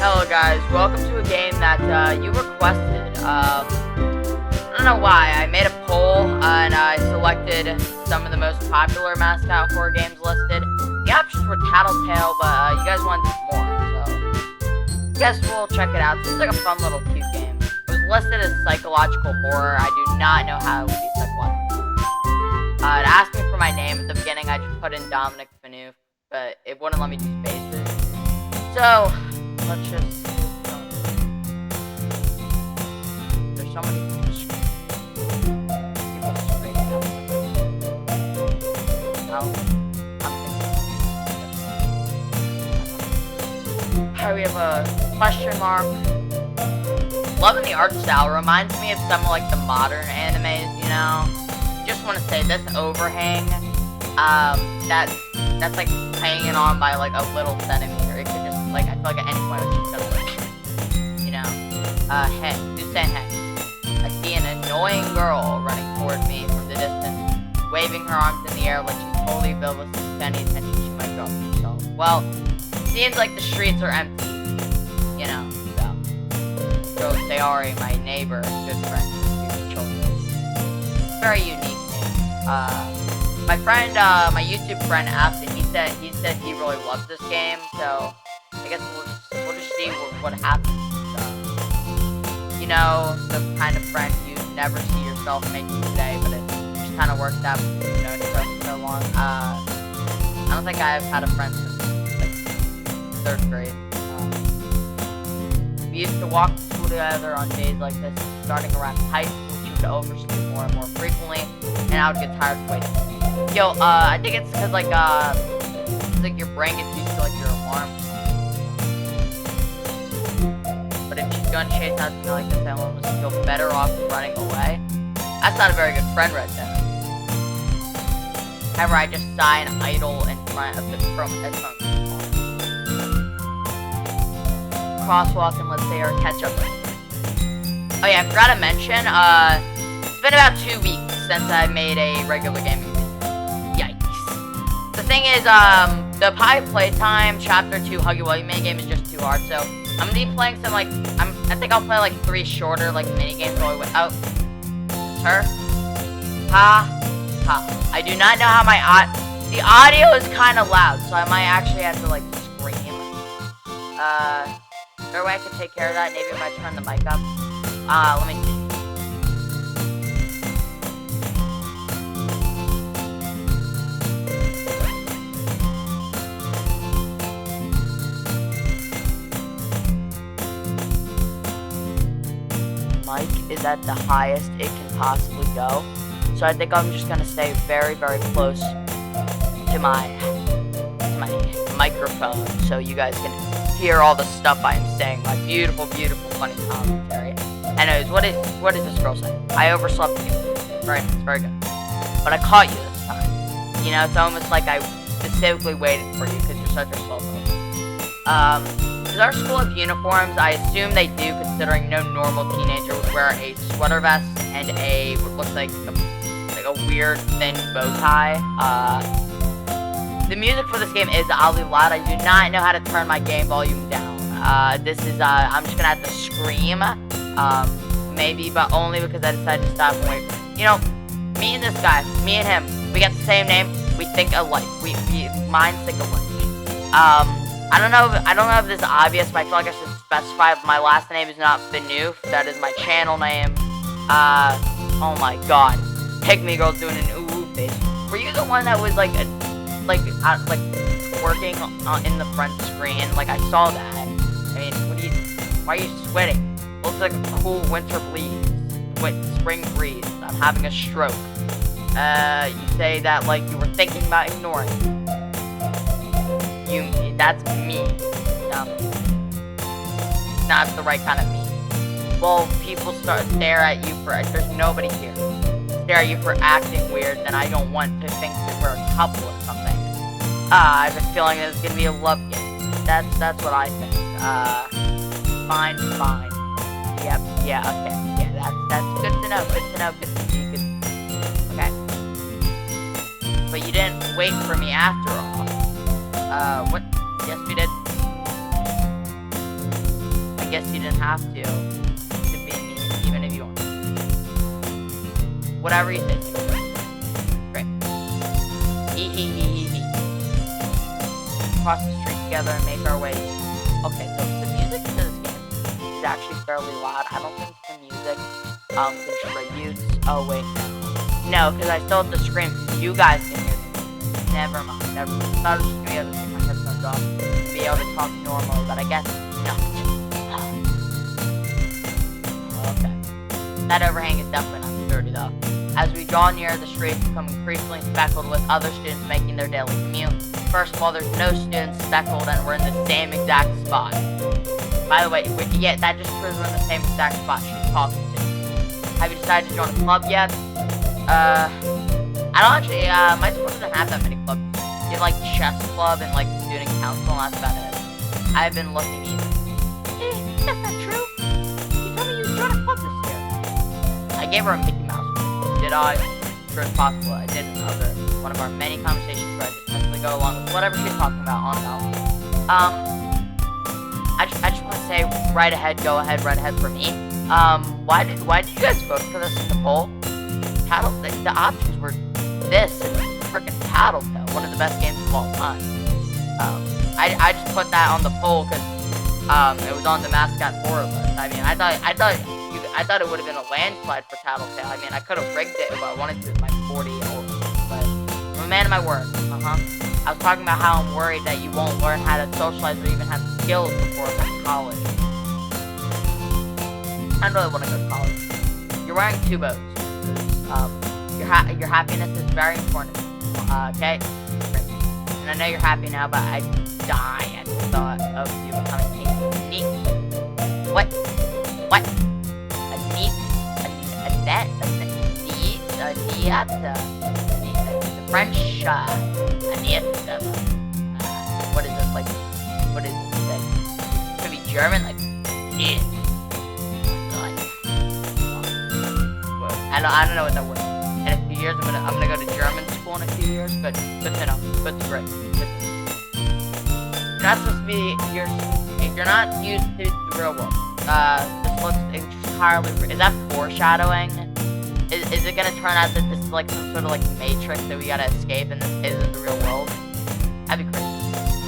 Hello guys, welcome to a game that you requested. I don't know why. I made a poll and I selected some of the most popular mascot horror games listed. The options were Tattletale, but you guys wanted more, so I guess we'll check it out. Seems like a fun little cute game. It was listed as psychological horror. I do not know how it would be psychological. It asked me for my name at the beginning. I just put in Dominic Fanu, but it wouldn't let me do spaces. So let's just do there's so many people screaming out. Well, here we have a question mark. Loving the art style. Reminds me of some of like the modern animes, you know. Just want to say this overhang, that's like hanging on by like a little centimeter. It could just like, I feel like at any point it's just gonna, you know. Hey, who's saying hey? I see an annoying girl running toward me from the distance, waving her arms in the air like she's totally oblivious to any attention she might draw to herself. Well, seems like the streets are empty, you know. So Sayari, my neighbor, good friend, with children. Very unique. My friend, my YouTube friend asked it. He said he really loves this game, so I guess we'll just see what happens. You know, the kind of friend you never see yourself making today, but it just kind of works out. You know, for so long. I don't think I've had a friend since like 3rd grade. We used to walk to school together on days like this, starting around high school. She would oversleep more and more frequently, and I would get tired of waiting. Yo, I think it's because like your brain gets used to like your alarm. But if she's gonna chase out something like this, I almost feel better off running away. That's not a very good friend right there. However, I just sigh and idle in front of the chrome headphones. Crosswalk and let's say our catch up. Oh yeah, I forgot to mention, it's been about 2 weeks since I made a regular gaming video. Yikes. The thing is, the Pie Playtime Chapter 2 Huggy Wuggy minigame is just too hard, so I'm gonna be playing some, like, I think I'll play, like, 3 shorter, like, minigames while we wait. Oh, it's her? Ha. I do not know how the audio is kind of loud, so I might actually have to, like, scream. Is there a way I can take care of that? Maybe if I turn the mic up. Let me see. Mic is at the highest it can possibly go. So I think I'm just gonna stay very, very close to my microphone so you guys can hear all the stuff I am saying. My beautiful, beautiful, funny commentary. Anyways, what is this girl saying? I overslept you. Very nice, very good. But I caught you this time. You know, it's almost like I specifically waited for you because you're such a slow mover. Does our school have uniforms? I assume they do, considering no normal teenager would wear a sweater vest and what looks like a weird thin bow tie. The music for this game is oddly loud. I do not know how to turn my game volume down. This is, I'm just gonna have to scream. Maybe, but only because I decided to stop and wait. You know, me and this guy, me and him, we got the same name. We think alike. Minds think alike. I don't know if this is obvious, but I feel like I should specify my last name is not Fanoof. That is my channel name. Oh my god. Pick Me Girl's doing an ooh face. Were you the one that was like working in the front screen? Like, I saw that. I mean, why are you sweating? Looks like a cool winter spring breeze. I'm having a stroke. You say that like you were thinking about ignoring me. That's me. No. Not the right kind of me. Well, people stare at you there's nobody here. Stare at you for acting weird, then I don't want to think that we're a couple or something. I have a feeling that it's gonna be a love game. That's what I think. Fine. Yep, yeah, okay. Yeah, that's good to know, good to see, okay. But you didn't wait for me after all. What? Yes, we did. guess you didn't have to be mean, even if you want. Whatever you say. Great. Hee. Cross the street together and make our way. Okay, so the music to this game is actually fairly loud. I don't think the music contributes. Oh wait, no, because I still have to scream. You guys can hear me. Never mind. I thought I was just gonna be able to take my headphones off and be able to talk normally, but I guess no. Okay. That overhang is definitely not security though. As we draw near, the streets become increasingly speckled with other students making their daily commute. First of all, there's no students speckled, and we're in the same exact spot. By the way, yeah, that just proves we're in the same exact spot she's talking to. Have you decided to join a club yet? I don't actually, my school doesn't have that many clubs. You have, like, chess club and, like, student council, and that's about it. I've been looking either. That's not true. You told me you joined a club this year. I gave her a Mickey Mouse. Did I? Sure as possible, I did another one of our many conversations where I just simply go along with whatever she's talking about on and off. I just want to say, right ahead, go ahead, right ahead for me. Why did you guys vote for this in the poll? The options were this and frickin' Tattletale, one of the best games of all time. I just put that on the poll because it was on the mascot horror list. I mean, I thought it would have been a landslide for Tattletale. I mean, I could have rigged it if I wanted to with my 40 or, but I'm a man of my word. I was talking about how I'm worried that you won't learn how to socialize or even have skills before college. I don't really want to go to college. You're wearing two bows. Your happiness is very important. Okay? Great. And I know you're happy now, but I die at the thought of you becoming neat. What? The French, what is this, like, what is this thing? Could be German, like, niet. I don't know what that word is. In a few years, I'm gonna go to German school in a few years. Good to know. Good to great. You're not supposed to be, if you're not used to the real world. This looks entirely, is that foreshadowing? Is it gonna turn out that this is like some sort of like matrix that we gotta escape and this isn't the real world? That'd be crazy.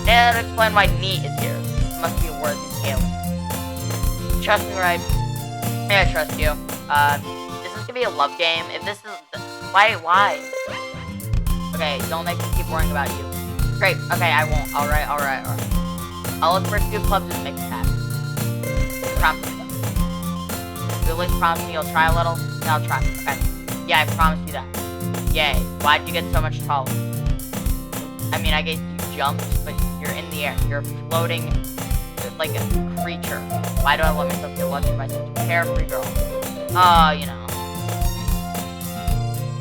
Yeah, that'd explain why neat is here. It must be a worthy alien. Trust me, right? Yeah, I trust you. Is this gonna be a love game? If this is, why? Okay, don't make me keep worrying about you. Great, okay, I won't. Alright. I'll look for a few clubs and make it happen. Promise me that. You at least promise me you'll try a little? Yeah, I'll try. Okay. Yeah, I promise you that. Yay. Why'd you get so much taller? I mean, I guess you jumped, but you're in the air. You're floating like a creature. Why do I let myself get lucky by such a carefree girl? You know.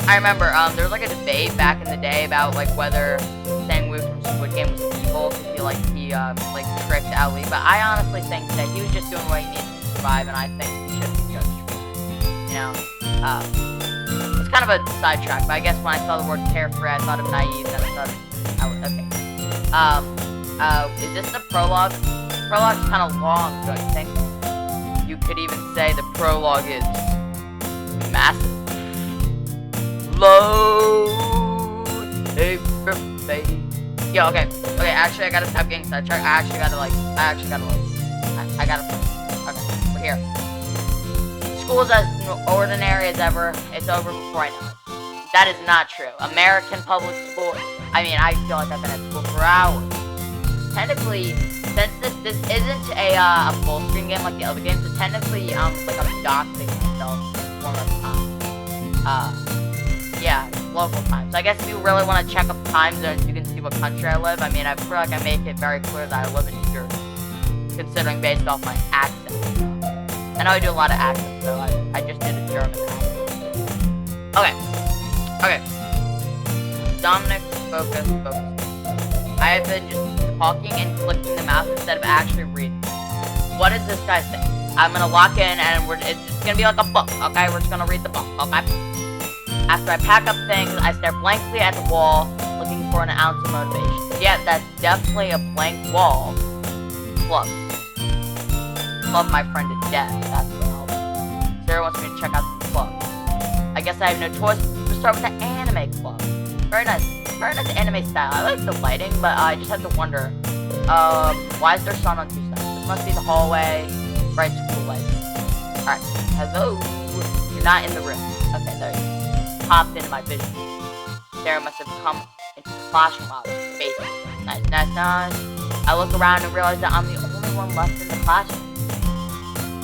I remember, there was like a debate back in the day about like whether Sang-woo from Squid Game was evil because he like tricked Ali, but I honestly think that he was just doing what he needed to survive, and I think he shouldn't be judged for that. You know, it's kind of a sidetrack, but I guess when I saw the word carefree, I thought of naive, and I thought, okay. Is this the prologue? The prologue's kind of long, don't you think? You could even say the prologue is massive. Load a baby. Yo, okay, actually I gotta stop getting sidetracked. I gotta okay, we're here. School's as ordinary as ever. It's over before I know it. That is not true. American public school, I mean, I feel like I've been at school for hours. Technically, since this isn't a full screen game like the other games, it's technically, like I'm doxing myself in the form of time. Yeah, local time. So I guess if you really want to check up time zones, you can see what country I live. I mean, I feel like I make it very clear that I live in New Jersey, considering based off my accent. I know I do a lot of accents, so I just did a German accent. Okay. Dominic, focus. I have been just talking and clicking the mouse instead of actually reading. What does this guy say? I'm gonna lock in and it's gonna be like a book, okay? We're just gonna read the book, okay? After I pack up things, I stare blankly at the wall, looking for an ounce of motivation. Yeah, that's definitely a blank wall. Club. love my friend to death. That's what helps. Sarah wants me to check out the club. I guess I have no choice to start with the anime club. Very nice anime style. I like the lighting, but I just have to wonder, why is there sun on 2 sides? This must be the hallway, right school lights. Alright, hello. You're not in the room. Okay, there you go. Popped into my vision. Sarah must have come into the classroom while I was facing. Nice. I look around and realize that I'm the only one left in the classroom.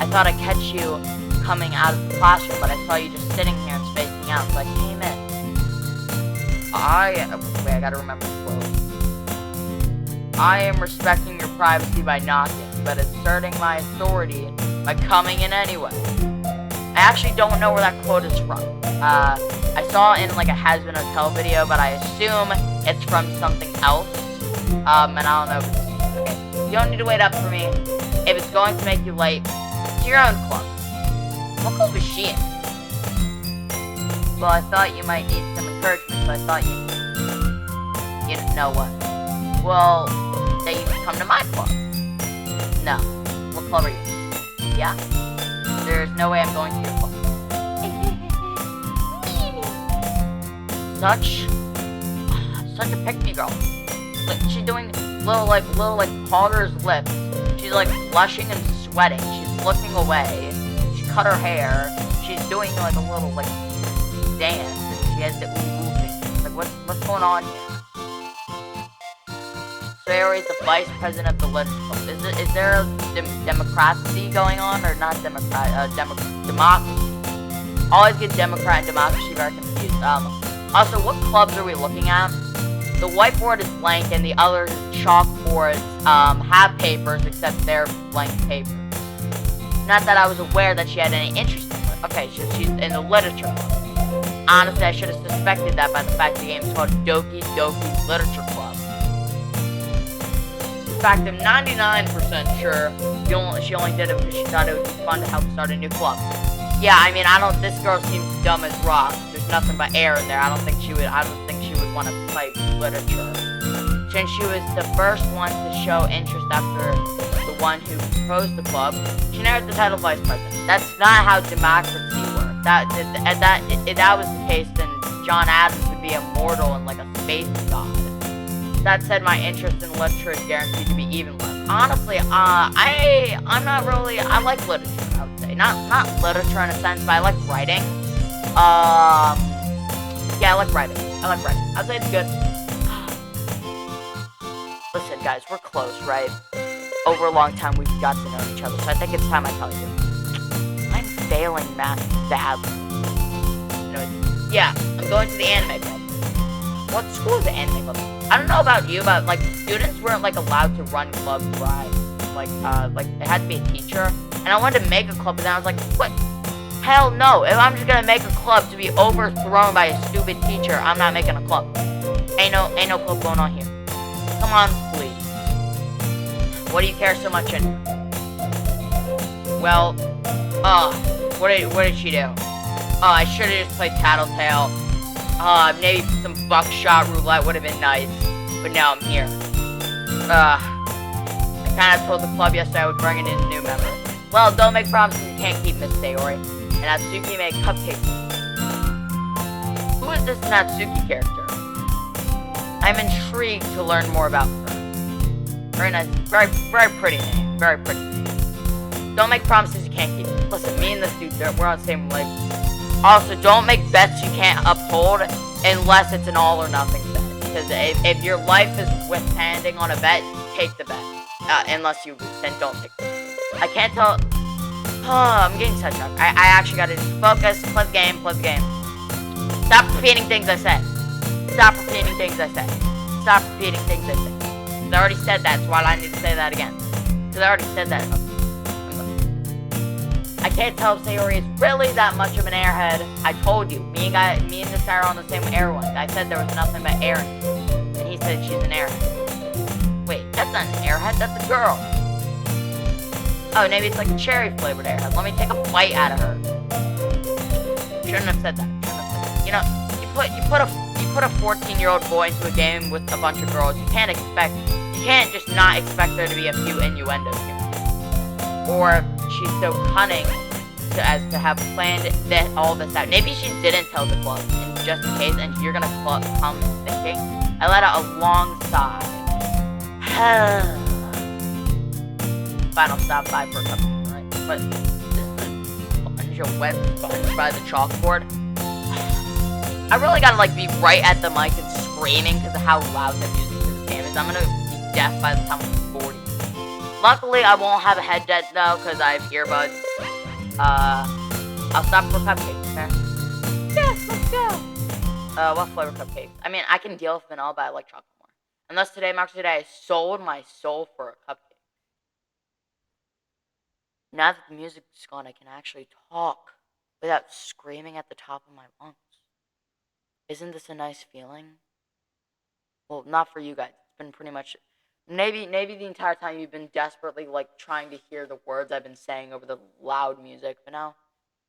I thought I'd catch you coming out of the classroom, but I saw you just sitting here and spacing out, so I came in. Wait, I gotta remember the quote. I am respecting your privacy by knocking, but asserting my authority by coming in anyway. I actually don't know where that quote is from. I saw it in like a Has Been Hotel video, but I assume it's from something else. And I don't know if it's... Okay, you don't need to wait up for me. If it's going to make you late, it's your own club. What club is she in? Well, I thought you might need some encouragement, so I thought you didn't know what. Well, then you can come to my club. No. What club are you in? Yeah? There's no way I'm going to your club. Such a pick-me girl. Like, she's doing little Potter's lips. She's like blushing and sweating. She's looking away. She cut her hair. She's doing like a little like dance, and she has the ooh thing. Like, what's going on here? Sarah is the vice president of the Literature Club. Is there a democracy going on, or not democracy? Always get Democrat and democracy very confused. Also, what clubs are we looking at? The whiteboard is blank, and the other chalkboards have papers, except they're blank papers. Not that I was aware that she had any interest in it. Okay, she's in the Literature Club. Honestly, I should have suspected that by the fact the game is called Doki Doki Literature Club. In fact, I'm 99% sure she only did it because she thought it would be fun to help start a new club. Yeah, I mean, this girl seems dumb as rocks. There's nothing but air in there. I don't think she would want to play literature. Since she was the first one to show interest after the one who proposed the club, she inherited the title vice president. That's not how democracy works. If that was the case, then John Adams would be immortal and like a space god. That said, my interest in literature is guaranteed to be even less. Honestly, I'm not really... I like literature, I would say. Not literature in a sense, but I like writing. Yeah, I like writing. I'd say it's good. Listen, guys, we're close, right? Over a long time, we've got to know each other, so I think it's time I tell you. I'm failing math badly. Yeah, I'm going to the anime club. What school is the anime club? I don't know about you, but, like, students weren't, like, allowed to run clubs where like, it had to be a teacher. And I wanted to make a club, but then I was like, what? Hell no. If I'm just gonna make a club to be overthrown by a stupid teacher, I'm not making a club. Ain't no club going on here. Come on, please. What do you care so much in? Well, what did she do? I should have just played Tattletale. Maybe some buckshot roulette would have been nice. But now I'm here. I kind of told the club yesterday I would bring in a new member. Well, don't make promises you can't keep, Miss Sayori. And Natsuki made cupcakes. Who is this Natsuki character? I'm intrigued to learn more about her. Very nice. Very pretty name. Very pretty name. Don't make promises you can't keep. Listen, me and this dude, we're on the same level. Also, don't make bets you can't uphold unless it's an all or nothing bet. Because if your life is withstanding on a bet, take the bet. Unless you lose, then don't take the bet. I can't tell... I'm getting sidetracked. I actually gotta just focus, play the game. Stop repeating things I said. Stop repeating things I said. I already said that, so why do I need to say that again? Because I already said that. I can't tell if Sayori is really that much of an airhead. I told you, me and this guy are on the same air one. I said there was nothing but air in it. And he said she's an airhead. Wait, that's not an airhead, that's a girl. Oh, maybe it's like a cherry-flavored airhead. Let me take a bite out of her. Shouldn't have said that. You know, you put a 14-year-old boy into a game with a bunch of girls. You can't just not expect there to be a few innuendos here. Or she's so cunning as to have planned all this out. Maybe she didn't tell the club, just in case, and you're gonna come thinking. I let out a long sigh. Final stop by for a cup of tea, right? But this is a wet sponge by the chalkboard. I really gotta like be right at the mic and screaming because of how loud the music is. I'm gonna be deaf by the time I'm 40. Luckily, I won't have a headset though because I have earbuds. I'll stop for cupcakes. There. Yes, let's go. What flavor cupcakes? I mean, I can deal with vanilla, but I like chocolate more. Unless today marks the day I sold my soul for a cupcake. Now that the music's gone, I can actually talk without screaming at the top of my lungs. Isn't this a nice feeling? Well, not for you guys. It's been pretty much... Maybe the entire time you've been desperately, like, trying to hear the words I've been saying over the loud music. But now,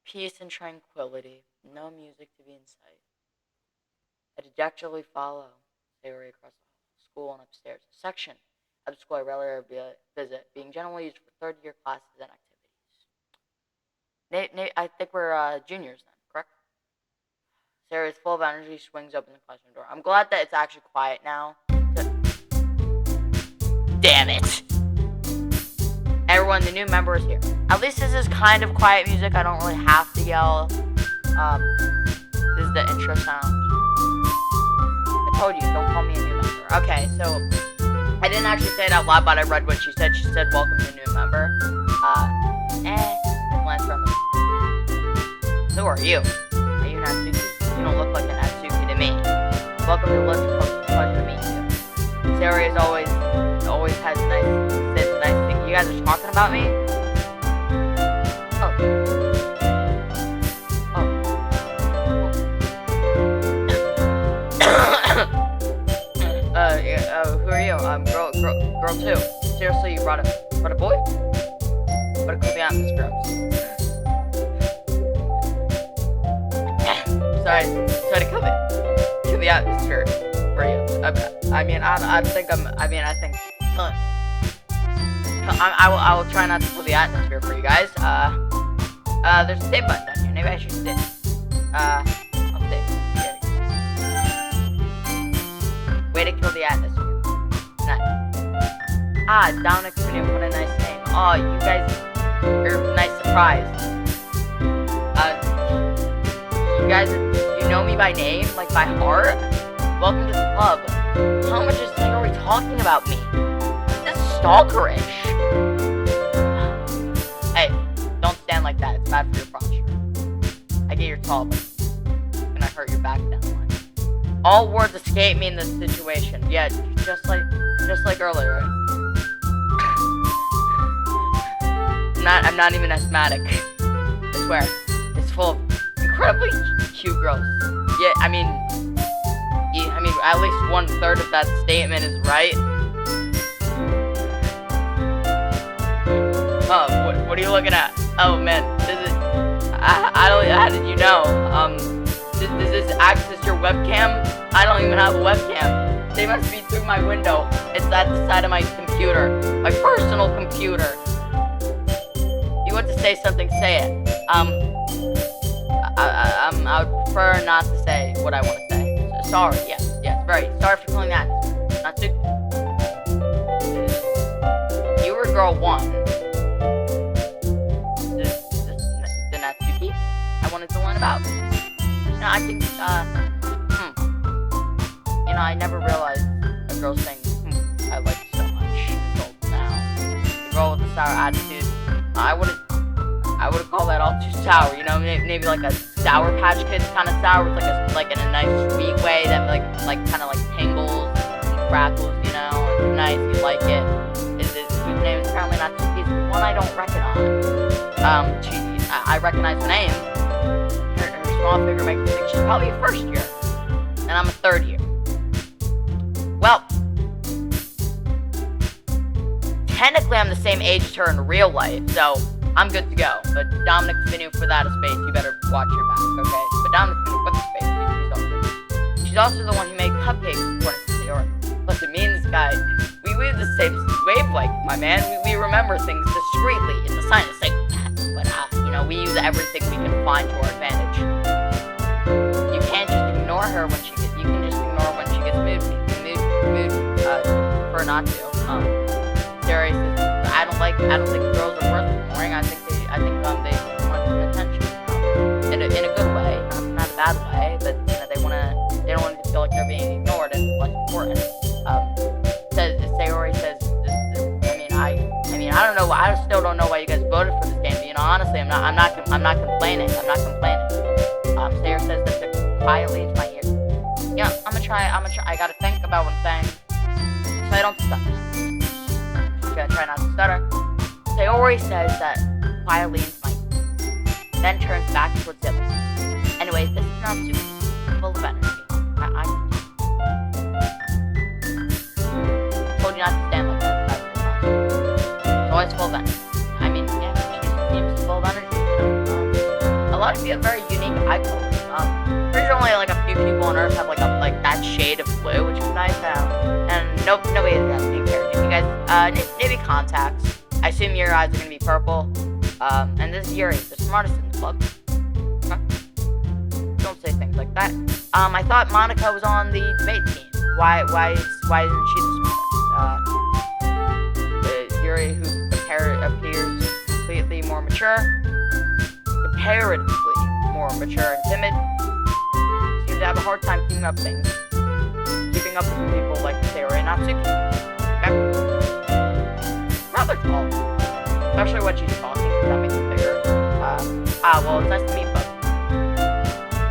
peace and tranquility. No music to be in sight. I dejectedly follow Sayori across the school and upstairs. A section of the school I rarely visit, being generally used for third-year classes and activities. I think we're juniors then, correct? Sarah is full of energy, swings open the classroom door. I'm glad that it's actually quiet now. Damn it! Everyone, the new member is here. At least this is kind of quiet music. I don't really have to yell. This is the intro sound. I told you, don't call me a new member. Okay, so I didn't actually say it out loud, but I read what she said. She said, welcome to new member. Glance around the... So are you? Are you Natsuki? You don't look like a Natsuki to me. Welcome to the Literature Club. Pleasure to meet you. Sarah is always has nice things. You guys are talking about me? Who are you? Girl 2. Seriously, you brought a boy? What a cool atmosphere. Sorry to come to the atmosphere for you. I will try not to kill the atmosphere for you guys. There's a save button down here. Maybe I should save. I'll save. Way to kill the atmosphere. Nice. Dominic Jr., what a nice name. Oh, you guys, you're a nice surprise. You guys, you know me by name, like by heart? Welcome to the club. How much are we talking about me? This is stalkerish. Hey, don't stand like that. It's bad for your posture. I get you're tall, but it's gonna hurt your back down the line. All words escape me in this situation. Yeah, just like earlier. I'm not even asthmatic. I swear. It's full of incredibly cute girls. Yeah, I mean, at least 1/3 of that statement is right. Oh, what are you looking at? Oh man, this is. I don't. How did you know? Does this access your webcam? I don't even have a webcam. They must be through my window. It's at the side of my computer, my personal computer. You want to say something? Say it. I would prefer not to say what I want to say. So, sorry. Yes. Very sorry for killing that. Natsuki. You were girl 1. The Natsuki I wanted to learn about. I think. I never realized a girl saying I like you so much until now. The girl with the sour attitude. I wouldn't call that all too sour, maybe like a Sour Patch Kids kind of sour, with like in a nice sweet way that like kind of like tingles and crackles, and nice, you like it. Whose name is apparently not Natsuki, one I don't recognize. I recognize the name. Her small figure makes me think she's probably a first year, and I'm a third year. Well, technically I'm the same age as her in real life, so I'm good to go. But Dominic Finu, without a space, you better watch your back, okay? But Dominic Finu with a space, she's also the one who made cupcakes according to Sayori. Listen, me and this guy, we have the same wavelength, my man. We remember things discreetly. It's a sign of psychopath. we use everything we can find to our advantage. You can't just ignore her when she gets. You can just ignore her when she gets moody. Prefer not to. Sarah says, I don't think girls are worth ignoring. I think they want attention. In a good way, not a bad way, but they don't want to feel like they're being ignored and less important. Sayori says, I don't know. I still don't know why you guys voted for this game. But, honestly, I'm not complaining. Sayori says that they're quietly into my ears. Yeah, I'm gonna try. I gotta think about what I'm saying, so I don't stutter. I'm gonna try not to stutter. Sayori says that quietly into my ears, then turns back towards the others. Anyways, this is not super full of energy. I told you not to stand like that. It's always full of energy. She seems full of energy. A lot of you have very unique eye colors. There's only like a few people on Earth have like that shade of blue, which is nice. And nobody has pink hair. If you guys, maybe contacts. I assume your eyes are gonna be purple. And this is Yuri, the smartest in the club. Don't say things like that. I thought Monica was on the debate team. Why isn't she the smartest? Yuri, who appears completely more mature, comparatively more mature and timid, seems to have a hard time keeping up with people like Sayori and Natsuki. Okay? Rather tall, especially when she's talking. That makes it bigger. Well, it's nice to meet both.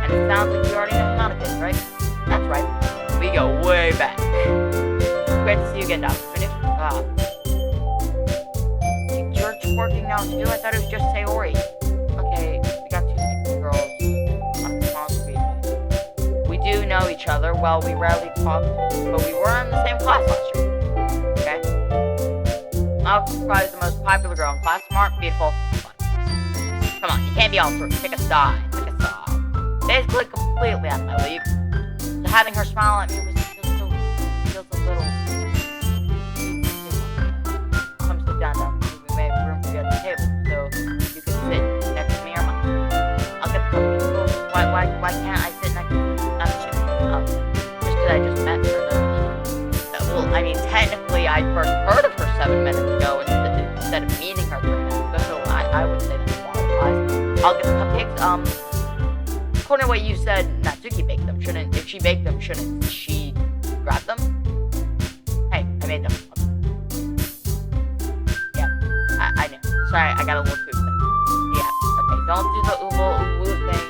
And it sounds like you already know who Monica is, right? That's right. We go way back. Great to see you again, Dr. You're twerking now too? I thought it was just Sayori. Okay, we got two sexy girls on the small screen. We do know each other. Well, we rarely talk, but we were in the same class last year. Okay? Malcolm's probably the most popular girl in class. Smart, beautiful, fun. Come on, you can't be all through. Pick a side. Basically, completely out of my league. So having her smile at me feels a little. Come sit down now. We may have room for you at the table, so you can sit next to me or mine. I'll get the cupcakes. Why can't I sit next to you? Just because I just met her doesn't mean. Technically, I first heard of her 7 minutes ago instead of meeting her 3 minutes ago, so I would say that qualifies. I'll get the cupcakes. According to what you said, Natsuki baked them. If she baked them, shouldn't she grab them? Hey, I made them. Yeah, I knew. Sorry, I got a little too excited. Yeah, okay, don't do the ooh thing.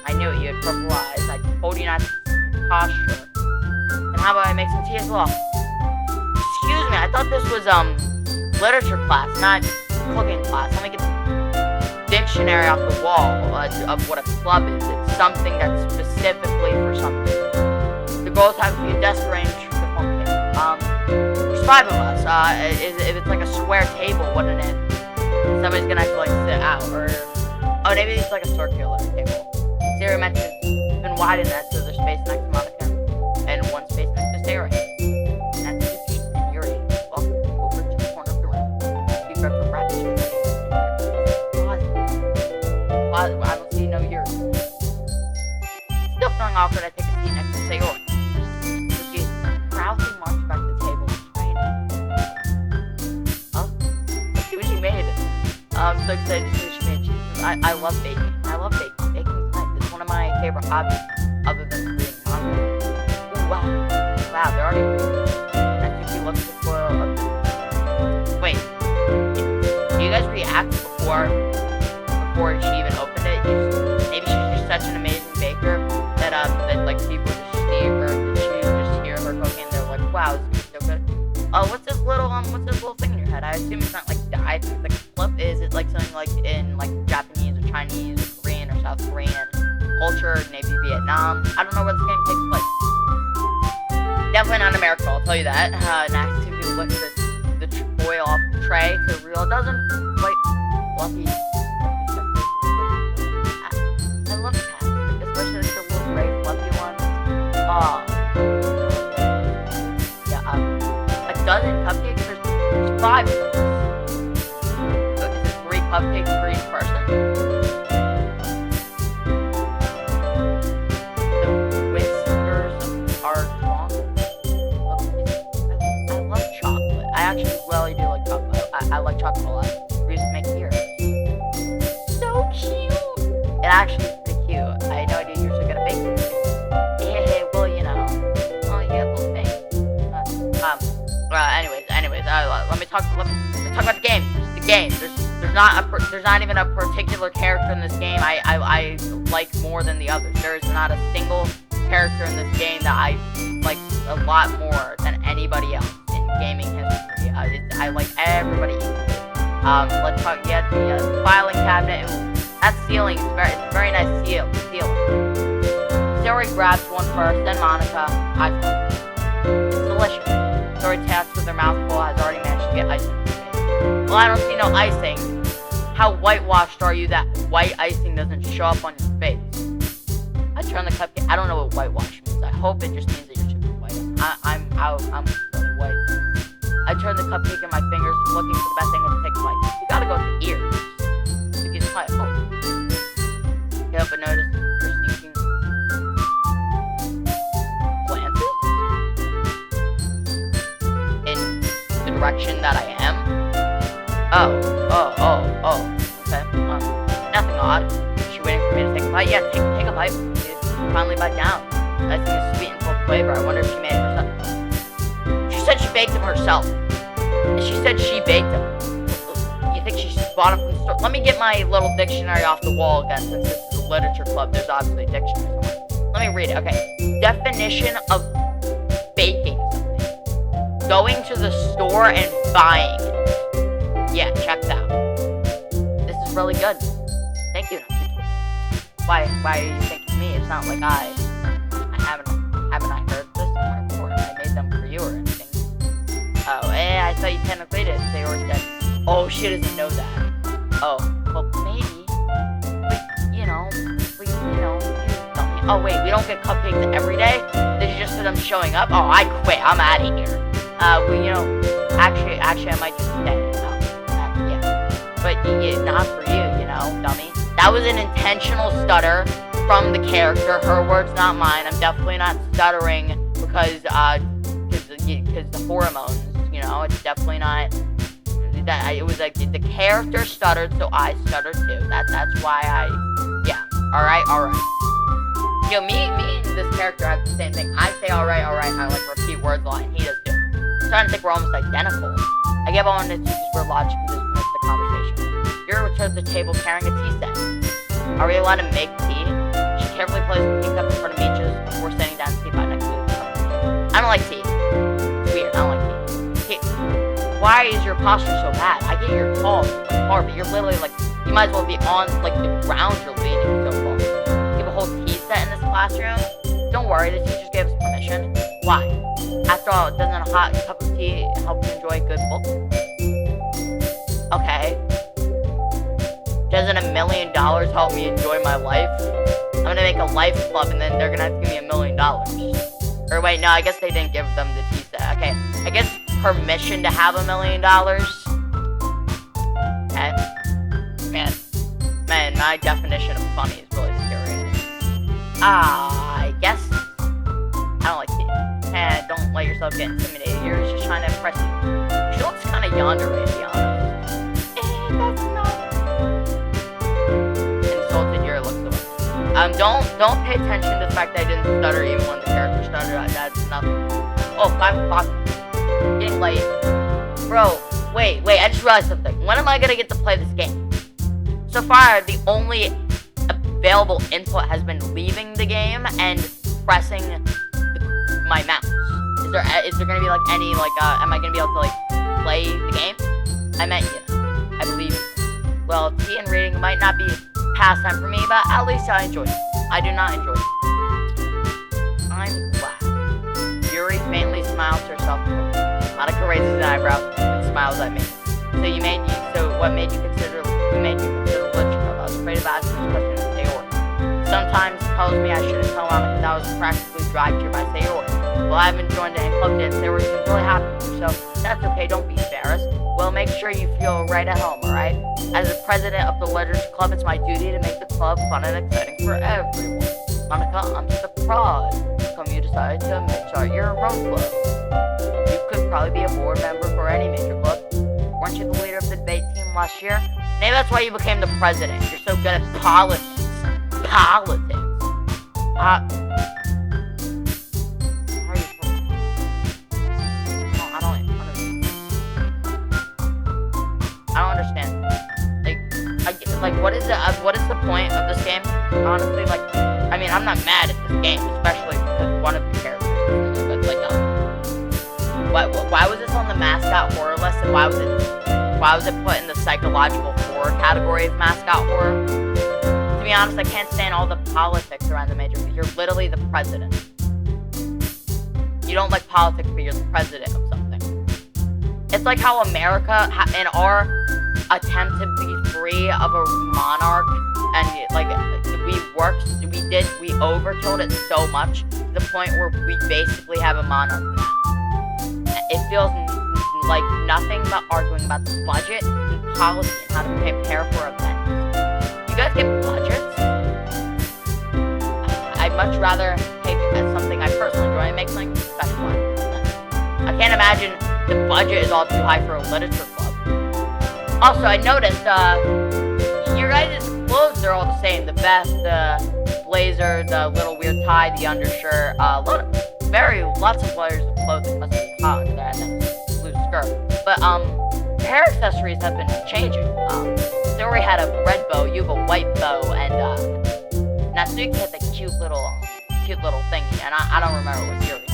I knew it, you had purple eyes. I told you not to posture. And how about I make some tea as well? Excuse me, I thought this was, literature class, not cooking class. Let me get the dictionary off the wall of what a club is. It's something that's specifically for something. The girls have to be a desk arranged with one table. There's 5 of us. If it's like a square table, wouldn't it? Somebody's gonna have to like sit out, or maybe it's like a circular table. Sarah mentioned it's been widened that, so there's space next to Monica and one space next to Sarah. And Natsuki and Yuri, welcome over to the corner of the room. Be prepared for practice. I don't see no Yuri. Still feeling awkward, I take a seat next to Sayori. So she proudly marched back to the table and trained. Oh, let's see what she made. I'm so excited to see what she made. I love baking. Baking is nice. It's one of my favorite hobbies, other than reading manga. Ooh, wow, they're already reading. Natsuki looks to spoil. Wait, do you guys react before she even opened it? Maybe she's just such an amazing baker that like people just see her, just hear her cooking, and they're like, wow, this is so good. What's this little thing in your head? I assume it's not like dye, it's like a flip. Is it like something like in like Japanese or Chinese or Korean or South Korean culture, maybe Vietnam? I don't know where this game takes place. Definitely not America, I'll tell you that. Next to look at the toy off the tray to reveal it doesn't quite fluffy. I love cats, especially like the little gray fluffy ones. Yeah, a dozen cupcakes, there's 5 of them. So is it 3 cupcakes for each person. The whiskers are strong. I love chocolate. I actually really do like chocolate. I like chocolate a lot. We used to make here. So cute. It actually is pretty cute. I had no idea you were so good at baking. Yeah, well, you know. Oh, you got little thing. Anyways, let me talk about the game. The game. There's not even a particular character in this game I like more than the others. There is not a single character in this game that I like a lot more than anybody else in gaming history. I like everybody equally. Let's talk. Yeah, the filing cabinet. That ceiling is very nice ceiling. Zoe grabs one first, then Monica. I follow. It's delicious. Zoe taps with her mouth full, has already managed to get icing. Well, I don't see no icing. How whitewashed are you that white icing doesn't show up on your face? I turn the cupcake. I don't know what whitewash means. I hope it just means that you're super white. I'm really white. I turn the cupcake in my fingers, looking for the best angle to take a bite. You gotta go with the ears. To get a bite. Oh. Yep, but notice you're sneaking glances in the direction that I am. Oh. Okay. Nothing odd. Is she waiting for me to take a bite? Yeah, take a bite. Finally bite down. I think it's sweet and full flavor. I wonder if she made it herself. She said she baked them herself. And she said she baked them. You think she bought them from the store? Let me get my little dictionary off the wall again, since this is a literature club. There's obviously a dictionary somewhere. Let me read it. Okay. Definition of baking something. Going to the store and buying it. Yeah, checks out. This is really good. Thank you. Why are you thanking me? It's not like I haven't I heard this one before? I made them for you or anything. Oh, I thought you technically did. They were dead. Oh, she doesn't know that. Oh, well, maybe. But, you know. Oh, wait, we don't get cupcakes every day? This is just for them showing up? Oh, I quit. I'm out of here. Actually, I might just stay. But not for you, dummy. That was an intentional stutter from the character. Her words, not mine. I'm definitely not stuttering because the hormones, it's definitely not. That it was like the character stuttered, so I stuttered too. That's why all right. Me and this character have the same thing. I say all right. I like repeat words a lot, and he does too. I'm starting to think we're almost identical. I get on it because we're logic and just miss the conversation. You're returned to the table carrying a tea set. Are we allowed to make tea? She carefully places the teacup in front of Beaches before sitting down to tea by next to the cup. I don't like tea. It's weird. I don't like tea. Why is your posture so bad? I get you're tall, but you're literally like, you might as well be on like the ground you're leaning so far. You have a whole tea set in this classroom? Don't worry, the teachers gave us permission. Why? After all, doesn't a hot cup of tea help you enjoy a good book? Okay. Doesn't $1 million help me enjoy my life? I'm gonna make a life club and then they're gonna have to give me $1 million. Or wait, no, I guess they didn't give them the tea set. Okay, I guess permission to have $1 million. Okay. Man, my definition of funny is really scary. I guess I don't like tea. And don't let yourself get intimidated. You're just trying to impress you. She looks kind of yandere, to be honest. That's not insulted. Your looks away. Don't pay attention to the fact that I didn't stutter even when the character stuttered. That's nothing. Oh, 5 o'clock. Getting late. Bro, wait. I just realized something. When am I gonna get to play this game? So far, the only available input has been leaving the game and pressing my mouse. Is there gonna be like any am I gonna be able to play the game? I meant you. I believe you. Well, tea and reading might not be pastime for me, but at least I enjoy it. I do not enjoy it. I'm glad. Yuri faintly smiles to herself. Monica raises an eyebrow and smiles at me. So what made you consider literature club? I was afraid of asking this question to Sayori. Sometimes tells me I shouldn't tell Monica that I was practically dragged here by Sayori. Well, I haven't joined any club yet. Sayori seems really happy with herself. That's okay, don't be embarrassed. We'll make sure you feel right at home, alright? As the president of the Literature Club, it's my duty to make the club fun and exciting for everyone. Monica, I'm surprised. How come you decided to start your own club? You could probably be a board member for any major club. Weren't you the leader of the debate team last year? Maybe that's why you became the president. You're so good at politics. Politics. How are you supposed to... I don't understand. Like, what is the point of this game? Honestly, like, I mean, I'm not mad at this game, especially because one of the characters is really good. Like, why was this on the mascot horror list, and why was it put in the psychological horror category of mascot horror? To be honest, I can't stand all the politics around the major. You're literally the president. You don't like politics, but you're the president of something. It's like how America, in our attempt to be free of a monarch, and like we overkilled it so much to the point where we basically have a monarch now. It feels like nothing but arguing about the budget and policy and how to prepare for events. You guys get budgets? I'd much rather take it as something I personally enjoy and make something special. I can't imagine the budget is all too high for a literature club. Also, I noticed, your guys' clothes are all the same. The vest, the blazer, the little weird tie, the undershirt, lots of layers of clothing. Must be hot under there, and then blue skirt. But, hair accessories have been changing. Saori had a red bow, you have a white bow, and, Natsuki had the cute little thingy, and I don't remember what Yuri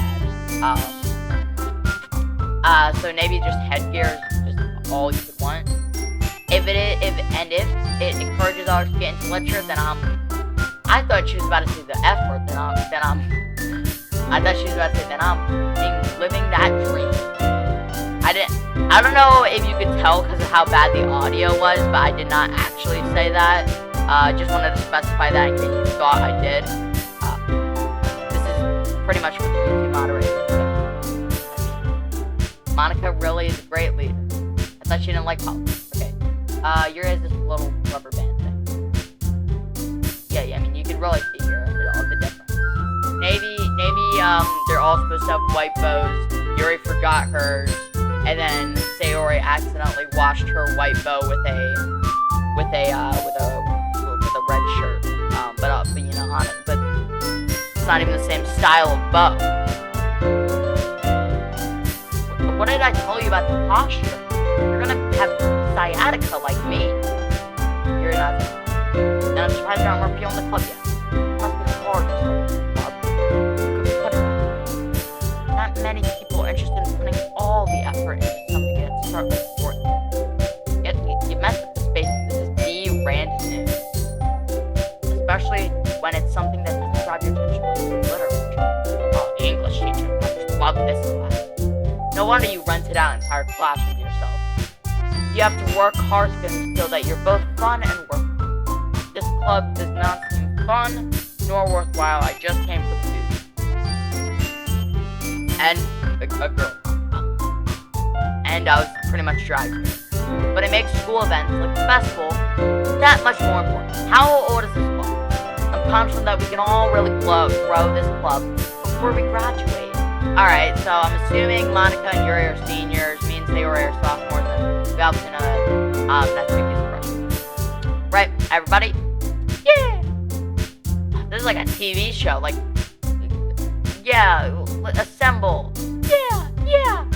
had. So maybe just headgear is just all you could want. If it encourages others to get into literature, then I thought she was about to say the F word, I thought she was about to say, then I'm living that dream. I don't know if you could tell because of how bad the audio was, but I did not actually say that. Just wanted to specify that in case you thought I did. This is pretty much what the YouTube moderator said. Monica really is a great leader. I thought she didn't like politics. Okay. Yuri has this little rubber band thing. Yeah, I mean, you can really see here all the difference. Maybe, they're all supposed to have white bows. Yuri forgot hers, and then Saori accidentally washed her white bow with a red shirt. But it's not even the same style of bow. What did I tell you about the posture? You're gonna have sciatica like me. You're not. And I'm surprised there aren't more people in the club yet. Must be hard to start a club. You could put it. Not many people are interested in putting all the effort into something that's start with sport. You messed up the spacing. This is the random news. Especially when it's something that doesn't grab your attention, like literature. Oh, the English teacher. I just love this class. No wonder you rented out an entire classroom to yourself. You have to work hard to feel that you're both fun and worthwhile. This club does not seem fun nor worthwhile. I just came for the food. And a girl. And I was pretty much driving here. But it makes school events like the festival that much more important. How old is this club? I'm confident that we can all really grow this club before we graduate. Alright, so I'm assuming Monica and Yuri are seniors, me and Saori are sophomores, and we have to Natsuki's freshman. Right, everybody? Yeah! This is like a TV show, like, yeah, assemble. Yeah!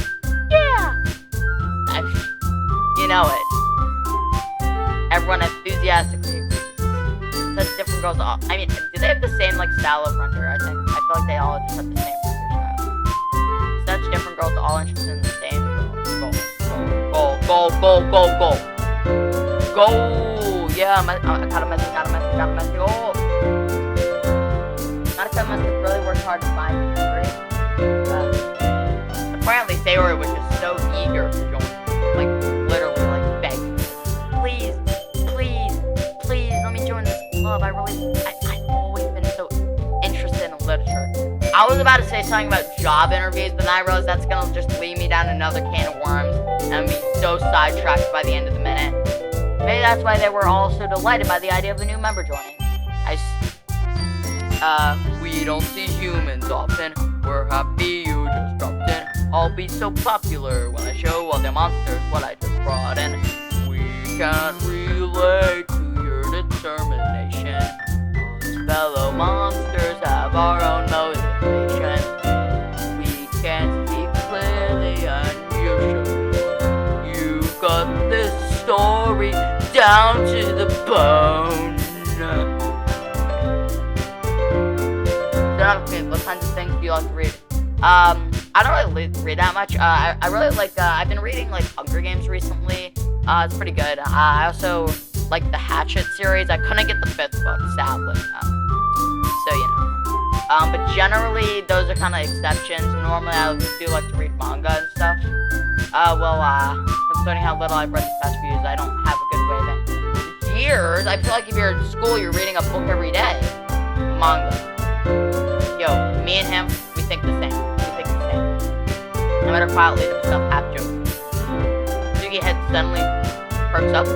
You know it. Everyone enthusiastically such different girls. I mean, do they have the same, like, style of render, I think? I feel like they all just have the same render style. Such different girls all interested in the same goal. Go! Yeah, I gotta mess. Oh! Monica must have really worked hard to find me. Apparently, Saori was just so eager to join. Like, literally, like, begging. Please, let me join this club. I've always been so interested in literature. I was about to say something about job interviews, but then I realized that's gonna just lead me down another can of worms, and I'm be so sidetracked by the end of the minute. Maybe that's why they were all so delighted by the idea of a new member joining. We don't see humans often. We're happy you just dropped in. I'll be so popular when I show all the monsters what I just brought in. We can't relate to your determination. Us fellow monsters have our own motivation. We can't see clearly and you should. You've got this story down to the bone. What kinds of things do you like to read? I don't really read that much. I really like, I've been reading, like, Hunger Games recently. It's pretty good. I also like the Hatchet series. I couldn't get the 5th book, sadly. So, you know. But generally, those are kind of exceptions. Normally, I do like to read manga and stuff. Considering how little I've read the past few years, I don't have a good way of it. Years, I feel like if you're in school, you're reading a book every day. Manga. Yo, me and him, we think the same. No matter quietly to himself, half joking. Sugi head suddenly perks up.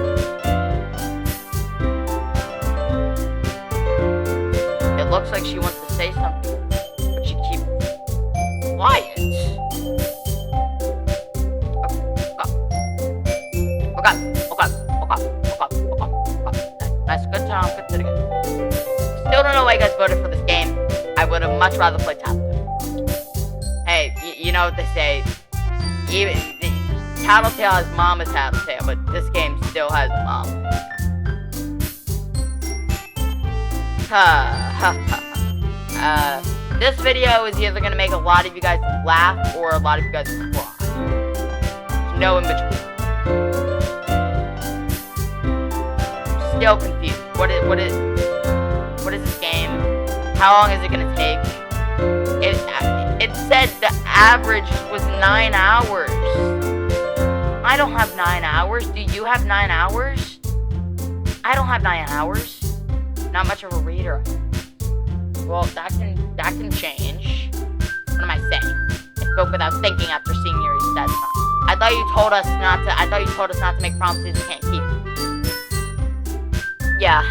It looks like she wants to say something, but she keeps quiet. Okay. Nice, good job, good sitting. Still don't know why you guys voted for this game. I would have much rather played Tattletale. Hey, you know what they say. Even Tattletale has mom as Tattletale, but this game still has a mom. This video is either gonna make a lot of you guys laugh or a lot of you guys cry. There's no in between. Still confused. What is this game? How long is it gonna take? It said the average was 9 hours. I don't have 9 hours. Do you have 9 hours? I don't have 9 hours. Not much of a reader. Well, that can change. What am I saying? I spoke without thinking after seeing your stats. I thought you told us not to make promises you can't keep. Yeah,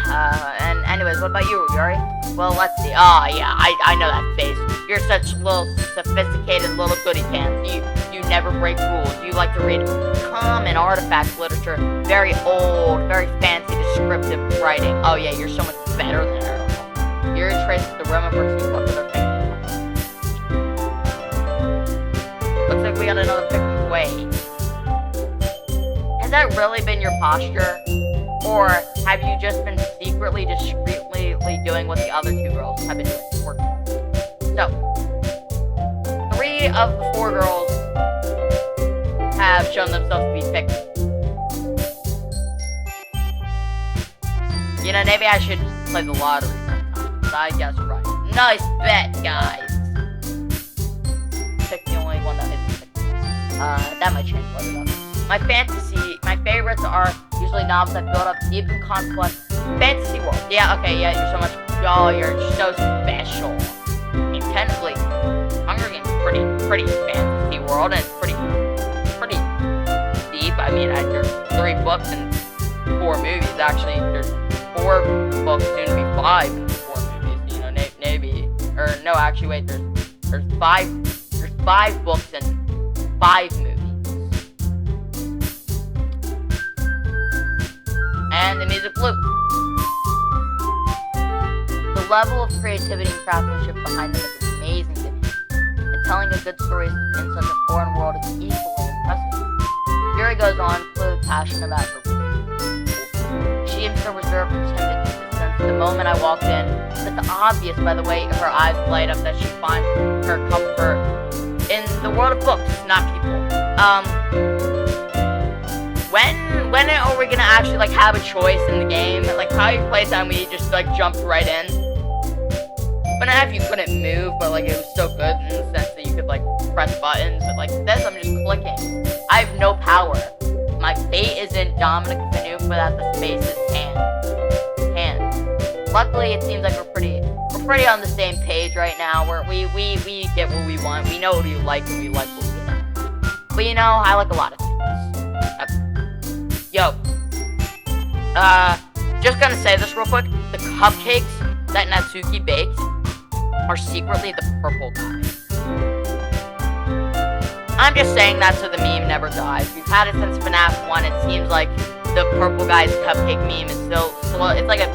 and anyways, what about you, Yuri? Well, let's see. Oh, yeah, I know that face. You're such little sophisticated little goody pants. You never break rules. You like to read common artifact literature. Very old, very fancy descriptive writing. Oh, yeah, you're so much better than her. Yuri traces the Roman Portuguese book with her finger. Looks like we got another pick of way. Has that really been your posture? Or have you just been secretly, discreetly doing what the other 2 girls have been doing? So, 3 of the 4 girls have shown themselves to be picked. You know, maybe I should play the lottery sometimes. I guess right. Nice bet, guys. Pick the only one that isn't picked. That might change what it is. My favorites are usually novels that build up deep and complex fantasy world. Yeah, okay, yeah, you're so much. Oh, you're so special. I mean, technically, Hunger Games is pretty fantasy world, and it's pretty deep. I mean, there's 3 books and 4 movies. Actually, there's 4 books, soon to be 5 and 4 movies. You know, maybe, or no, actually, wait. There's 5 books and 5 movies. And the music loop. The level of creativity and craftsmanship behind them is amazing to me. And telling a good story in such a foreign world is equally impressive. Yuri goes on, clearly passionate about her reading. She seems so reserved and timid to distance. The moment I walked in, it's obvious by the way her eyes light up that she finds her comfort in the world of books, not people. When are we gonna actually, like, have a choice in the game? Like, Power Playtime, we just, like, jumped right in. But not if you couldn't move, but, like, it was so good in the sense that you could, like, press buttons. But, like, this, I'm just clicking. I have no power. My fate is in Dominic Phaneuf without the space's hand. Luckily, it seems like we're pretty on the same page right now. Where we get what we want. We know what we like and we like what we don't. But you know, I like a lot of things. Yo. Just gonna say this real quick. The cupcakes that Natsuki baked are secretly the purple guy. I'm just saying that so the meme never dies. We've had it since FNAF 1. It seems like the purple guy's cupcake meme is still it's like a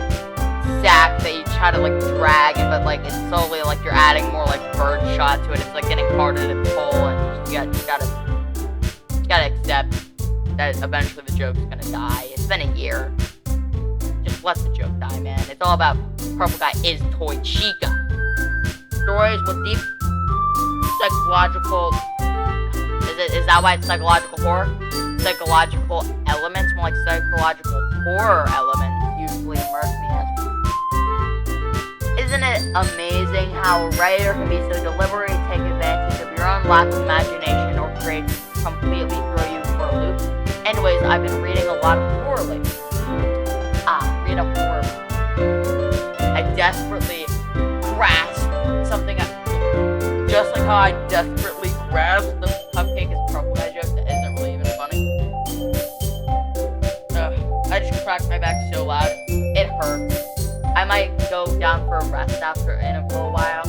sack that you try to like drag, but like it's slowly like you're adding more like bird shot to it. It's like getting harder to pull, and you gotta accept that eventually the joke's gonna die. It's been a year. Just let the joke die, man. It's all about purple guy is Toy Chica. Stories with deep psychological. Is that why it's psychological horror? Psychological elements, more like psychological horror elements, usually immerse me as. Isn't it amazing how a writer can be so deliberate, take advantage of your own lack of imagination, or completely throw you for a loop? Anyways, I've been reading a lot of horror lately. Read a horror book. I desperately grasp something, just like how I desperately grasp the cupcake is purple guy joke that isn't really even funny. I just cracked my back so loud. It hurts. I might go down for a rest in a little while.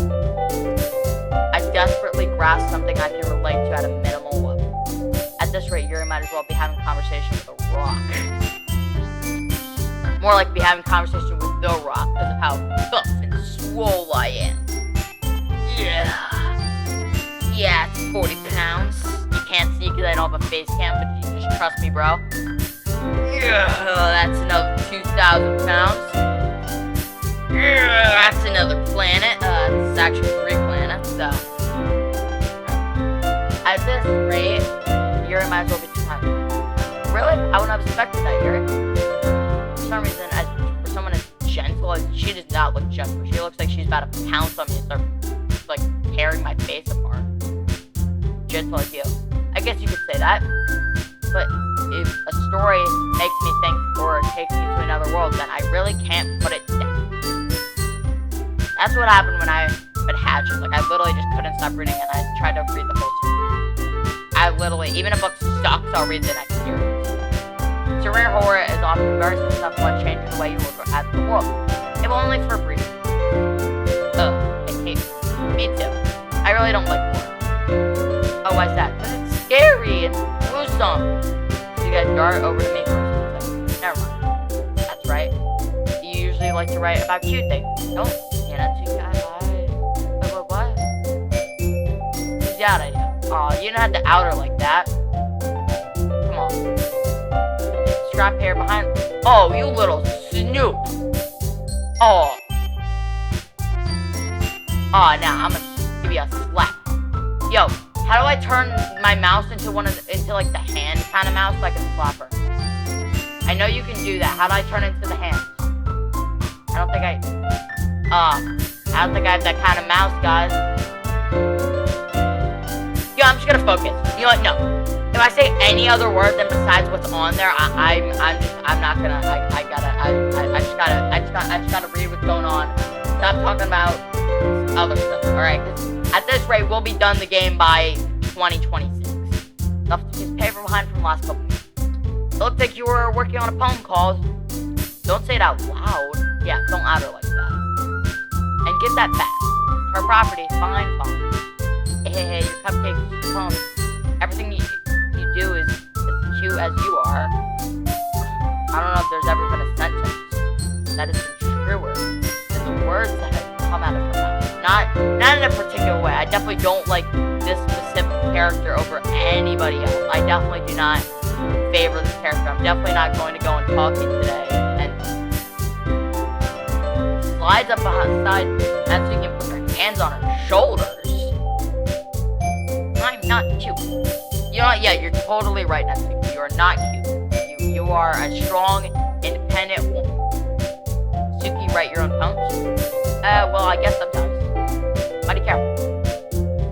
I desperately grasp something I can relate to at a minimal level. At this rate, Yuri might as well be having a conversation with a rock. More like be having a conversation with the rock because of how buff and swole I am. Yeah, it's 40 pounds. You can't see because I don't have a face cam, but you just trust me, bro. Yeah, that's another 2,000 pounds. Yeah, that's another planet. This is actually 3 planets. At this rate, Yuri might as well be 2 times. Really? I wouldn't have expected that, Yuri. For some reason, for someone as gentle as she does not look gentle. She looks like she's about to pounce on me and start like tearing my face apart. Gentle like you. I guess you could say that. But if a story makes me think or takes me to another world, then I really can't put it down. That's what happened when I read Hatchet. Like, I literally just couldn't stop reading and I tried to read the whole series. I literally, even if a book sucks, I'll read the next series. Surreal horror is often very successful at changing the way you look at the world. If only for a brief. I hate it. Me too. I really don't like horror. Oh, why's that? Because it's scary and gruesome. So you guys dart over to me for a second. Never mind. That's right. You usually like to write about cute things. Don't. You're not too bad. What? Who's the out idea? Aw, you didn't have to out her like that. Come on. Scrap hair behind. Oh, you little snoop. Oh. Oh, now I'm gonna give you a slap. Yo, how do I turn my mouse into like the hand kind of mouse so I can slap her? I know you can do that. How do I turn it into the hand? I don't think I have that kind of mouse, guys. Yo, I'm just gonna focus. You know what? No. If I say any other word than besides what's on there, I just gotta read what's going on. Stop talking about other stuff. All right. At this rate, we'll be done the game by 2026. Enough to just paper behind from the last couple minutes. It looked like you were working on a poem called. Don't say it out loud. Yeah, don't out her like that. And get that back. Her property, fine. Hey, your cupcakes, poem. Everything you do is as cute as you are. I don't know if there's ever been a sentence that has been truer than the words that have come out of her mouth. Not in a particular way. I definitely don't like this specific character over anybody else. I definitely do not favor this character. I'm definitely not going to go and talk to you today. And slides up behind and so you can put your hands on her shoulders. I'm not cute. You know what? Yeah, you're totally right, Natsuki. You are not cute. You are a strong, independent woman. Suki, write your own poems? Well, I guess sometimes. Mighty careful.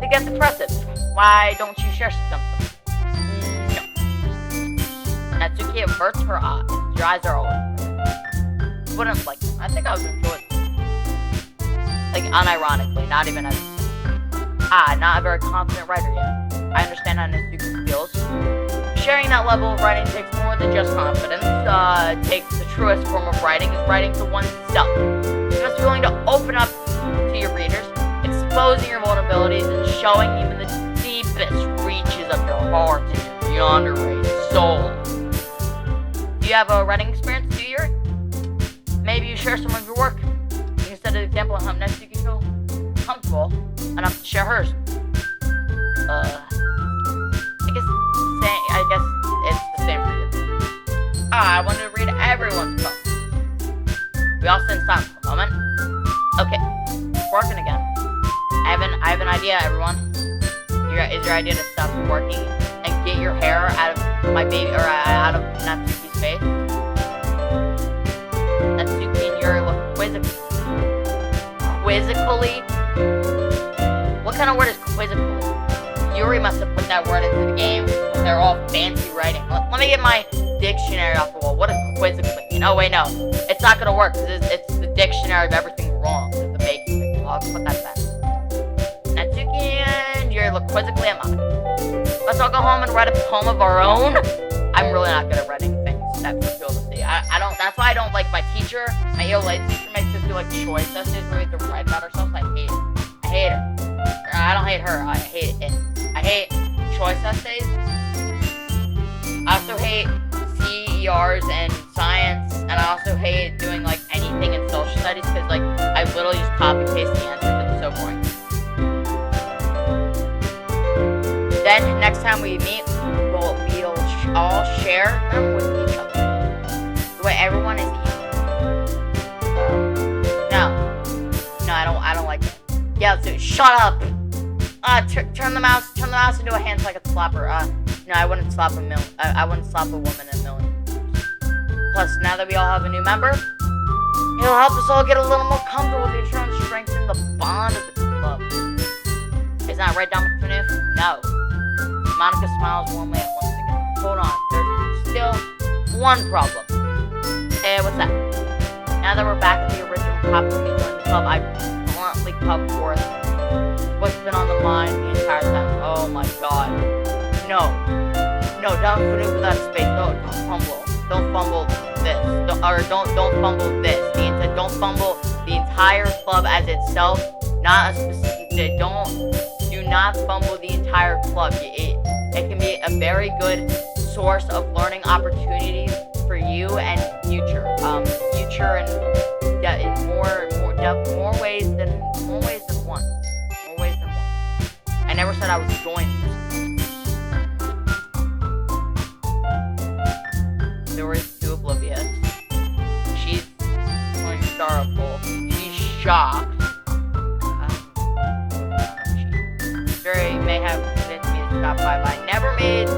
They get depressive. Why don't you share something? No. Natsuki averts her eyes. Your eyes are all over. Wouldn't like them. I think I would enjoy them. like unironically, not even as not a very confident writer yet. I understand how Natsuki feels. Sharing that level of writing takes more than just confidence. Takes the truest form of writing is writing to oneself. You must be willing to open up to your readers, exposing your vulnerabilities and showing even the deepest reaches of your heart and your underrated soul. Do you have a writing experience, do you? Maybe you share some of your work. You can set an example of how Natsuki can feel comfortable enough to share hers. I guess it's the same for you. I wanted to read everyone's poem. We all sit in silence for a moment. Okay, working again. I have an idea, everyone. Is your idea to stop working and get your hair out of my baby, or out of Natsuki's face? Natsuki and Yuri look quizzically. What kind of word is quizzically? Yuri must have put that word into the game. They're all fancy writing. Let me get my dictionary off the wall. What is quizzically mean? Oh wait, no. It's not gonna work because it's the dictionary of everything wrong. The baking thing. I'll put that back. Natsuki and Yuri look quizzically at mine. Let's all go home and write a poem of our own. I'm really not good at writing things that people to see. I don't. That's why I don't like my teacher. My ELA teacher makes us do like choice essays where we have to write about ourselves. I hate it. I hate her. I don't hate her. I hate it. I hate choice essays. I also hate CERs and science, and I also hate doing like anything in social studies because like I literally just copy paste the answers. It's so boring. Then next time we meet, we'll all share them with each other. The way everyone is equal. No, I don't like it. Yeah, so shut up. Turn the mouse into a hand so I could slap her. No, I wouldn't slap I wouldn't slap a woman in a million. Plus, now that we all have a new member, it'll help us all get a little more comfortable with each other and strengthen the bond of the club. Isn't that right, Dominic Fanuf? No. Monica smiles warmly at once again. Hold on, there's still one problem. What's that? Now that we're back at the original topic of me joining the club, I bluntly come forth what's been on the mind the entire time. Oh my god. No, don't put it without space. No, don't fumble this. Don't fumble this. Don't fumble the entire club as itself. Not a specific. Do not fumble the entire club. It can be a very good source of learning opportunities for you and future and in more ways than one. I never said I was joining. Dory's too oblivious. She's going sorrowful. She's shocked. Dory may have convinced me to stop by, but I never made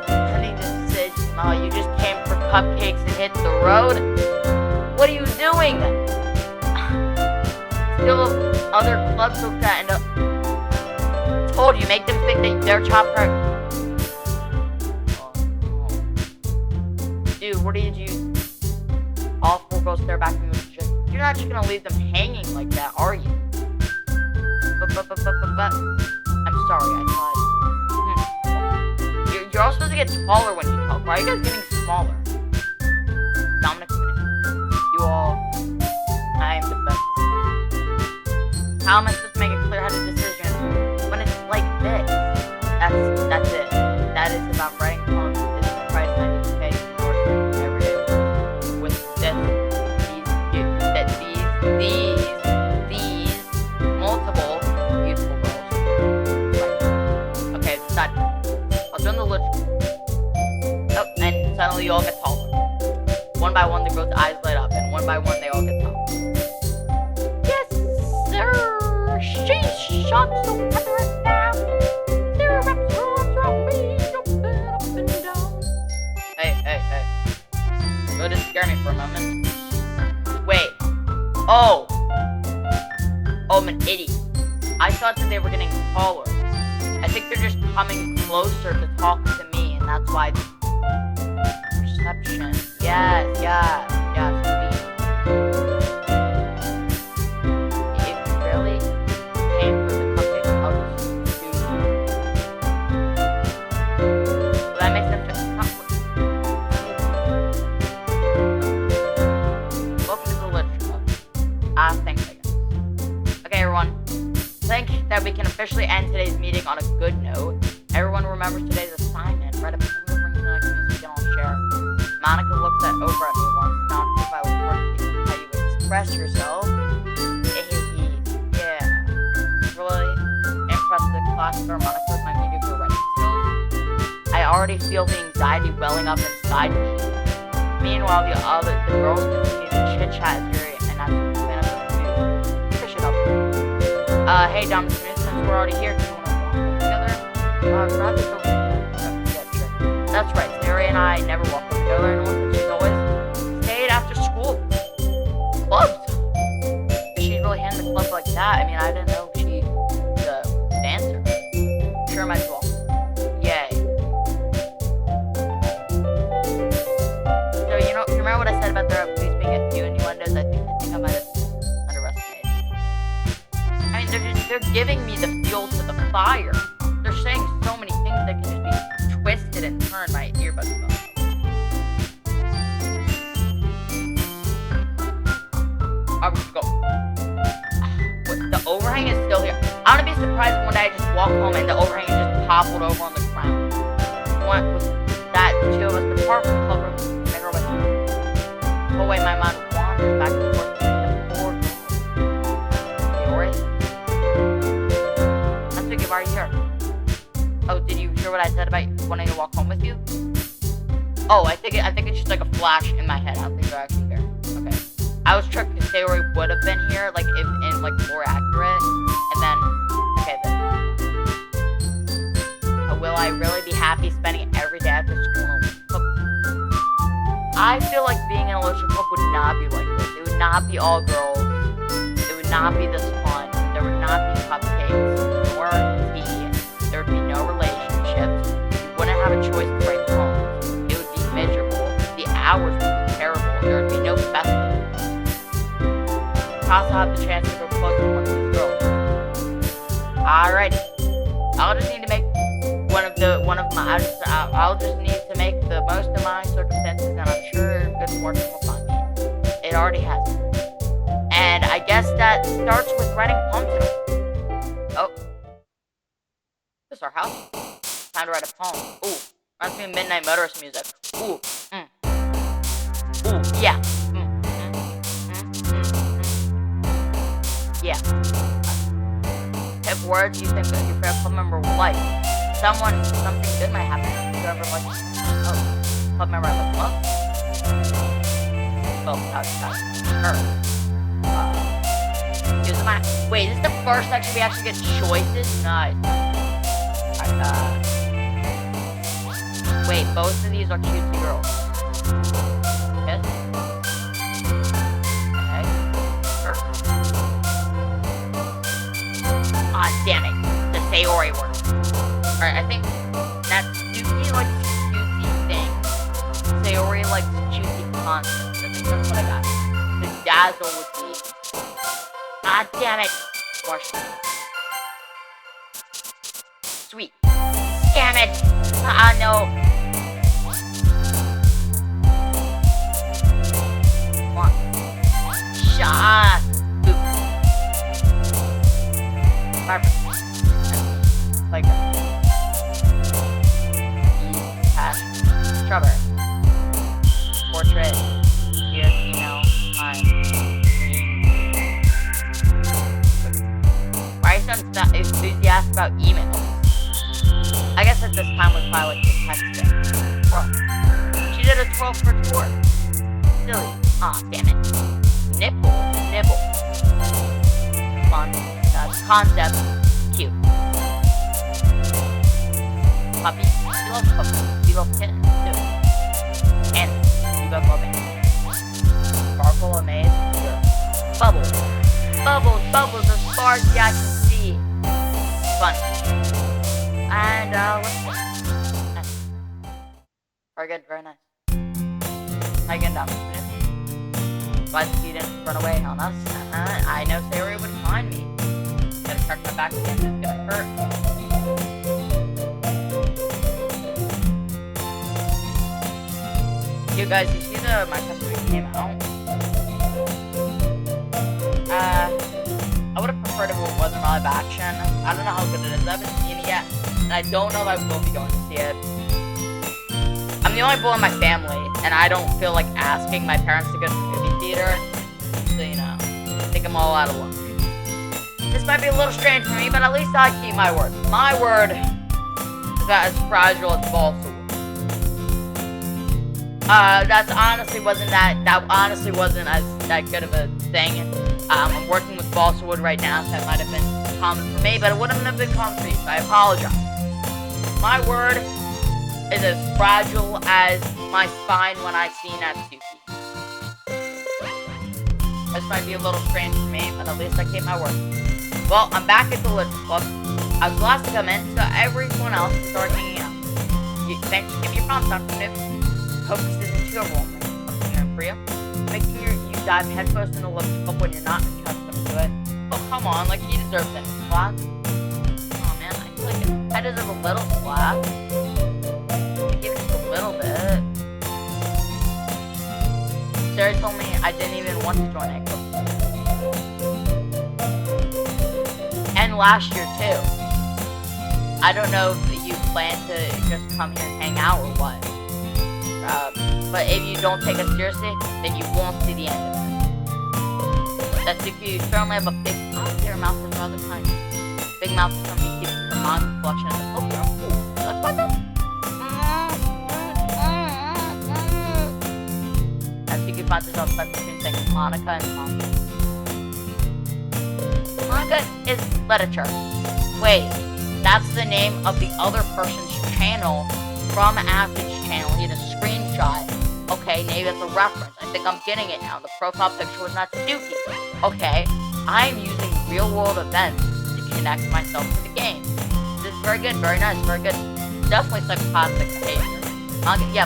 any decision. Oh, you just came for cupcakes and hit the road? What are you doing? Still other clubs look at and told you, make them think that they're top priority. Dude, what did you? All four girls stare back at me with just. You're not just gonna leave them hanging like that, are you? But. I'm sorry, I thought. You're all supposed to get taller when you talk. Why are you guys getting smaller? Dominic, you all. I am the best. How am I supposed to make a clear-headed decision when it's like this? That's it. That is about writing poems. It's the price I need to pay in order to make every day with these multiple beautiful girls. Right. Okay, decide. I'll join the literature. Oh, and suddenly you all get taller. One by one, the girls' eyes light up, and one by one, they all get taller. Yes, sir. She's shot so accurate now. There are restaurants around me, jumping up and down. Hey. Go just scare me for a moment. Wait. Oh, I'm an idiot. I thought that they were getting taller. I think they're just coming closer to talk to me, and that's why. Perception. Yes. If you really Monica looks over at me once, not if I was working how you express yourself. Yeah. Really impressed the class for Monica with my musical writing skills. I already feel the anxiety welling up inside me. Meanwhile, the girls continue to chit-chat and I'm a fan of the food. Fish it up. Hey, Dom, since we're already here, do you want to walk together? Rather go together. That's right, Sarah and I never walk together, and she's always stayed after school. Clubs. She's really handling the club like that. I mean, I didn't know she was a dancer. Sure, might as well. Yay. So, you remember what I said about there at least being a few innuendos? I think I might have underestimated. I mean, they're giving me the fuel to the fire. They're saying so many things that can just be twisted and turned my earbuds off. I would go. The overhang is still here. I would be surprised if one day I just walk home and the overhang just toppled over on the ground. One was that the two of us depart from the club room and make our way home. Oh wait, my mind wanders back and forth between the four girls. Let's think, why are you here? Oh, did you hear what I said about wanting to walk home with you? Oh, I think it's just like a flash in my head. I don't think they're actually here. Okay. I was tricked because they would have been here, like, if in, like, more accurate. And then, okay, then. Will I really be happy spending every day after school in a literature club? I feel like being in a literature club would not be like this. It would not be all girls. It would not be this fun. There would not be cupcakes or tea. There would be no relationships. You wouldn't have a choice to write poems. It would be miserable. The hours would be terrible. There would be no festival. I also have the chance to go close to one of these girls. Alrighty. I'll just need to make I'll just need to make the most of my circumstances, and I'm sure good fortune will find me. It already has. And I guess that starts with writing poems tonight. Oh. This is our house? Time to write a poem. Ooh. Reminds me of Midnight Motorist music. Ooh. Ooh, yeah. Yeah. If words you think that your favorite club member will like. Something good might happen if you ever like club member at the club. Well, that's her. Wait, is this the first section we actually get choices? Nice. Alright, wait, both of these are cutesy girls. Yes? Okay. Sure. Ah, damn it. The Sayori word. Alright, I think that Doki likes cutesy things. Sayori likes cutesy concepts. I think that's what I got. The dazzle would be. Ah, damn it! Marshall. Sweet. Damn it! Ah, no. Come on. Shot. Boop. Perfect. Like that. Strawberry. Portrait. Here, email. Hi. Why are you so enthusiastic about emails? I guess at this time was probably like just texting. Well, she did a 12 for tour. Silly. Aw, damn it. Nibble. Fun. Concept. Cute. Puppy. She loves puppies. She loves kittens too. And you both love it. Sparkle, amaze, pure. Bubbles. Bubbles as far as the eye can see. Fun. And let's see. Nice. Very good, very nice. Again, down. Glad you didn't run away on us. I know Sayori would find me. Gotta crack my back again. It's gonna hurt. You guys, you see my custom came out? I would have preferred if it wasn't live action. I don't know how good it is. I haven't seen it yet, and I don't know if I will be going to see it. I'm the only boy in my family, and I don't feel like asking my parents to go to the movie theater. So, you know, I think I'm all out of luck. This might be a little strange for me, but at least I keep my word. My word is about as fragile as balsa wood. That honestly wasn't that good of a thing. I'm working with balsa wood right now, so that might have been common for me, but it wouldn't have been common for you, so I apologize. My word is as fragile as my spine when I see Natsuki. This might be a little strange for me, but at least I keep my word. Well, I'm back at the Literature Club. I was the last to come in, so everyone else is already hanging out. Thanks for giving your prompts, Dr. Noob. Hope this isn't too overwhelming. I'm here for you. Making you dive headfirst into the Literature Club when you're not accustomed to it. Oh, come on, like you deserve that slap. Oh man, I feel like I deserve a little slap. Give it just a little bit. Sarah told me I didn't even want to join that club. And last year too. I don't know if you plan to just come here and hang out or what. But if you don't take us seriously, then you won't see the end of it. That's if you certainly have a big mouth. Your mouth is rather tiny. Big mouth is something you keep your manga collection of the book. That's what that. That's if you find yourself stuck between saying Monica and Monica. Monica is literature. Wait, that's the name of the other person's channel from Athens channel. He had a screenshot. Okay, maybe that's a reference. I think I'm getting it now. The profile picture was not Doki. Okay, I'm using real-world events to connect myself to the game. This is very good, very nice, very good. Definitely psychopathic behavior.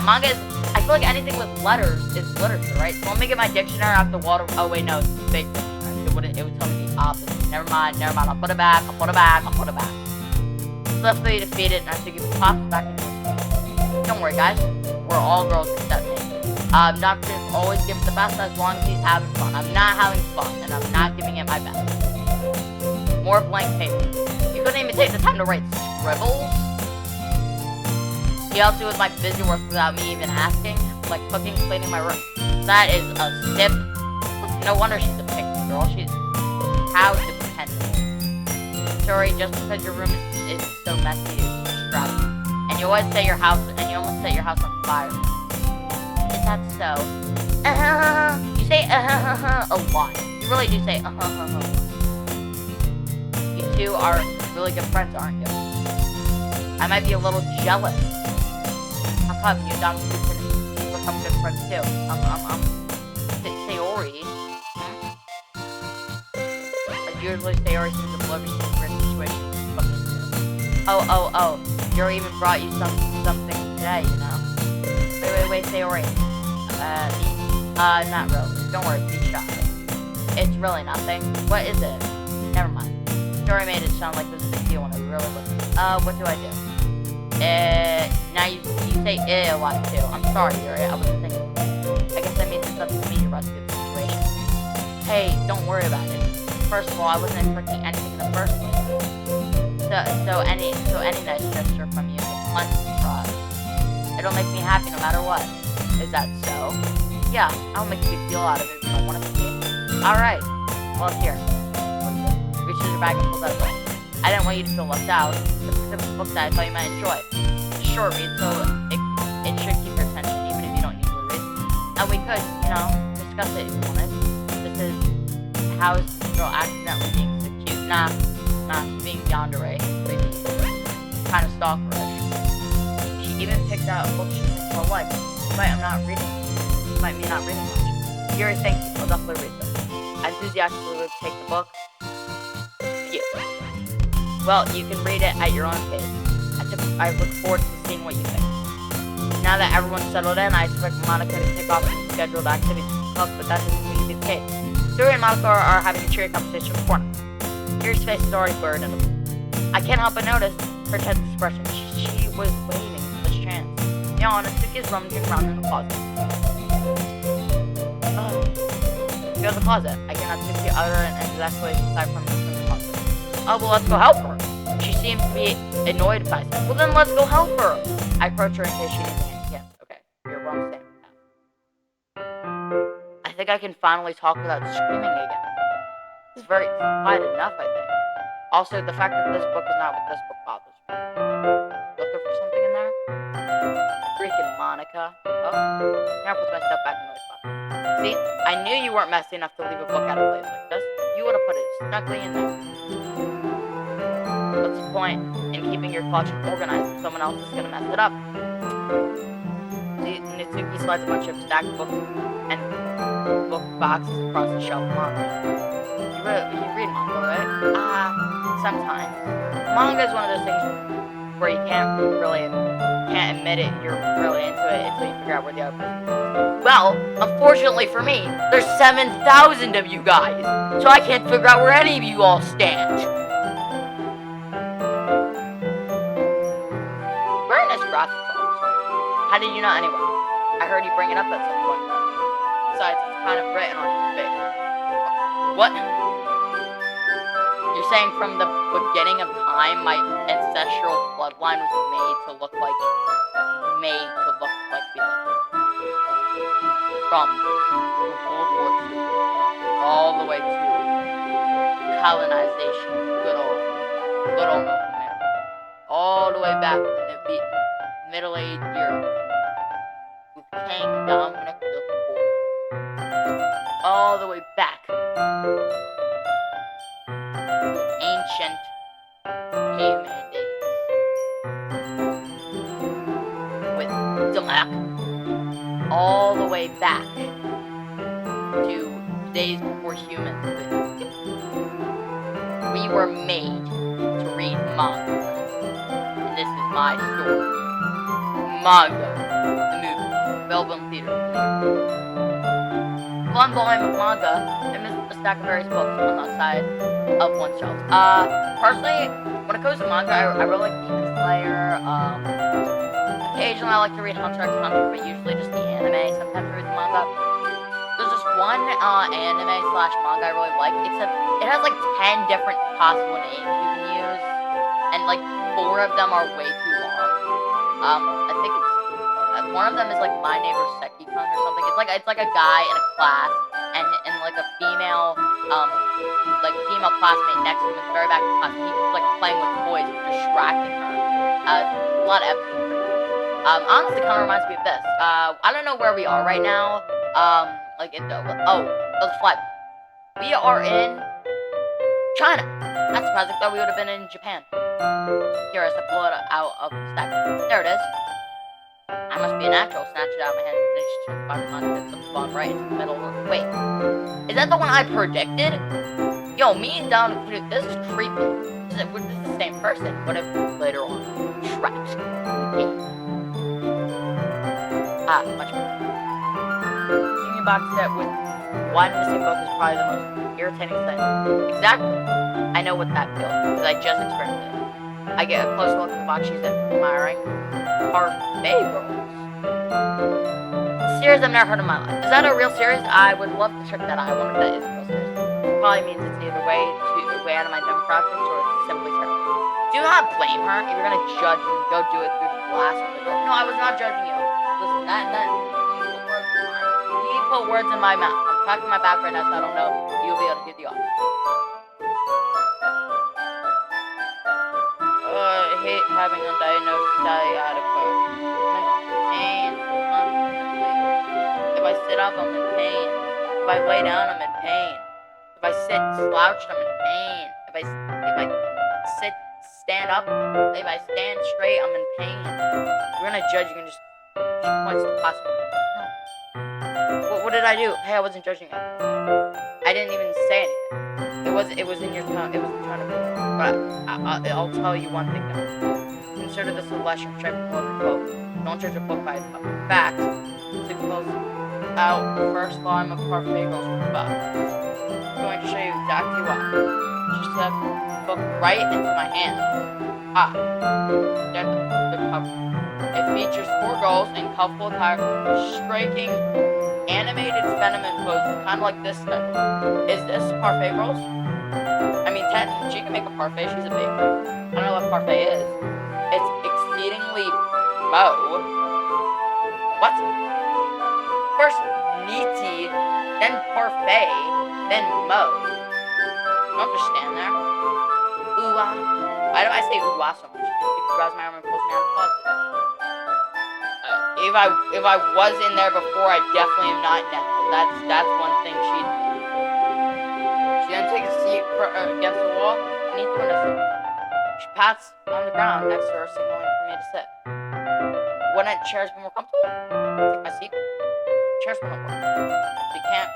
Manga is... I feel like anything with letters is literature, right? So let me get my dictionary off the water. Oh, wait, no, it's a fake dictionary. It would tell me the opposite. Never mind. I'll put it back. Swiftly defeated, and I think it pops back into it. Don't worry, guys. We're all girls except me. Dr. Seuss always gives the best as long as he's having fun. I'm not having fun, and I'm not giving it my best. More blank paper. You couldn't even take the time to write scribbles? He also was my busy work without me even asking, like cooking, cleaning my room. That is a sip. No wonder she's a pick girl. She's how dependable. Sorry, just because your room is so messy is distracting. And you always set your house on fire. Is that so? You say a lot. You really do say You two are really good friends, aren't you? I might be a little jealous. How come you and Donald can become good friends too? Sayori. Like usually Sayori seems to blow every secret situation. Oh. Yuri even brought you something today, you know? Wait, Sayori. Not really. Don't worry, be shy. It's really nothing. What is it? Never mind. Yuri made it sound like it was a big deal when I really listened. What do I do? Now you say a lot too. I'm sorry, Yuri. I wasn't thinking. I guess that means it's up to me to rescue the situation. Hey, don't worry about it. First of all, I wasn't expecting anything in the first place. So any nice gesture from you is plenty surprise. It'll make me happy no matter what. Is that so? Yeah, I'll make a big deal out of it if you don't want it to be. Alright. Well, here. Reaches your bag and pulls out a book. I didn't want you to feel left out. It's a book that I thought you might enjoy. It's a short read, so it should keep your attention even if you don't usually read. And we could, discuss it if you wanted. This is how is this girl accidentally being so cute. Nah, she's being yandere. Creepy. Kind of stalkerish. She even picked out a book she thinks I'll like. Despite me not reading much. Yuri, thank you. I'll definitely read this. I enthusiastically would take the book. Phew. Well, you can read it at your own pace. I look forward to seeing what you think. Now that everyone's settled in, I expect Monica to take off from the scheduled activities to the club, but that doesn't seem to be the case. Yuri and Monica are having a cheery conversation in the corner. Yuri's face is already blurred into blue. I can't help but notice her tense expression. She was waiting for this chance. Yawn and Suki is rummaging around in the closet. Go to the closet. I cannot Suki utter an exclamation aside from the closet. Oh, well, let's go help her. She seems to be annoyed by this. Well, then let's go help her. I approach her in case she needs a hand. Yes, okay. think I can finally talk without screaming again. It's quiet enough, I think. Also, the fact that this book is not what this book bothers me. Looking for something in there? Freaking Monica. Oh, now I put my stuff back in the spot. See, I knew you weren't messy enough to leave a book out of place like this. You would have put it snugly in there. What's the point in keeping your collection organized if someone else is going to mess it up? See, Nitsuki slides a bunch of stacked books and book boxes across the shelf of manga. You read manga, right? Sometimes. Manga is one of those things where you can't admit it, you're really into it until you figure out where the other person is. Well, unfortunately for me, there's 7,000 of you guys, so I can't figure out where any of you all stand. Very nice graphics. How did you know anyway? I heard you bring it up at some point. Besides, it's kind of written on your face. What? You're saying from the beginning of time, my ancestral bloodline was made to look like we live. From World War II all the way to colonization, good old North America, all the way back to the Middle-aged Europe with King Dominic IV, all the way back ancient caveman days with Dilak, all the way back to days before humans. We were made to read manga, and this is my story. Manga, the movie, available in theaters. One volume of manga and a stack of various books on the side of one shelf. Personally, when it comes to manga, I really like Demon Slayer. Occasionally I like to read Hunter x Hunter, but usually just the anime. Sometimes I read the manga. There's just one anime/manga I really like, except it has like 10 different possible names you can use, and like 4 of them are way too long. I think it's one of them is like My Neighbor Seki-kun or something. It's like a guy in a class and like a female classmate next to him in the very back of the class. And he's like playing with toys and distracting her. A lot of episodes. Honestly, kind of reminds me of this. I don't know where we are right now. Let's fly. We are in China. Not surprising. Thought we would have been in Japan. Here, I pull it out of the stack. There it is. I must be a natural. Snatch it out of my hand and then just turn the bottom on and spawn right into the middle. Wait, is that the one I predicted? Yo, me and Down, this is creepy. This is the same person. What if later on, trapped in the game? Much better. Union box set with one missing book is probably the most irritating thing. Exactly. I know what that feels because I just experienced it. I get a close look at the box she's admiring. Parfait rolls. Series I've never heard in my life. Is that a real series? I would love to check that out. I wonder if that is a real series. It probably means it's either way out of my demographics or it's simply terrible. Do not blame her if you're gonna judge and go do it through the glass on the door. No, I was not judging you. Listen, you put words in my mouth. I'm packing my back right now, so I don't know if you'll be able to get the audio. I hate having undiagnosed sciatica. I'm in pain constantly. If I sit up, I'm in pain. If I lay down, I'm in pain. If I sit slouched, I'm in pain. If I stand up, if I stand straight, I'm in pain. If you're gonna judge, you can just point to the possible. No. What did I do? Hey, I wasn't judging you. I didn't even say anything. It was in your tone. It was in tone of voice. But I'll tell you one thing though. Consider this a lesson trip for the book. Don't judge a book by its cover. In fact, to close out the first volume of Parfait Girls from the book, I'm going to show you exactly why. Just set the book right into my hand. There's the cover. It features 4 girls in colorful attire, striking animated feminine poses, kind of like this type. Is this Parfait Girls? I mean, she can make a parfait. She's a baker. I don't know what parfait is. It's exceedingly What? First Niti, then Parfait, then Mo. Don't just stand there. Ooh-ah. Why do I say ooh-ah so much? Because you browse my arm and close me out of closet. If I was in there before, I definitely am not now. That's one thing she did. She then takes a seat against the wall beneath the windowsill. She pats on the ground next to her, signaling for me to sit. Wouldn't chairs be more comfortable? Take my seat. Chairs wouldn't work. You can't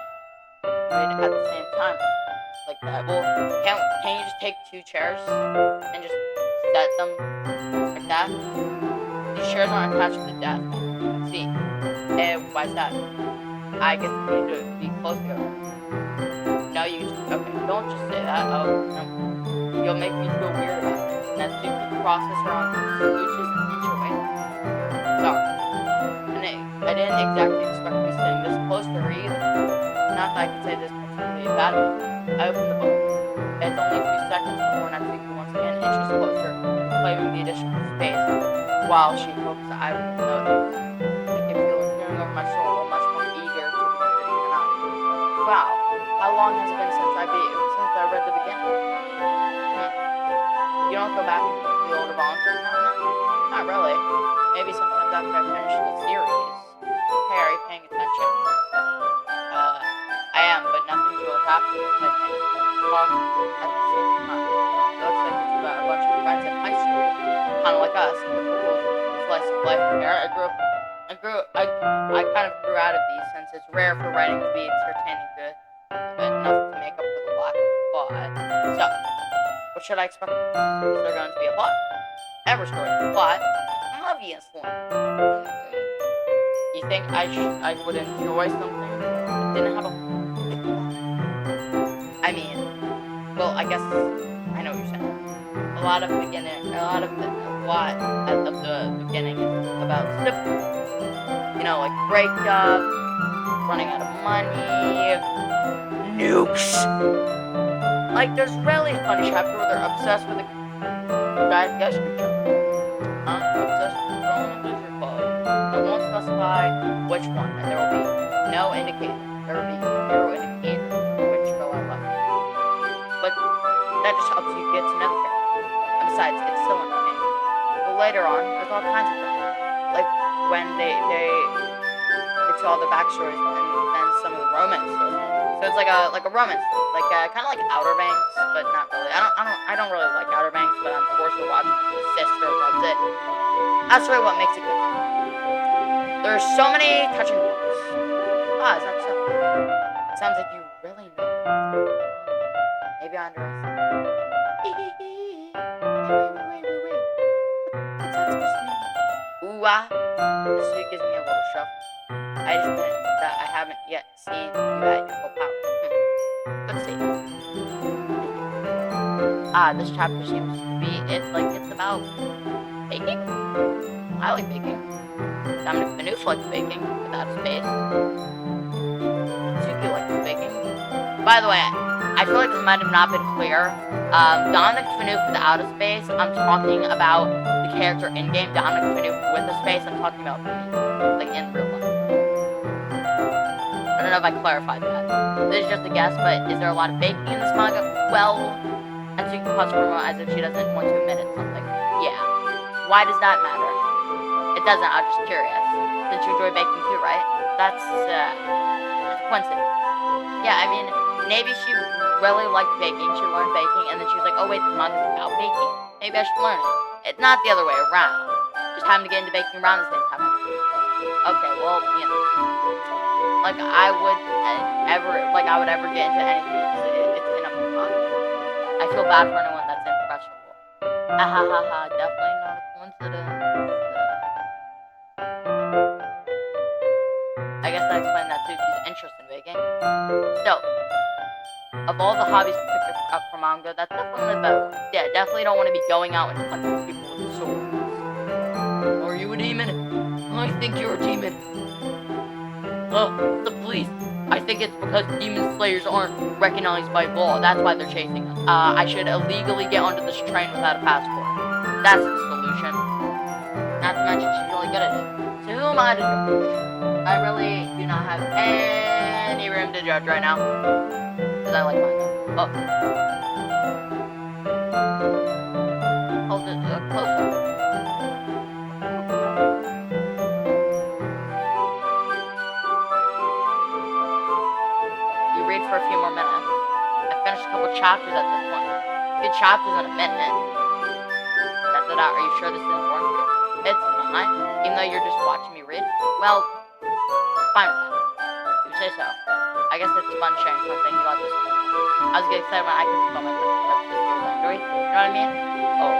read at the same time like that. Well, can't you just take 2 chairs and just set them like that? These chairs aren't attached to the desk. See, why is that? I guess you need to be close to her. No, you can just, okay, don't just say that. Oh, no. You'll make me feel weird about it. And that's due to the process around smooches and inch away. Sorry. And I didn't exactly expect to be sitting this close to her either. Not that I can say this particularly bad. I opened the book. It's only a few seconds before next week once again inches closer, claiming the additional space while she hopes that I will notice. I can feel it peering over my soul, much more eager to begin reading than I. Wow, how long has it been since I read the beginning? You don't go back to the older volumes every now and then? Not really. Maybe sometimes after I finish the series. Hey, are you paying attention? I am, but nothing's really happening because I can't talk at the same time. It looks like it's about a bunch of friends in high school, kind of like us, with a little slice of life here. I kind of grew out of these since it's rare for writing to be entertaining good, but enough to make up for the lack of plot. So, what should I expect? Is there going to be a plot? Every story has a plot. Obviously. You think I would enjoy something that didn't have a plot? I mean, well, I guess I know what you're saying. A lot of the beginning is about simple. You know, like breakup, running out of money, nukes. Like, there's really a funny chapter where they're obsessed with a guys group chat. Obsessed with the Literature Club. I won't specify which one, and there will be no indicator. There will be 0 indicator which girl I love. But that just helps you get to know the character. And besides, it's still entertaining. But later on, there's all kinds of things. Like when it's all the backstories and then some of the romance stuff. So it's like a romance, like kind of like Outer Banks, but not really. I don't really like Outer Banks, but I'm forced to watch it because my sister loves it. That's really what makes it good. There's so many touching books. Is that so? It sounds like you really know it. Maybe I underestimated. Wait. What's that supposed to mean? Ooh-ah. This suit gives me a little shove. I just meant that I haven't yet seen you at your full power. Let's see. This chapter seems to be it's about baking. I like baking. Dominic Manouf likes baking without space. Suki likes baking. By the way, I feel like this might have not been clear. Dominic Manouf without a space, I'm talking about the character in game. Dominic Manouf with a space, I'm talking about me, like in real life. I don't know if I clarified that. This is just a guess, but is there a lot of baking in this manga? Well, as you can pause for a moment as if she doesn't want to admit it something. Yeah. Why does that matter? It doesn't, I'm just curious. Since you enjoy baking too, right? That's a coincidence. Yeah, I mean, maybe she really liked baking, she learned baking, and then she was like, oh wait, this manga's about baking? Maybe I should learn it. It's not the other way around. Just having to get into baking around the same time. Okay, well, you know. Like I would ever get into anything because it's in a manga. I feel bad for anyone that's impressionable. Definitely not a coincidence. I guess that explained that Suki's interest in baking. So, of all the hobbies to pick up for manga, that's definitely the better one. Yeah, definitely don't want to be going out and hunting people with swords. Are you a demon? I think you're a demon. The police. I think it's because demon slayers aren't recognized by law. That's why they're chasing us. I should illegally get onto this train without a passport. That's the solution. Not to mention she's really good at it. So who am I to judge? I really do not have any room to judge right now. Because I like manga. Oh. Hold it closer. You read for a few more minutes. I finished a couple chapters at this point. A few chapters in a minute. Are you sure this is important to you? It's not. Even though you're just watching me read. Well, fine with that. If you say so. I guess it's fun sharing something you like with someone else. I was getting excited when I could fulfill my friendship this year's Android. You know what I mean? Oh.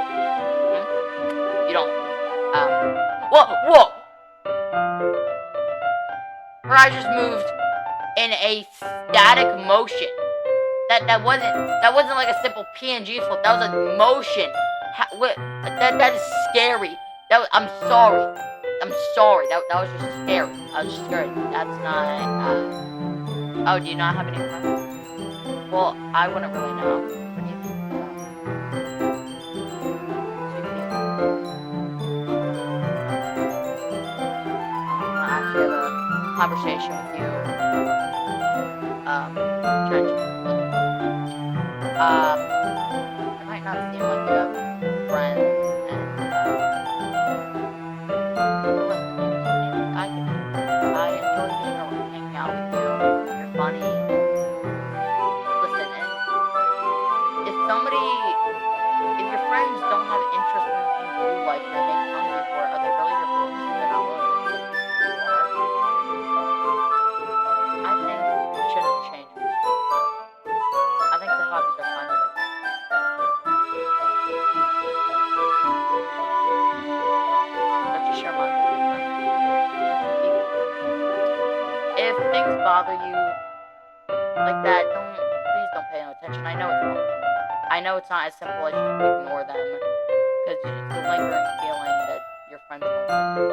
You don't. Whoa! Her eyes just moved in a static motion. That wasn't like a simple PNG flip. That was a motion. That is scary. I'm sorry. That was just scary. I was just scared. That's not. Oh, do you not have any friends? Well, I wouldn't really know. What do you think? I actually have a conversation with you. It might not seem like you have friends, and I enjoy being around, hanging out with you. You're funny. Listen, and if your friends don't have interest in the things you like, they make fun of you for it. Are they really your friends? They're not willing to accept you who you are. I think you shouldn't change them. I think your hobbies are fun. Don't you share mine with your friends? If things bother you like that, please don't pay no attention. I know it's wrong. I know it's not as simple as just ignore them, because it's a lingering feeling that your friends don't like you.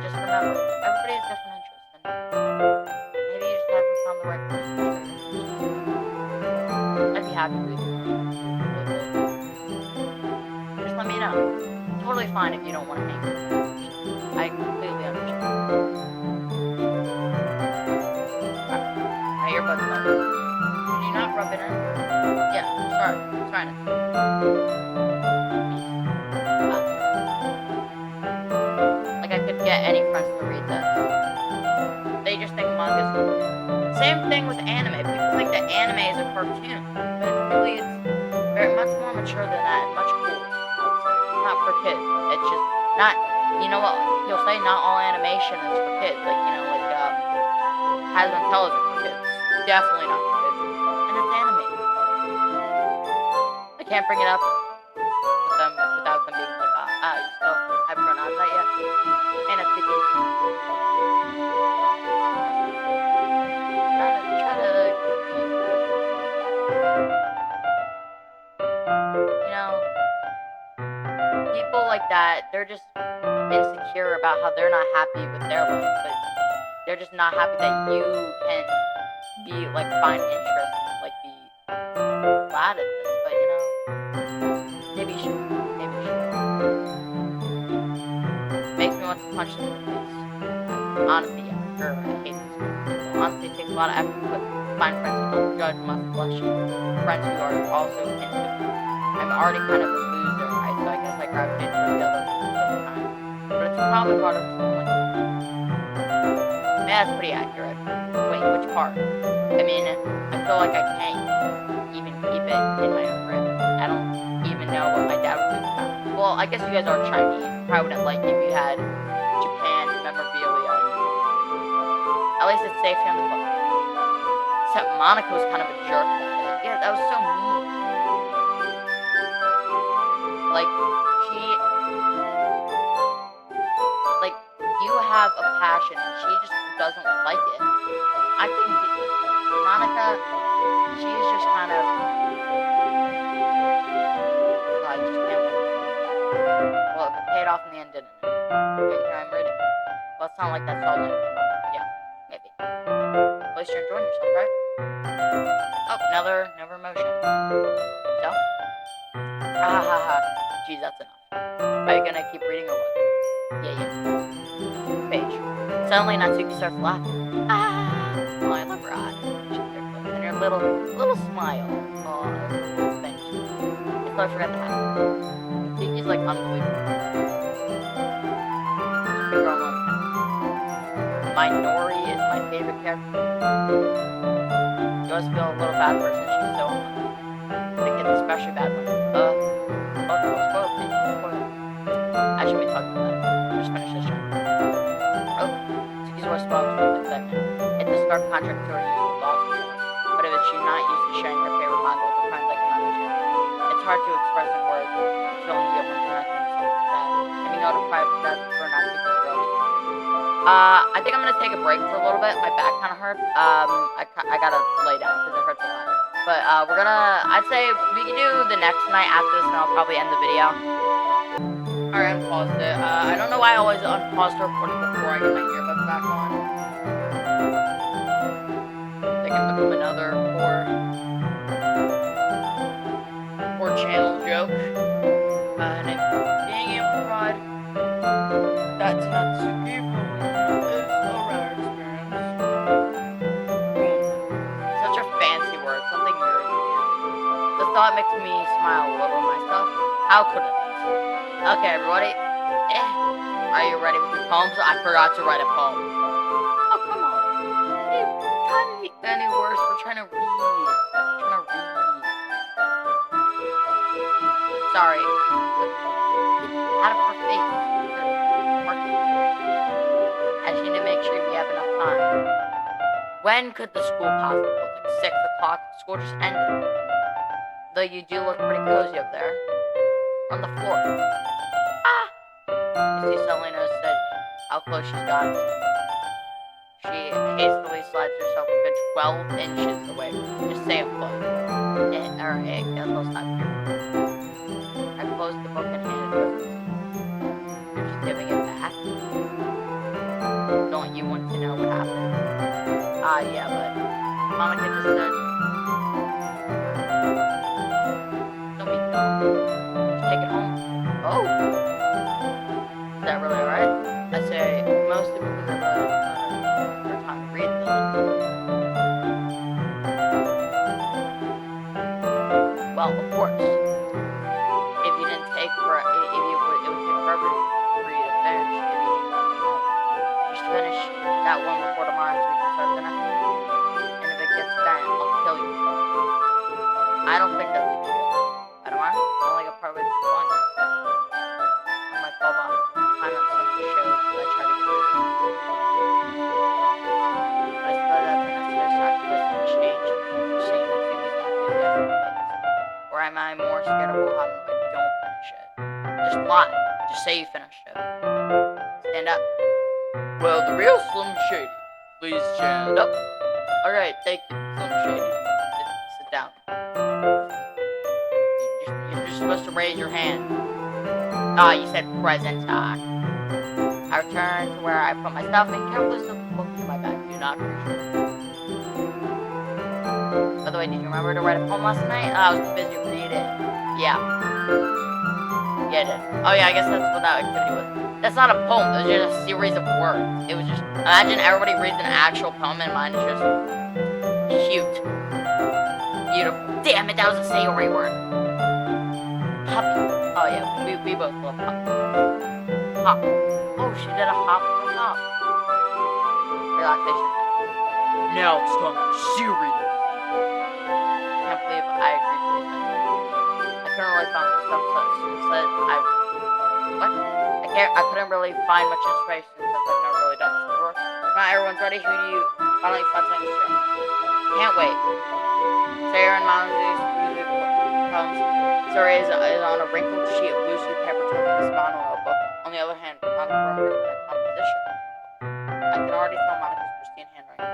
Just remember, everybody has different interests, and maybe you just haven't found the right person to share your interests with. I'd be happy with you. Just let me know. Totally fine if you don't want to hang with me. I completely understand. My earbuds might. Can you not rub it in? Yeah, sorry. I'm trying to. Like I could get any friends to read this. They just think manga's cool. Same thing with anime. People think that anime is a cartoon, but really it's very much more mature than that and much cooler. Not for kids. It's just not. You know what? You'll say not all animation is for kids. Like Hasbro Tell isn't for kids. Definitely not for kids. And it's animated. I can't bring it up with them without them being like, you still haven't run out of that yet? And it's Tiki. Try to people like that, they're just insecure about how they're not happy with their life, but they're just not happy that you can be like find interest and like be glad at this. But maybe you should. Makes me want to punch them in the face. Honestly, yeah, sure, I hate this. Honestly, it takes a lot of effort to find friends who don't judge my flesh, friends who are also into me. I'm already kind of a loser, right? So I guess I gravitate towards the other losers over time. But it's probably part of someone like me. Yeah, that's pretty accurate. Wait, which part? I mean, I feel like I can't even keep it in my own grip. I don't even know what my dad would do with that. Well, I guess you guys are Chinese. Probably wouldn't like you if you had Japan memorabilia. At least it's safe here in the club. Except Monica was kind of a jerk about it. Yeah, that was so mean. Like, you have a passion and she just doesn't like it. I think Monica, she's just kind of, I just can't wait. Well, it paid off in the end, didn't it? And here I'm reading. Well, it's not like that's all like, yeah, maybe. At least you're enjoying yourself, right? Oh, another emotion. So? Geez, that's enough. Are you gonna keep reading or what? Yeah. Page. Suddenly Natsuki starts laughing. Ah! Oh, I love her eyes. And her little smile. Oh, thank you. It's so I forgot to have. Natsuki's like unbelievable. She's a girl on my Nori is my favorite character. You always feel a little bad for her since she's so unlucky. But it gets especially bad when I should be talking about that. Just finish this show. Oh, Tsuki's voice bubbles with excitement. It's a stark contract to her usual thoughts, but if she's not used to sharing her favorite manga with a friend like an understand. It's hard to express in words the feeling you get when connecting with something like that. And you know to private that for not to be girls. I think I'm gonna take a break for a little bit. My back kind of hurts. I gotta lay down because it hurts a lot. But I'd say we can do the next night after this, and I'll probably end the video. Alright, unpaused it. I don't know why I always unpause the recording before I get my earbuds back on. They can become another poor channel joke. And if being able to provide that's Natsuki is a rare experience. Such a fancy word, something very weird. The thought makes me smile a little myself. How could it? Okay, everybody. Are you ready with your poems? I forgot to write a poem. Oh, come on. Hey, trying to be any worse. We're trying to read. Sorry. Get out of her face. I just need to make sure we have enough time. When could the school possibly close? Like 6 o'clock? School just ended. Though you do look pretty cozy up there. On the floor. You see Selena said how close she's gotten. She hastily slides herself a good 12 inches away. Just say a foot. Alright, I'll stop here. I closed the book and handed it to her. You're just giving it back? Don't you want to know what happened? Yeah, but Monica just said. Don't be dumb. Just take it home. Oh! Is that really alright? I say, mostly because I really don't have time to read them. Well, of course. If you didn't take for it would take forever for you to finish if you didn't get home. You should finish that one before tomorrow so we can start the next one. And if it gets bent, I'll kill you. I don't think that's a good deal. By tomorrow, I only got part of it for fun. I might fall off. I'm on some of the shows that I try to get rid of. But I suppose that's a necessary sacrifice to change for seeing that things enthusiastic face. Or am I more scared of what happens if I don't finish it? Just lie. Just say you finished it. Stand up. Well, the real Slim Shady. Please stand up. Alright, thank you, Slim Shady. Sit down. You're just supposed to raise your hand. You said present. I returned to where I put my stuff and carefully slipped the book into my bag. Do not appreciate it. By the way, did you remember to write a poem last night? I was too busy reading. Yeah. Yeah, I did. Oh yeah, I guess that's what that activity was. That's not a poem, it was just a series of words. It was just, imagine everybody reads an actual poem and mine is just cute. Beautiful. Damn it, that was a savory word. Puppy. Oh yeah, we both love puppy. Hop. Oh, she did a hop and a hop. Relaxation. Now it's time for serious. I can't believe I agreed to these things. I couldn't really find myself since I couldn't really find much inspiration since I've never really done this before. Now everyone's ready. Who do you finally find something to share? Can't wait. Sarah and Monzi's music comes. Sarah is on a wrinkled sheet of loosely paper tucked in a spinal notebook. On the other hand, Monica remembers a composition. I can already tell Monica's pristine handwriting.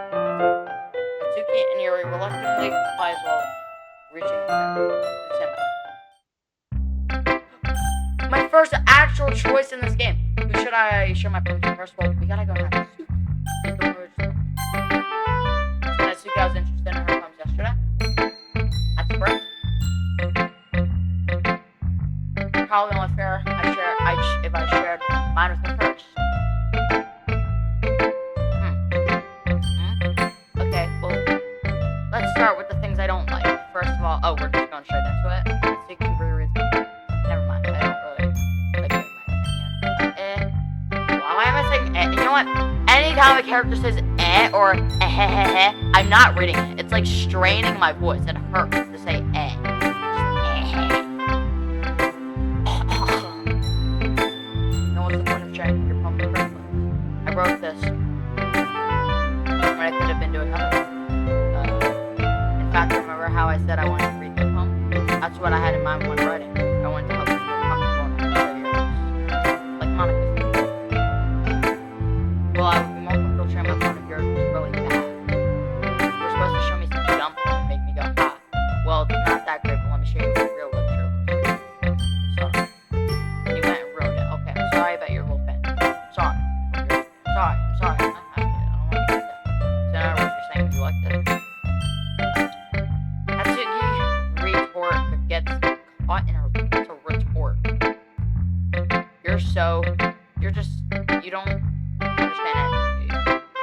Natsuki and Yuri reluctantly comply as well, reaching my first actual choice in this game. Who should I share my poems to first? Well, we gotta go Natsuki. Natsuki, I was interested in her poems yesterday. That's correct. Probably only fair if I shared mine with her first. how a character says eh or eh, I'm not reading it. It's like straining my voice. It hurts to say eh. No, what's the point of sharing your poem in the first place? I wrote this when I could have been doing other things. In fact, remember how I said I wanted to read the poem? That's what I had in mind when writing. I wanted to help you feel comfortable enough. Like Monica said. Well, I would be more comfortable sharing my point of yours was really bad. You were supposed to show me some dumb poem and make me go, ah. Well, it's not that great, but let me show you what real literature looks like. I'm sorry. And you went and wrote it. Okay, I'm sorry about your little pen. I'm sorry. I'm sorry. I don't want to get that. So now what you're saying, you like this? Hatsuki retort gets caught in a retort. You don't understand it.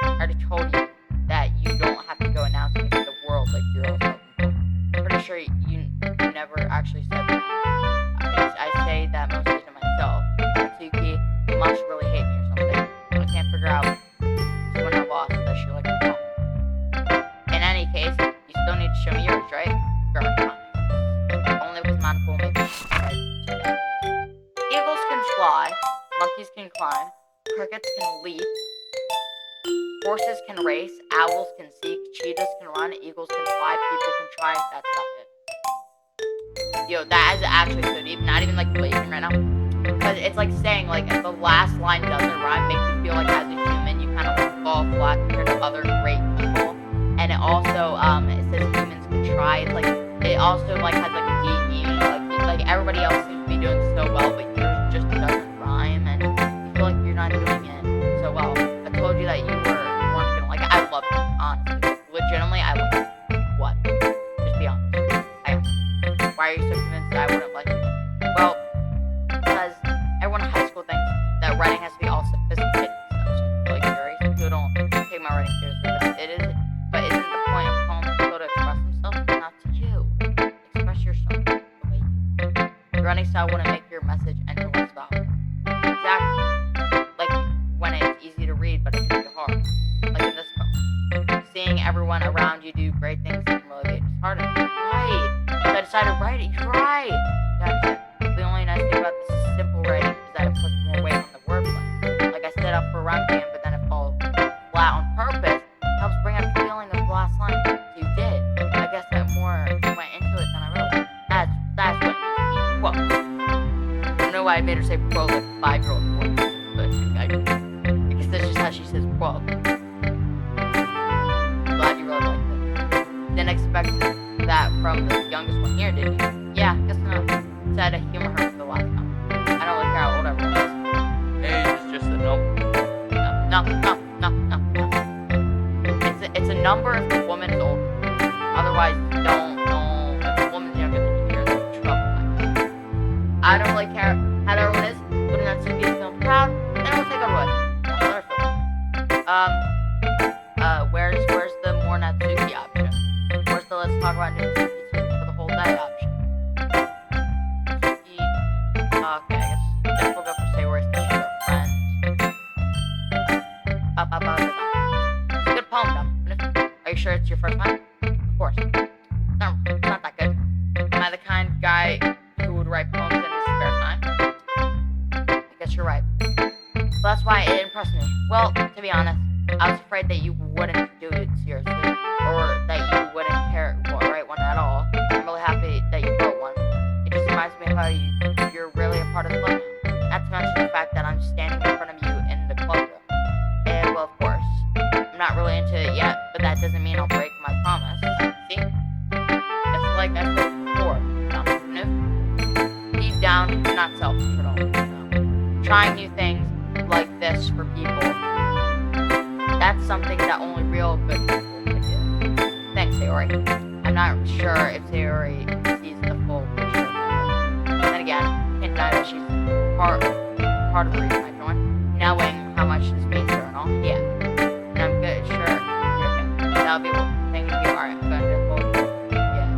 I already told you that you don't have to go announcing it to the world like you're all self-important. I'm pretty sure you never actually said that. I say that mostly to myself. Hatsuki must really hate me or something. I can't figure out when her boss says she likes me. In any case, you still need to show me yours, right? Only because Monica will make me right. Eagles can fly, monkeys can climb, crickets can leap, horses can race, owls can seek, cheetahs can run, eagles can fly, people can try. That's not it. Yo, that is actually so deep. Not even like blazing right now. Because it's like saying, like, if the last line doesn't rhyme, makes you feel like as a human, you kind of like fall flat compared to other great people. And it also, it says humans can try. It's like, it also like has like a deep meaning. Like everybody else seems to be doing so well, but yours just doesn't rhyme, and you feel like you're not doing it so well. I told you that you weren't gonna like it. I love it, honestly. Legitimately, I love it. What? Just be honest. Why are you so convinced that I wouldn't like it? Well, because everyone in high school thinks that writing has to be all sophisticated stuff. So like very people don't take my writing seriously, but it is. But isn't the point of poems for people to express themselves? Not to you. Express yourself the way you want. Your writing style wouldn't make your message any less valuable. Exactly. Like when it's easy to read, but it can be hard. Like in this poem. Seeing everyone around you do great things can really be disheartening. Right. So I decided to write it. You're right. Yeah, the only nice thing about this simple writing is that it puts more weight on the wordplay. Like I set up for a rhyme game, but then it falls flat on purpose. Helps bring out the feeling of the last line. So you did. I guess that more went into it than I wrote. That's what it means. Quote. I don't know why I made her say quote like a 5-year-old boy, but I guess that's just how she says quote. Glad you really liked it. Didn't expect that from the youngest one here, did you? Yeah, guess not. Said to humor her for the last time. I don't really care how old everyone is. Age is just a number. No. It's a number if the woman is older. Otherwise, don't. If the woman's younger than you, you're in trouble. I don't really care how everyone is. But in that city, feeling proud, then we'll take it away. Where's the more Natsuki option? Where's the let's talk about Natsuki for the whole day option? Natsuki. Okay, I guess we'll go for say where's the friend. It's a good poem, Dom. Are you sure it's your first time? Of course. It's not that good. Am I the kind of guy who would write poems in his spare time? I guess you're right. So that's why it impressed me. Well, to be honest, I was afraid that you wouldn't do it seriously, or that you wouldn't care write one at all. I'm really happy that you wrote one. It just reminds me of how you're really a part of the club now. Not to mention the fact that I'm standing in front of you in the club room. And well, of course, I'm not really into it yet, but that doesn't mean I'll break my promise. See? It's like I said before, deep down, you're not selfish at all. You know? Trying new things like this for people, that's something that only real good people can do. Thanks, Sayori. I'm not sure if Sayori sees the full picture of my life. Then again, I can't deny that she's part of the reason I joined, knowing how much this means to her and all. Yeah. And I'm good, sure, you're okay. That'll be one thing to be alright. I'm going to do both. Yeah.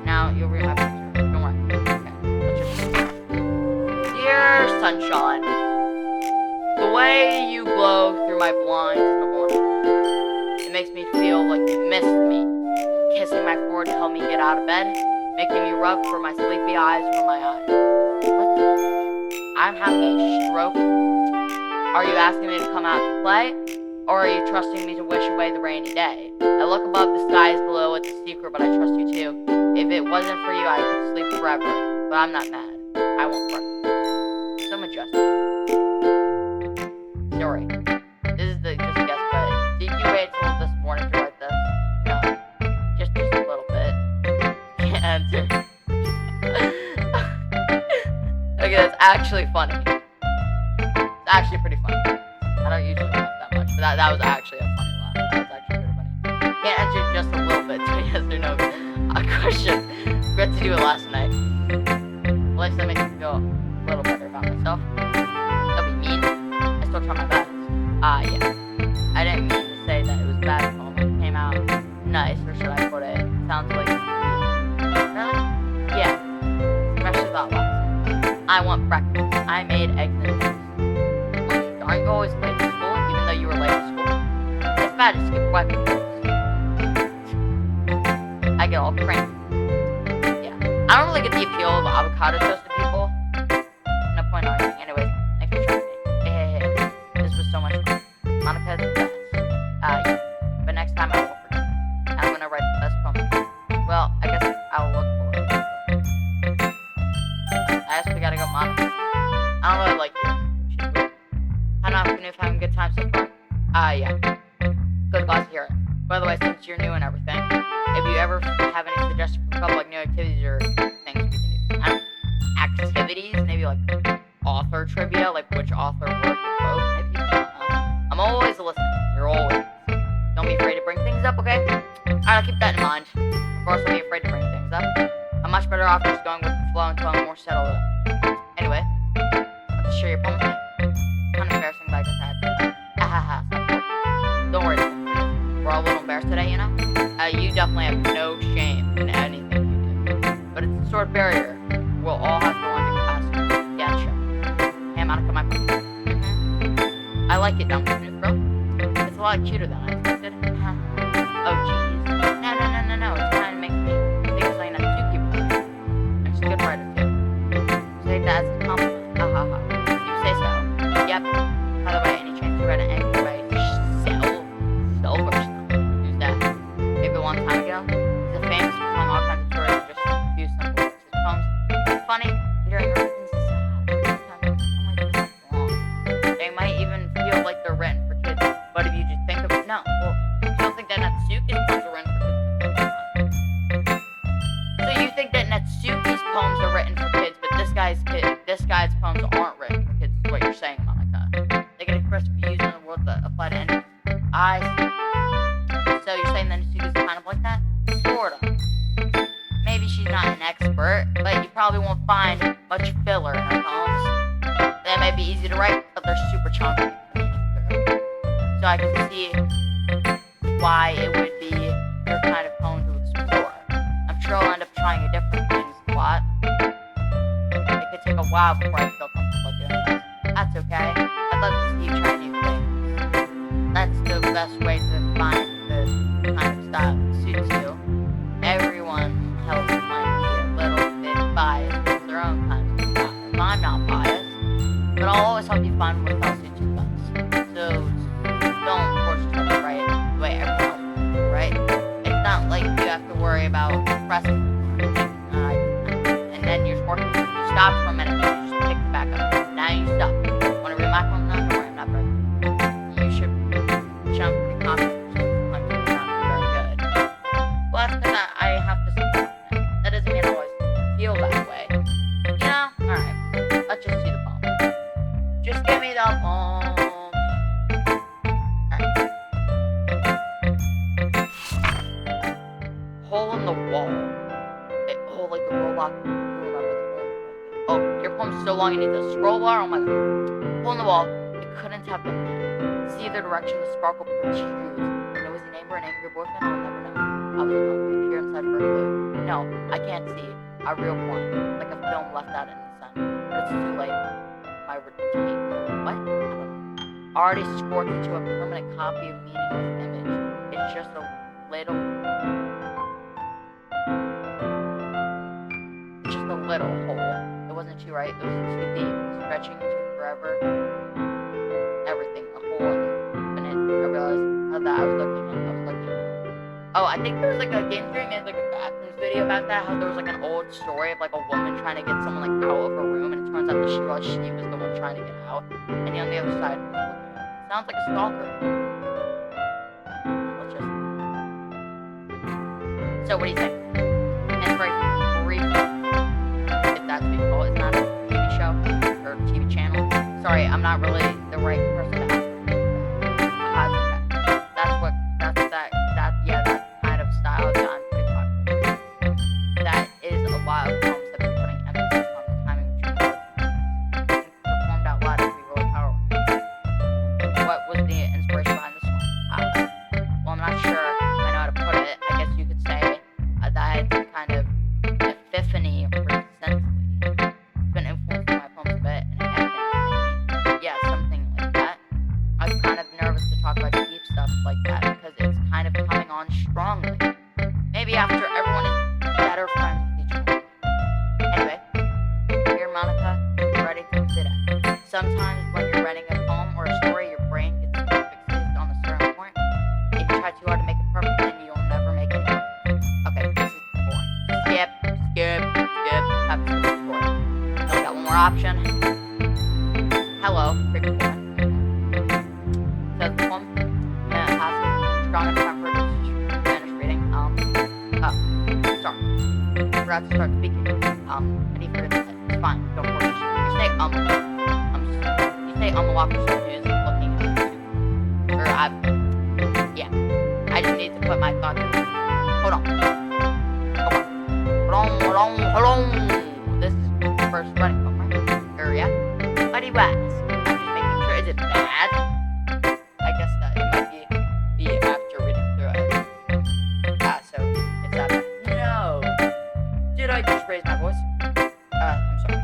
Now you'll read my picture. Don't worry. Okay. What's your picture? Dear Sunshine, the way you glow through my blinds in the morning out of bed, making me rub for my sleepy eyes for my eyes. What? I'm having a stroke? Are you asking me to come out to play? Or are you trusting me to wish away the rainy day? I look above, the sky is blue, it's a secret, but I trust you too. If it wasn't for you, I could sleep forever. But I'm not mad. I won't breakfast. So majestic. Sorry. This is the just guess, but did you wait till this morning to write this? No. Just a little bit. Can't answer. Okay, that's actually funny. It's actually pretty funny. I don't usually laugh that much, but that was actually a funny laugh. That was actually pretty funny. Can't answer just a little bit to a yes or no question. Forgot to do it last night. At least that makes me feel a little better about myself. Don't be mean. I still try my best. Yeah. I didn't mean to say that it was a bad poem. It came out nice, or should I put it? Sounds like really? Yeah. Especially that last. I want breakfast. I made eggs and toast. Aren't you always late to school, even though you were late to school? It's bad to skip breakfast. I get all cranky. Yeah. I don't really get the appeal of avocado toast to people. No point arguing. Anyways, thanks for showing me. Hey. This was so much fun. Monica, the best. Yeah. But next time I will forget. And I'm gonna write the best poem. Well, I guess I'll look for it. I guess we gotta go, Monica. I don't really like you. She's weird. Hi, Knock, having a good time so far? Yeah. Good, glad to hear it. By the way, since you're new and everything, if you ever have any suggestions for a couple like new activities or things we can do, I don't know, activities, maybe like author trivia, like which author wrote the quote, maybe you don't know. I'm always listening. You're always. Don't be afraid to bring things up, okay? Alright, I'll keep that in mind. Of course, I'll be afraid to bring things up. I'm much better off just going with the flow until I'm more settled in. Anyway, want to share your poem with me? Kind of embarrassing, but I guess I had to. Don't worry. We're all a little embarrassed today, you know? You definitely have no shame in anything you do. But it's a sort of barrier we'll all have to learn to get past. Yeah, sure. Hey, Monica, my poem. I like it, don't you, bro? It's a lot cuter than I expected. Oh, jeez. No. It's kind of makes me think of something that Suki would do. And she's a good writer, too. Say that as a compliment. You say so. Yep. By the way, any chance you read an angry way? Silver stuff. Who's that? Maybe a long time ago? He's a famous for telling all kinds of stories, just a few simple words. His poems are funny, hearing everything's sad. Sometimes I'm like, this is wrong. They might even feel like they're written for kids, but if you just think of it, no. Well, you don't think that Natsuki's poems are written for kids? So you think that Natsuki's poems are written for kids, but this guy's poems aren't written for kids, is what you're saying, Monica. They can express views in the world that apply to anyone. I see. So you're saying that Natsuki's kind of like that? Sort of. Maybe she's not an expert, but you probably won't find much filler in her poems. They may be easy to write, but they're super chunky. So I can see why it would be your kind of poem to explore. I'm sure I'll end up trying a different things a lot. It could take a while before I feel comfortable doing this. That's okay. I'd love to see you try new things. That's the best way to find the kind of style that suits you. Everyone else might be a little bit biased with their own kind of style. I'm not biased, but I'll always help you find what else suits you best. So don't force yourself to write the way everyone else wants to write. It's not like you have to worry about pressing and then you're just working. You stop for a minute and you just pick it back up. Now you stop. Want to read my poem? No, don't worry, I'm not breaking. You should jump pretty confident. I'm very good. Well, that's because I have to stay confident. That doesn't mean I always feel that way. You know? Alright. Let's just do the poem. Just give me the poem. Hole in the wall. Like the robot. Oh, your poem's so long you need the scroll bar? Oh my god. Hole in the wall. It couldn't have been me. See the direction the sparkle protrudes. And was he neighbor an angry boyfriend? I'll never know. I was alone. Peer inside for a clue. No, I can't see a real point. Like a film left out in the sun. But it's too late. My retain. What? I don't know. Already scorched into a permanent copy of meaningless image. It's just a little right? It was too deep, stretching into forever, everything, a whole infinite. I realized how that I was looking. Oh, I think there was like a Game Theory made like a bathrooms video about that. How there was like an old story of like a woman trying to get someone like out of a room, and it turns out that she was the one trying to get out, and on the other side was looking. Sounds like a stalker. Let's just. So what do you think? And very brief, if that's what you call it. It's not a TV show or TV channel. Sorry, I'm not really the right person to ask. That kind of style that I'm pretty popular. That is a lot of poems that we're putting emphasis on the timing between words and performed out loud as we really powerful. What was the inspiration behind this one? Well, I'm not sure I know how to put it. I guess you could say that it's kind of epiphany recently. It's been influencing my poems a bit, and epiphany. Yeah, something like that. I'm kind of nervous to talk about deep stuff like that because it's kind of coming on strongly. Maybe after everyone is better friends with each other. Anyway, here, Monica, ready to sit at. Sometimes when you're writing a poem or a story, your brain gets fixated on a certain point. If you try too hard to make it perfect, then you'll never make it perfect. Okay, this is boring. Skip. Have to skip boring. So we got one more option. Hello, creepy woman. Says the poem. Strong and tempered finish reading. Sorry. Forgot to start speaking. I need for it. It's fine. Don't worry. You say a lot for some news looking at YouTube. Or yeah. I just need to put my thoughts in. Hold on. This is the first running poem, right? Or yeah. What do you ask? I'm just making sure. Is it bad? I guess that it might be after reading through it. So it's that. No. Did I just raise my voice? I'm sorry.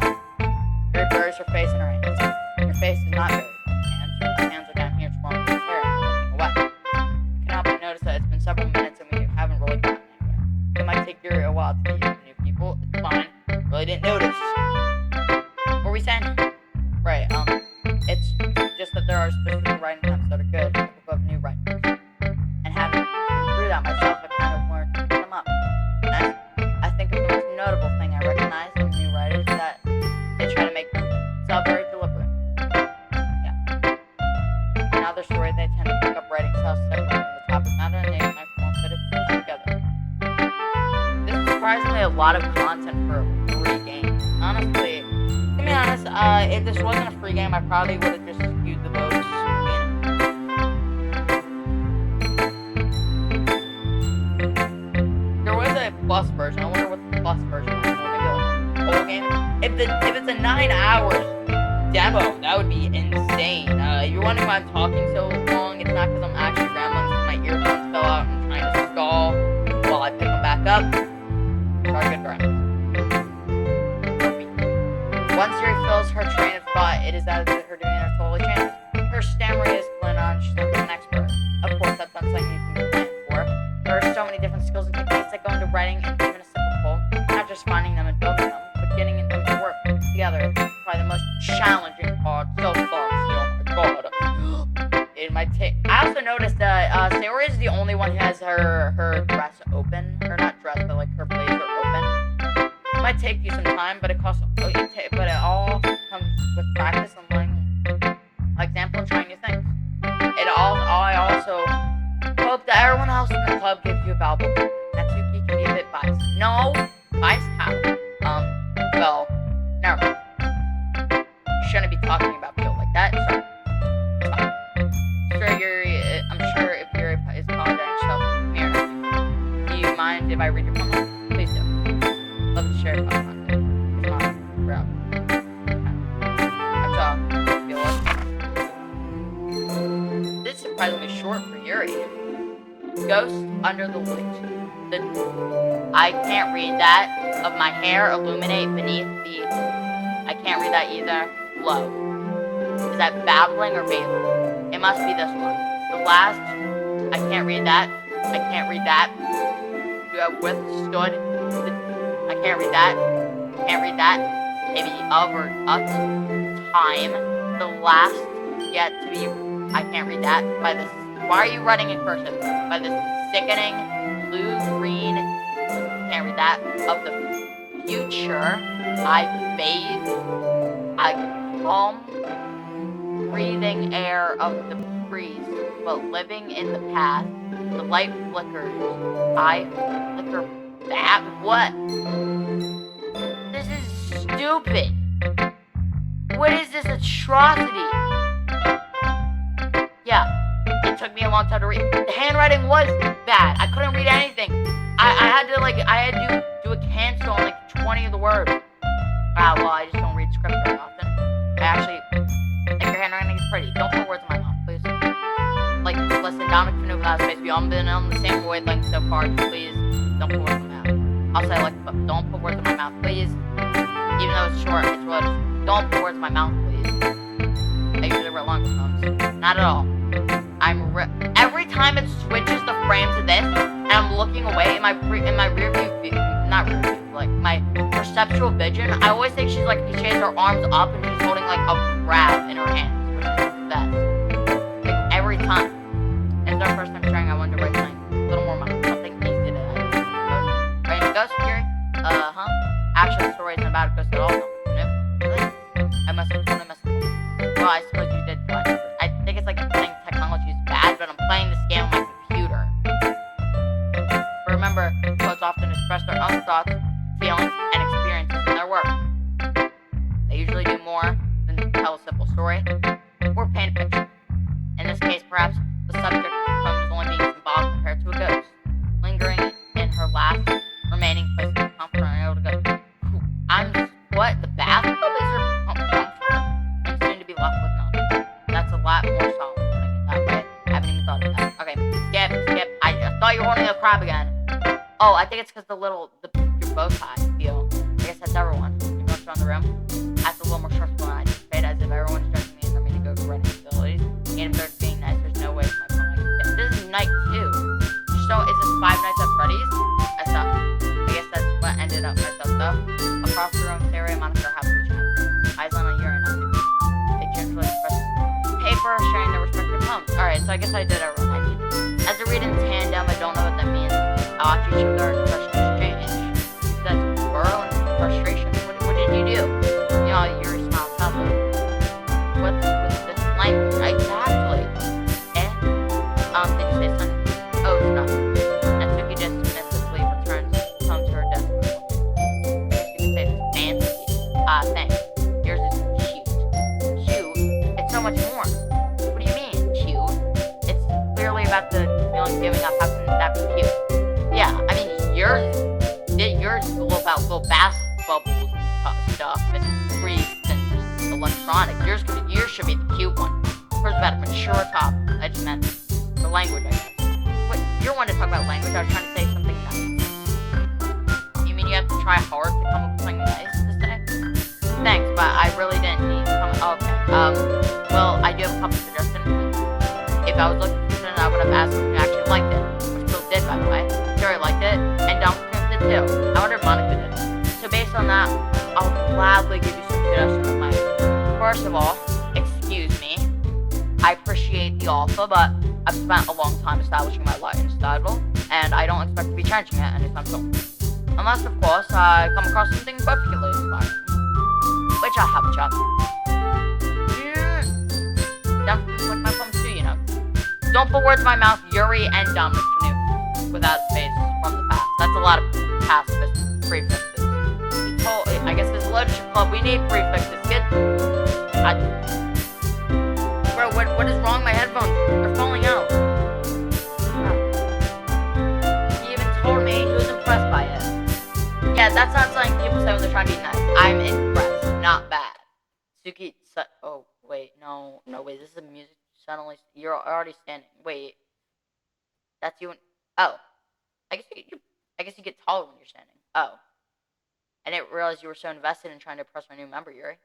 Mary buries her face in her hands. Your face is not buried in her hands. Your hands are down here twirling your hair and looking away. You cannot but notice that it's been several minutes and we haven't really gotten anywhere. It might take you a while to get used to new people. It's fine. Really didn't notice. What were we saying? Right, it's just that there are specific writing times that are good, typical of new writers. And having been through that myself, I kind of learned to pick them up. Next, I think of the most notable thing I recognize in new writers is that they try to make themselves very deliberate. Yeah. In other stories, they tend to pick up writing styles separate from the topic matter and they might form fitted together. This is surprisingly a lot of content for a free game. Honestly, to be honest, if this wasn't a free game, I probably would have just skewed the votes. There was a plus version. I wonder what the plus version is. Maybe like a whole game. If it's a 9 hours demo, that would be insane. You're wondering why I'm talking so long. It's not because I'm actually rambling because my earphones fell out and I'm trying to stall while I pick them back up. Sorry, good friends. Once Siri fills her train of thought, it is as if her demeanor totally changes. Her stammering is playing on, she's like an expert. Of course, that's not something you can be playing for. There are so many different skills and techniques that go into writing and even a simple poem. Not just finding them and building them, but getting them to work together is probably the most challenging part so far. Oh my god. It might take. I also noticed that Sayori is the only one who has her dress open. Or not dress, but like her blazer open. It might take you some time, but it costs. But it all comes with practice and learning, example, and trying new things. I also hope that everyone else in the club gives you a valuable. Natsuki can be a bit biased. No, biased how? Well, never mind. You shouldn't be talking about people like that. Sorry. Stop. I'm sure if Yuri is apologizing yourself, mirror. Do you mind if I read your poem? Please do. Love to share your content. This is surprisingly short for Yuri. Ghost under the lake. I can't read that. Of my hair illuminate beneath the. I can't read that either. Low. Is that babbling or bathing? It must be this one. The last. I can't read that. I can't read that. You have withstood. I can't read that. Can't read that. maybe over time, the last yet to be, I can't read that, by this, why are you writing in cursive? By this sickening blue-green, can't read that, of the future, I bathe, I calm, breathing air of the breeze, but living in the past, the light flickers, I flicker back, what? This is stupid. What is this atrocity? Yeah, it took me a long time to read. The handwriting was bad. I couldn't read anything. I had to do a cancel on like 20 of the words. Wow, well, I just don't read script very often. I actually think your handwriting is pretty. Don't put words in my mouth, please. Like, listen, Dominic Canoe without space. We all been on the same wavelength so far. Just please, don't put words in my mouth. I'll say like, don't put words in my mouth, please. Even though it's short, it's what. Don't put words in my mouth, please. I usually write longer poems. Not at all. Every time it switches the frame to this, and I'm looking away in my rear view, not rear view, like my perceptual vision, I always think she has her arms up and she's holding like a crab in her hands, which is the best. Like every time. And it's our first time trying. I wanted to write something a little more something easy to Ready to ghost, Gary? Actually, the story isn't about a ghost at all. No. Really? I must have totally messed up. Well, I suppose you did. But I think it's like saying technology is bad, but I'm playing this game on my computer. But remember, poets often express their own thoughts, feelings, and experiences in their work. They usually do more than tell a simple story or paint a picture. In this case, perhaps the subject of the poem is only being symbolic compared to a ghost, lingering in her last remaining place of comfort and able to go. What? The bathtub is her comfort? And soon to be left with nothing. That's a lot more solid putting it that way. I haven't even thought of that. Okay, skip. I thought you were holding a crab again. Oh, I think it's because your bow tie feel. I guess that's everyone. You rush around the room. That's a little more stressful than I anticipate, as if everyone's judging me and they're me to go to running facilities. And if they're being nice, there's no way my phone like this. This is night 2. So, is this Five Nights at Freddy's? I guess that's what ended up myself though. Across the room, Sarah and Monica have to chat. Eyes on a urine. They generally express paper, sharing their respective poems. Alright, so I guess I did everyone I needed. As they read in tandem, I don't know what that means. I'll watch each of their expressions change. That's burrow and frustration. What did you do? You know, Yuri smiles sadly. What's with this language? Exactly. Did you say something? Oh, it's nothing. And Suki just submissively returns home to her desk. Thanks. Yours is cute. Cute? It's so much more. What do you mean, cute? It's clearly about the feeling of giving up. How can that be cute? Yeah, I mean, yours is about little bath bubbles and stuff and grease and electronics. Yours should be the cute one. Hers about a mature top. I just meant the language, I guess. What? You're one to talk about language. I was trying to say something nice. You mean you have to try hard to come up with something nice? Thanks, but I really didn't need some. Okay. Well, I do have a couple suggestions. If I was looking for something, I would have asked if you actually liked it. Which Bill did, by the way. Jerry liked it, and Dominic did too. I wonder if Monica did. So based on that, I'll gladly give you some suggestions of mine. First of all, excuse me. I appreciate the offer, but I've spent a long time establishing my Latin style, and I don't expect to be changing it anytime soon. Unless, of course, I come across something particularly inspiring. Which I have, Chuck. That's like my poems too, you know. Don't put words in my mouth, Yuri and Dominic Canoe. Without space from the past. That's a lot of past prefixes. I guess this literature club, we need prefixes. Bro, what is wrong with my headphones? They're falling out. He even told me he was impressed by it. Yeah, that's not something people say when they're trying to be nice. I'm impressed. Not bad. Suki, oh, wait, no, wait, this is a music, suddenly, you're already standing, wait, that's you, oh, I guess you get taller when you're standing, oh, I didn't realize you were so invested in trying to impress my new member, Yuri.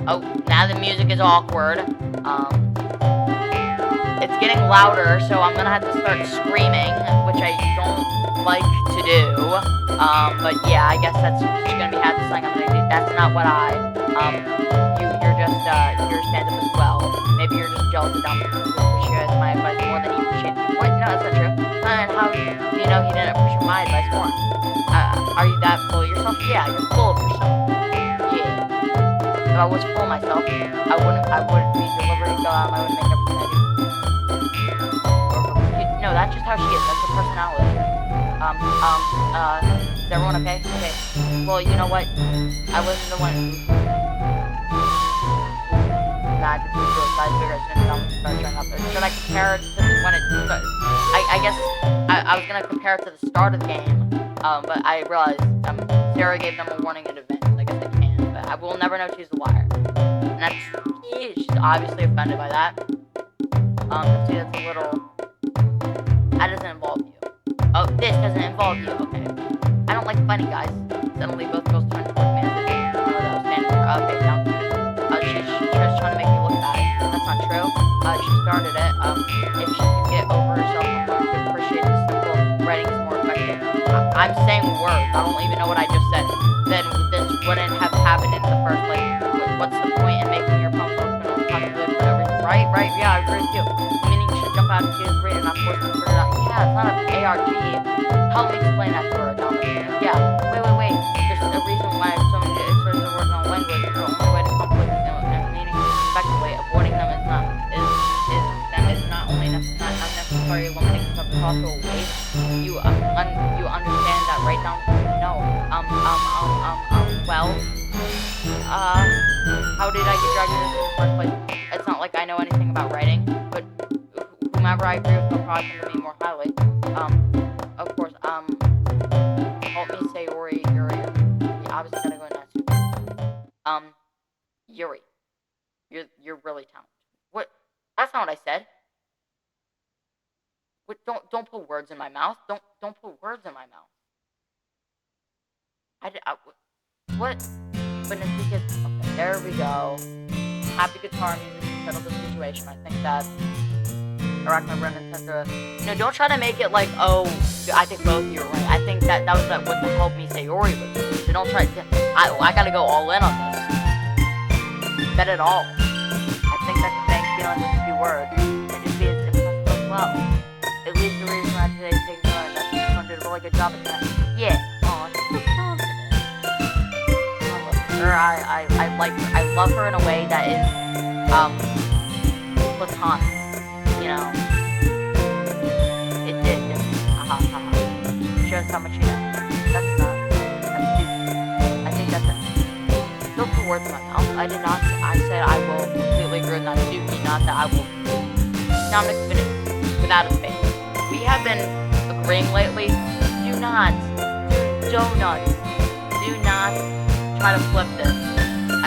Oh, now the music is awkward, it's getting louder, so I'm gonna have to start screaming, which I don't like to do. But yeah, I guess that's just gonna be half the thing I'm gonna do. That's not what you're just, you're stand-up as well. Maybe you're just jealous of Dom because he appreciates my advice more than he appreciates. What? No, that's not true. And how do you know he didn't appreciate my advice more? Are you that full of yourself? Yeah, you're full of yourself. Yeah. If I was full of myself, I wouldn't be deliberately go out and I would make everything I do. No, that's just how she is. That's her personality. Is everyone okay? Okay. Well, you know what? I wasn't the one who had to do those size figures and start showing up there. Should I compare it to when it started? I guess I was gonna compare it to the start of the game, but I realized Sarah gave them a warning in advance. I guess I can, but I will never know she's a liar. And that's she's obviously offended by that. See, that's a little. That doesn't involve you. Oh, this doesn't involve you. Okay. I don't like funny guys. Suddenly, both girls turned towards me as if they didn't know that I was standing there. Okay, now she's just trying to make me look bad. That's not true. She started it. If she could get over herself and learn to appreciate the simple, writing is more effective. I'm saying words. I don't even know what I just said. Then this wouldn't have happened in the first place. What's the point in making your poems look possibly for everything? Right? Yeah, I agree with you. Meaning you should jump out and see his read and not force him to put it out. Yeah, it's not an ARG. Help me explain that to her, Dominic. Yeah. Wait. There's a reason why so many express the words on language. The only way to conflict and meaning effectively. Avoiding them is not only unnecessary limiting stuff, it's also a waste. You understand that right down to no. Well, how did I get dragged into this in the first place? It's not like I know anything about writing, but whomever I agree with will probably think of me more highly. Of course, help me say Yuri. We obviously gotta go in that too. Yuri. You're really talented. What? That's not what I said. What? Don't put words in my mouth. Don't put words in my mouth. What? But it's because, okay, there we go. Happy guitar music to settle the situation. I think that Arachna Brennan said to, no, don't try to make it like, oh, I think both of you are right. I think that was like what the help me say Ori was. So don't try to, I gotta go all in on this. Bet it all. I think that's the same feeling with a few words. And just be as impressed as well. At least the reason why today's taking on that she's going to do a really good job at that. Yeah. Aw, she's so confident. I like her. I love her in a way that is, platonic, you know. It did. Shows how much you know. That's stupid. I think that's it. Don't put words in my mouth. I did not, I said I will completely agree with Natsuki, not that I will. Now I'm gonna finish without a space. We have been agreeing lately. Do not try to flip this.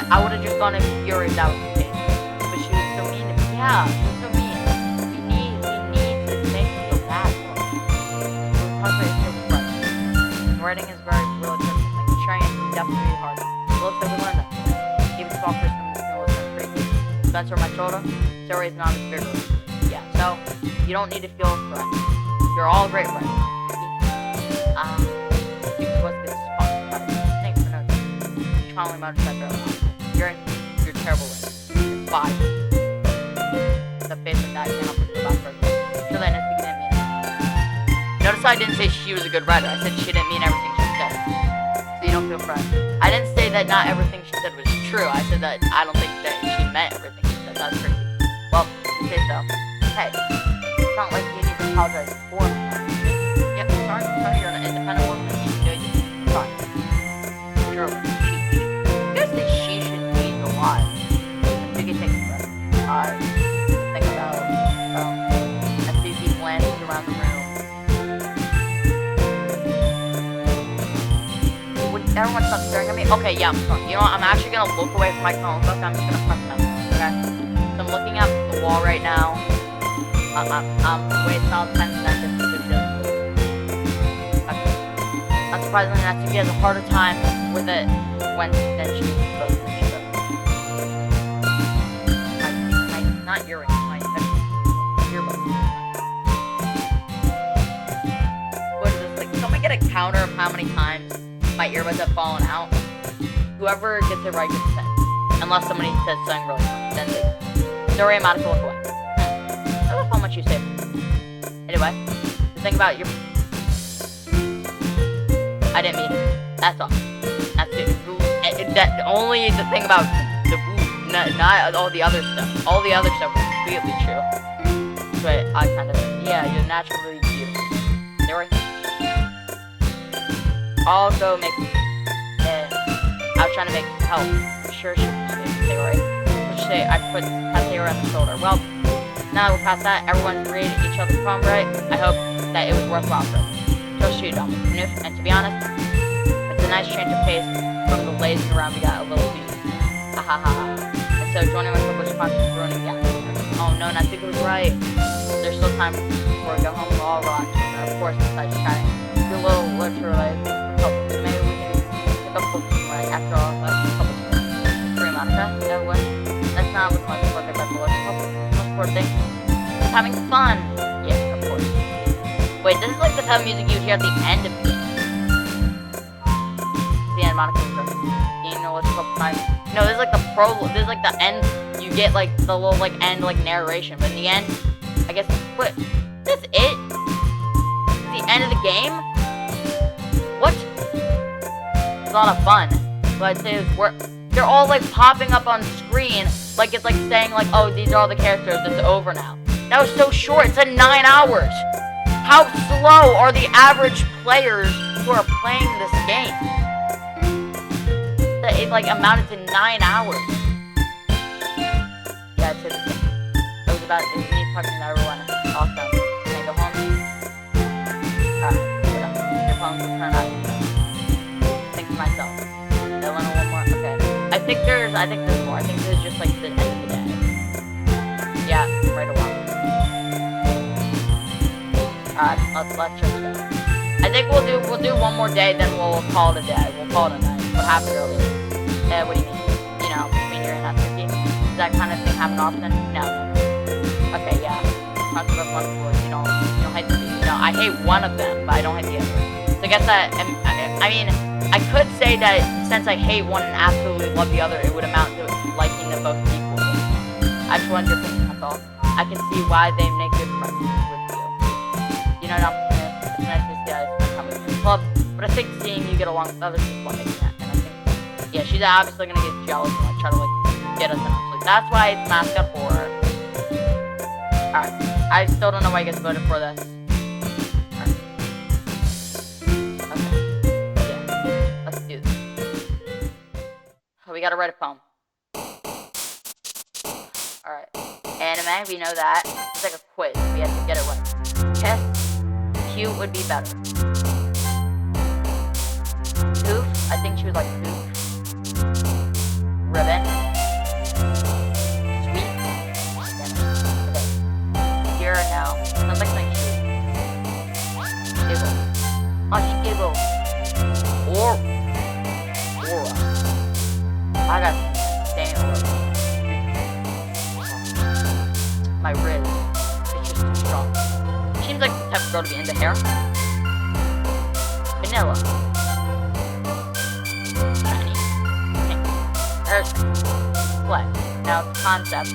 I would have just gone in fury if that was the case. But she was so mean. Yeah, she was so mean. We need to make her feel bad. Writing is very relative. Like sharing it is definitely hard. Well, so we learned that. Even small person was pretty good. Spencer, my shoulder. Sorry, is not as big. Yeah, so you don't need to feel threatened. You're all great friends. Thanks for noticing. Finally, my you're terrible with it. Bye. The face of that cannot be about her. Sure, that didn't mean it. Notice I didn't say she was a good writer. I said she didn't mean everything she said. So you don't feel friends. I didn't say that not everything she said was true. I said that I don't think that she meant everything she said. That's crazy. Well, you say so. Hey, it's not like you need to apologize for me. Yep, sorry, you're an independent woman. You can do it. Fine. Sure, you guys think she should be alive? You can take a breath. Think about, as you keep landing around the room. Would everyone stop staring at me? Okay, yeah, I'm sorry. You know what? I'm actually gonna look away from my comic book. I'm just gonna press them. Okay? So I'm looking at the wall right now. Wait about 10 seconds to just okay. Unsurprisingly, Natsuki has a harder time with it than she's supposed to. Not earrings, my earbuds. counter of how many times my earbuds have fallen out, whoever gets it right gets it. Unless somebody says something really funny, then they don't worry about it to look away. I love how much you save. Anyway, the thing about your... I didn't mean it. That's all. That's it. That only the thing about the boo, not all the other stuff. All the other stuff is completely true. But I kind of... Yeah, you're naturally beautiful. There we go. I'll go make... I was trying to make help. I'm sure she say right. Let's say I put Paseo on the shoulder. Well, now that we're past that, everyone's read each other's poem, right? I hope that it was worthwhile for us. Just shoot on. And to be honest, it's a nice change of pace from the lazing around we got a little too. Ha ha ha. And so joining my club was possibly ruining the atmosphere. Oh no, and I think it was right. There's still time before we go home. We'll all relax. And of course, besides chatting, do a little literature related things for couple. So maybe we can pick up books like after all, like a couple of free Monica. No way. That's not what the most important thing about the literature club. The most important thing is having fun. Yeah, of course. Wait, this is like the type of music you hear at the end of the game. The end, Monica. You know what's called time. No, this is like the prologue. This is like the end. You get like the little like end like narration, but in the end, I guess. What? That's it? The end of the game? What? It's a lot of fun. But I'd say they're all like popping up on screen, like it's like saying like, oh, these are all the characters. It's over now. That was so short. It said 9 hours. How slow are the average players who are playing this game? That it like amounted to 9 hours. Yeah, it's the same. It was about me talking to everyone. Awesome. Can I go home? Alright, what up? Your phones will turn on. Think to myself. I want one more. Okay. I think there's more. I think this is just like the end of the day. Yeah, right away. Alright, let's just go. I think we'll do one more day, then we'll call it a day. We'll call it a night. What happened earlier? What do you mean? You know, when you're in that 50? Does that kind of thing happen often? No. Okay, yeah. Concept of one before, you don't hate the two. No, I hate one of them, but I don't hate the other. So I guess that, I mean, I could say that since I hate one and absolutely love the other, it would amount to liking them both equally. I just wanted your opinion, that's all. I can see why they make good friends with you. You know, it's nice to see that it's coming to the club, but I think seeing you get along with others is what makes that. And I think, yeah, she's obviously gonna get jealous and like try to like get us in. So that's why it's mascot horror. Alright, I still don't know why you guys voted for this. Alright. Okay. Yeah, let's do this. Oh, we gotta write a poem. Alright. Anime, we know that. It's like a quiz. We have to get it right. Kiss. Cute would be better. Poof. I think she was like poof. Ribbon. Sweet. Okay. Here now. Sounds like something cute. Giggle. Oh, she giggled. Aura. I got dang aura. My wrist. It's just too strong. Seems like the type of girl to be into hair. Vanilla. Shiny. Pink. Perfect. Flex. Now it's concept.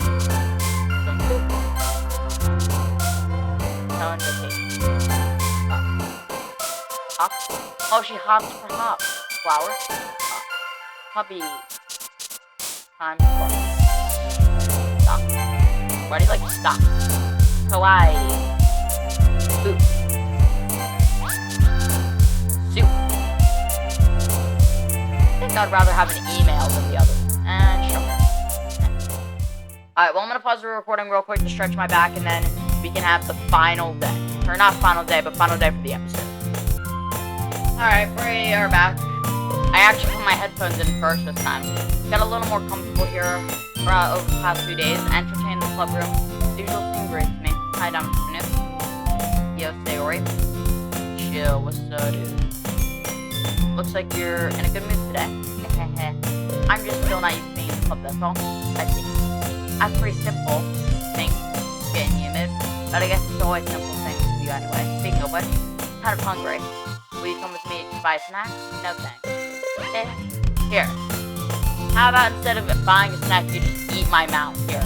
Tone vacation. Hop. Oh, she hops for hop. Flower. Hop. Puppy. Time for stop. Why do you like stop? Kawaii. Boot. Soup. I think I'd rather have an email than the other. And sure. Alright, well I'm gonna pause the recording real quick to stretch my back and then we can have the final day. Or not final day, but final day for the episode. Alright, we are back. I actually put my headphones in first this time. Got a little more comfortable here over the past few days. Entertain the club room. The usual seem great to me. Hi, Diamond Snoop. Yo, Sayori. Chill, what's up, dude? Looks like you're in a good mood today. I'm just still not used to being in the club, that's all. I see. That's pretty simple thing, getting you in mood. But I guess it's always simple things to do anyway. Speaking of which, kind of hungry. Will you come with me to buy a snack? No thanks. Eh, here. How about instead of buying a snack, you just eat my mouth? Here.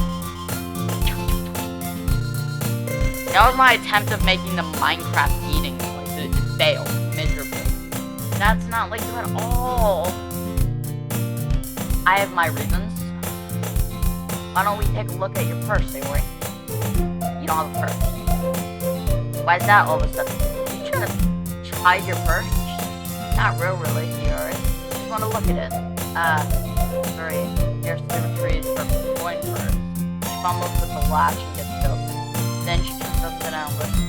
That was my attempt of making the Minecraft eating noise. It failed miserably. That's not like you at all. I have my reasons. Why don't we take a look at your purse, Sayori? You don't have a purse. Why is that all of a sudden? You trying to hide your purse? Not really, Sayori. Just want to look at it. Sorry. Here's the retrieve from the coin purse. She fumbles with the latch and gets it open. Then she turns upside down and lifts the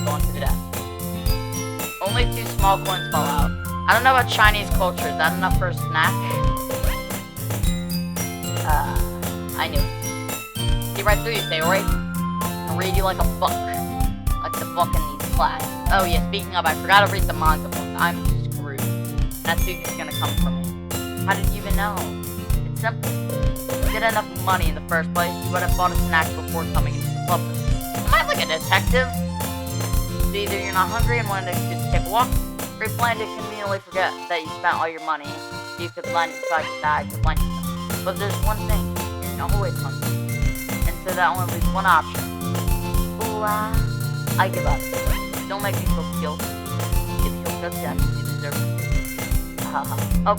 going to the desk. Only 2 small coins fall out. I don't know about Chinese culture. Is that enough for a snack? I knew it. See right through you, Sayori. I'll read you like a book. Like the book in these class. Oh yeah, speaking of, I forgot to read the manga book. I'm screwed. That's who's gonna come from me. How did you even know? It's simple. If you get enough money in the first place, you would have bought a snack before coming into the club. Am I like a detective? So either you're not hungry and wanted to just take a walk, or you plan to conveniently forget that you spent all your money, so you could lend to lend you some. But there's one thing. You're always hungry. And so that only leaves one option. Ooh, I give up. Don't make me feel guilty. If you feel guilty, you deserve it. Oh.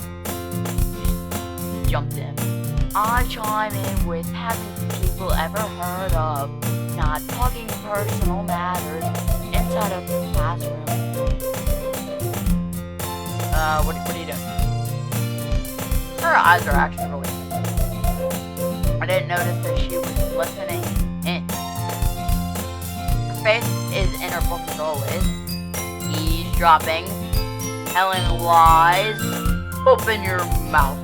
Jumped in. I chime in with haven't people ever heard of not talking personal matters inside of the classroom. What are you doing? Her eyes are actually really I didn't notice that she was listening in. Her face is in her book as always. Eavesdropping. Telling lies. Open your mouth.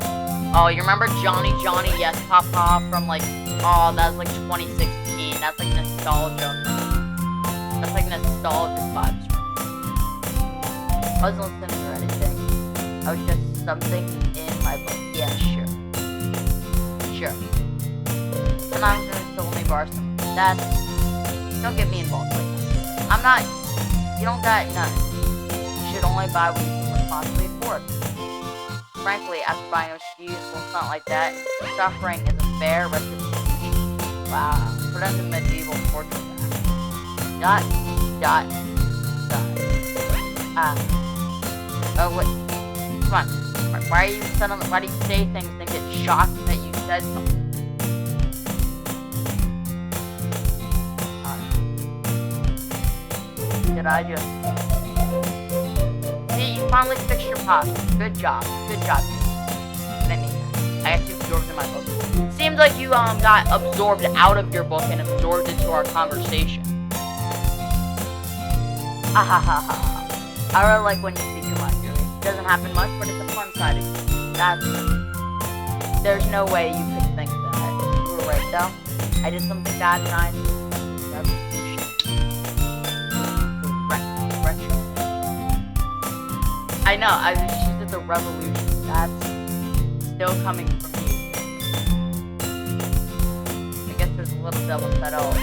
Oh, you remember Johnny, yes, Papa from like, oh, that was like 2016. That's like nostalgia. That's like nostalgic vibes for me. I wasn't listening or anything. I was just something in my book. Yeah, sure. Sometimes it's only bar some. Don't get me involved with that. I'm not, you don't got none. You should only buy what you can responsibly afford. Frankly, after buying a useful stunt like that, suffering is a fair retribution. Wow, put on the medieval torture back. Oh wait, come on. Why do you say things and get shocked that you said something? Did I just... See, you finally fixed your posture. Good job. I didn't mean that. I got too absorbed in my book. Seems like you got absorbed out of your book and absorbed into our conversation. I really like when you speak your mind, really. It doesn't happen much, but it's a fun side of you. There's no way you could think that. You were right, though. I did something bad tonight. I know, she did the revolution. That's still coming from you. I guess there's a little double set out.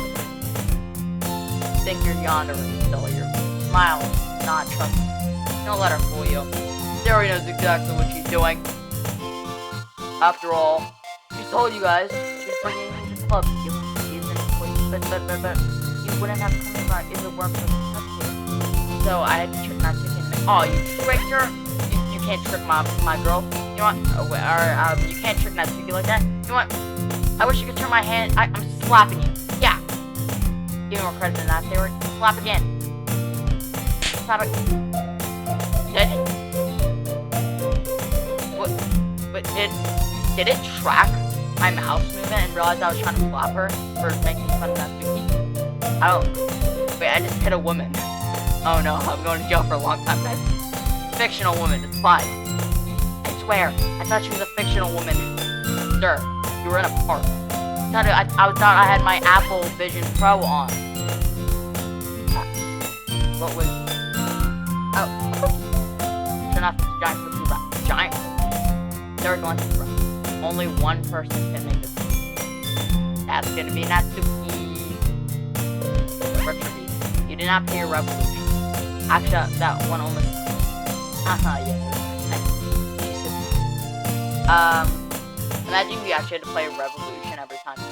Think you're yondering still. Your smile is not trusting. Don't let her fool you. Sayori knows exactly what she's doing. After all, she told you guys she's bringing you to the club. You wouldn't have come about if it weren't for the cupcake. So I had to trick my chicken. Oh, you tricked her? You can't trick my girl. You know what? You can't trick Natsuki like that. You know what? I wish you could turn my hand. I'm slapping you. Yeah. Give me more credit than that, Sayori. Slap again. Slap it. What? Did it track my mouse movement and realize I was trying to slap her for making fun of Natsuki? I just hit a woman. Oh no, I'm going to jail for a long time, guys. Fictional woman, it's fine. I swear, I thought she was a fictional woman. Sir, you were in a park. I thought I had my Apple Vision Pro on. What was... Oh, turn off this giant cookie wrap. Giant. Third one is wrong. Only one person can make this. That's gonna be Natsuki. Retribution. You did not pay your revolution. Actually, that one almost Yeah. Jesus. Imagine if you actually had to play Revolution every time you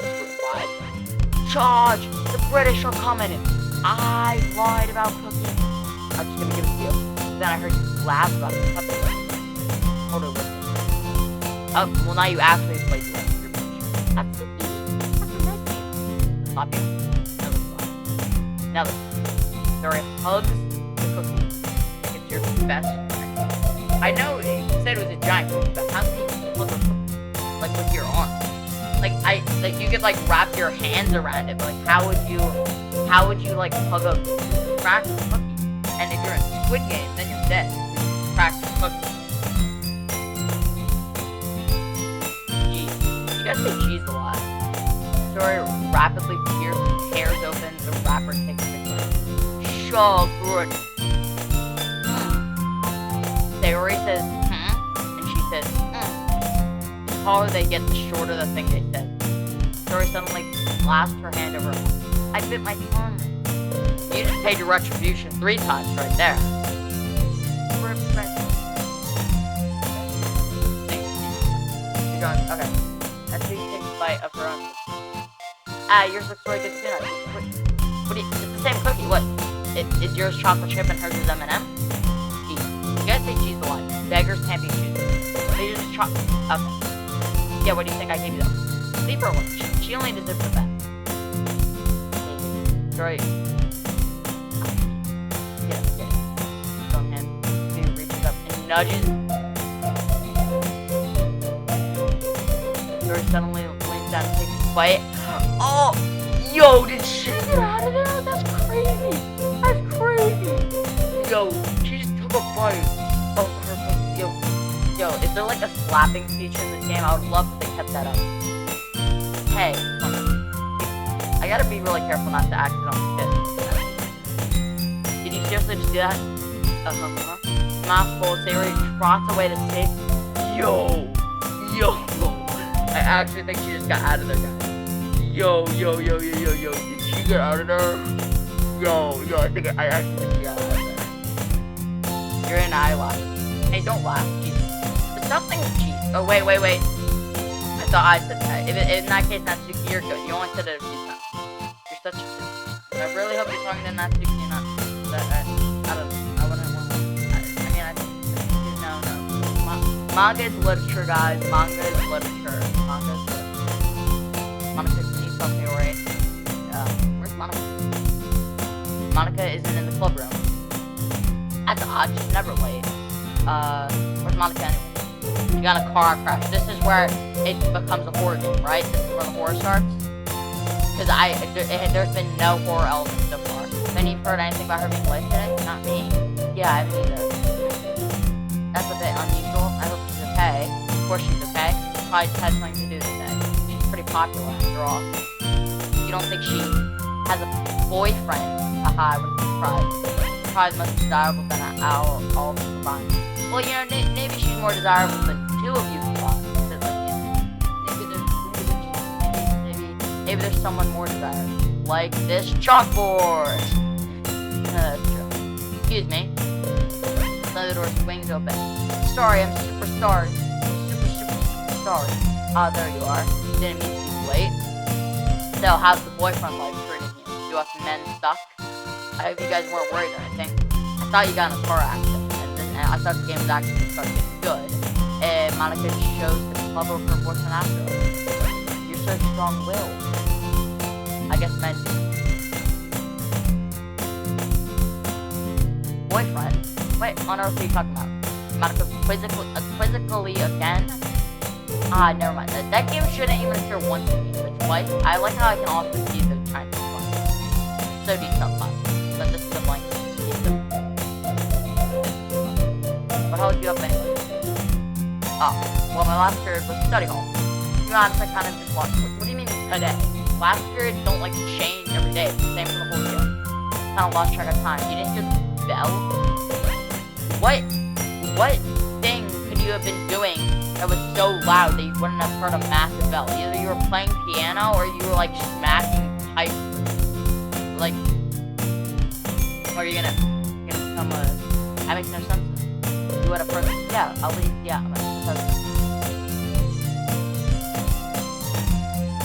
replied. Charge! The British are coming! I lied about cooking. I'm just gonna give it to you. Then I heard you laugh about it. Hold on, listen. Oh, well now you actually played the Revolution. That's the nice game. Stop here. Now listen. Sorry, hugs the cookie. Like it's your best friend. I know you said it was a giant cookie, but how can you hug a cookie? Like with your arm? Like you could like wrap your hands around it, but like how would you like hug a cracked cookie? And if you're in Squid Game, then you're dead. Cracked cookie. Cheese. You guys say cheese a lot. Story rapidly tears open the wrapper and takes a big bite. So good. Sayori says, and she says, The taller they get, the shorter the thing they said. Sayori suddenly clasped her hand over her mouth. I bit my tongue. You just paid your retribution 3 times right there. You're going, okay. That's how you take a bite of her own. Yours looks really good too. What do you, it's the same cookie. What? Is yours chocolate chip and hers is M&M? Cheese. You guys say cheese a lot. Beggars can't be choosers. They just chocolate. Okay. Yeah, what do you think I gave you though? Leave her alone. She only deserves the best. Right. Get it. From him. He reaches up and nudges. Dory suddenly leans down and takes a bite. Oh! Yo, did she get out of there? That's crazy! That's crazy! Yo, she just took a bite of her. Yo, is there like a slapping feature in this game? I would love if they kept that up. Hey, I gotta be really careful not to accidentally hit. Did you seriously just do that? Mouthful, Sayori trots away to save. Yo! I actually think she just got out of there, guys. Yo. Did she get out of there? Yo, I actually think she got out of there. You're in eyelash. Hey, don't laugh. Jesus. Stop saying cheese. Oh, wait. I thought I said that. In that case, Natsuki, you're good. You only said it a few times. You're such a kid. I really hope you're talking to Natsuki and not that. I don't know. I wouldn't want to. I think no. Manga is literature, guys. Manga is literature. Monica, can you talk to me, right? Where's Monica? Monica isn't in the club room. That's odd. She's never late. Where's Monica anyway? She got in a car crash. This is where it becomes a horror game, right? This is where the horror starts. Because there's been no horror elements so far. Then you've heard anything about her being late today? Not me. Yeah, I haven't either. That's a bit unusual. I hope she's okay. Of course she's okay. Probably just had something to do today. She's pretty popular after all. You don't think she has a boyfriend? Haha, I wouldn't be surprised. Probably the most desirable than all of them combined. Well, you know, maybe she's more desirable than 2 of you combined. Maybe there's someone more desirable. Like this chalkboard. That's true. Excuse me. Another door swings open. Sorry, I'm super sorry. Super sorry. There you are. Didn't mean to be late. So, how's the boyfriend life treating you? Do us men suck? I hope you guys weren't worried or anything. I thought you got in a car accident, and I thought the game was actually going to start getting good. And Monica chose to love over her boyfriend after all. You're so strong-willed. I guess men do. Boyfriend? Wait, on earth what are you talking about? Monica quizzically again? Never mind. That game shouldn't even appear once in me, but twice. I like how I can also see the Chinese one. So detailed much. But this is a blank. What held you up anyway? Oh, well, my last period was study hall. To be honest, I kind of just watched. What do you mean today? Last periods don't like change every day. It's the same for the whole year. Kind of lost track of time. You didn't hear the bell? What thing could you have been doing that was so loud that you wouldn't have heard a massive bell? Either you were playing piano or you were like smacking pipes. Like, or you're gonna become a. That makes no sense. You want a first? Yeah, I'll leave. Yeah, I'm gonna first.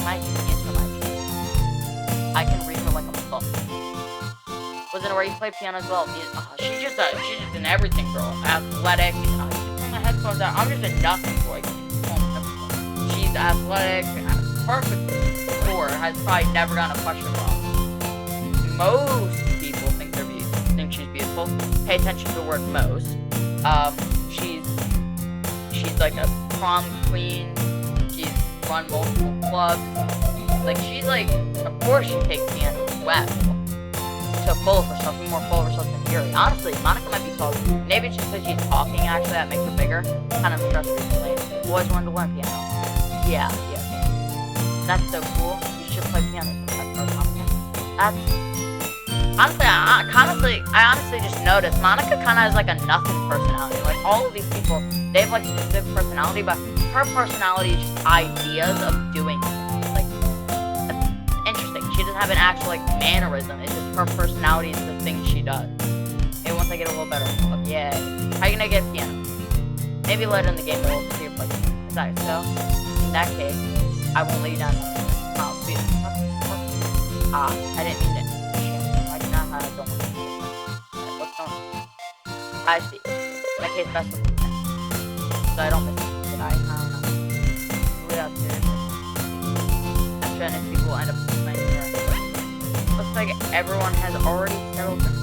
My genius for my genius. I can read her like a book. Wasn't it where you play piano as well? She's just an everything girl. Athletic. She's putting my headphones out. I'm just a nothing boy. She's athletic. Perfect score. Has probably never gotten a question wrong. Most people think she's beautiful. Pay attention to the word most. She's like a prom queen. She's run multiple clubs. Like she's like, of course she takes piano. Wow. So full of herself, more full of herself than Yuri. Honestly, Monica might be taller. Maybe it's just because she's talking. Actually, that makes her bigger. Kind of stressed recently. Always wanted to learn piano. Yeah. That's so cool. You should play piano. I honestly just noticed Monica kind of has like a nothing personality. Like all of these people, they have like a specific personality, but her personality is just ideas of doing things. Like that's interesting. She doesn't have an actual like mannerism. It's just her personality is the things she does. Maybe once I get a little better, yeah. How are you gonna get piano? Maybe later in the game we'll see your play. Exactly. So in that case, I won't let you down. I didn't mean it. I see. In that case, best of luck. So I don't miss it. I don't know. Without seriously. I'm trying to see who will end up playing here. Looks like everyone has already settled them.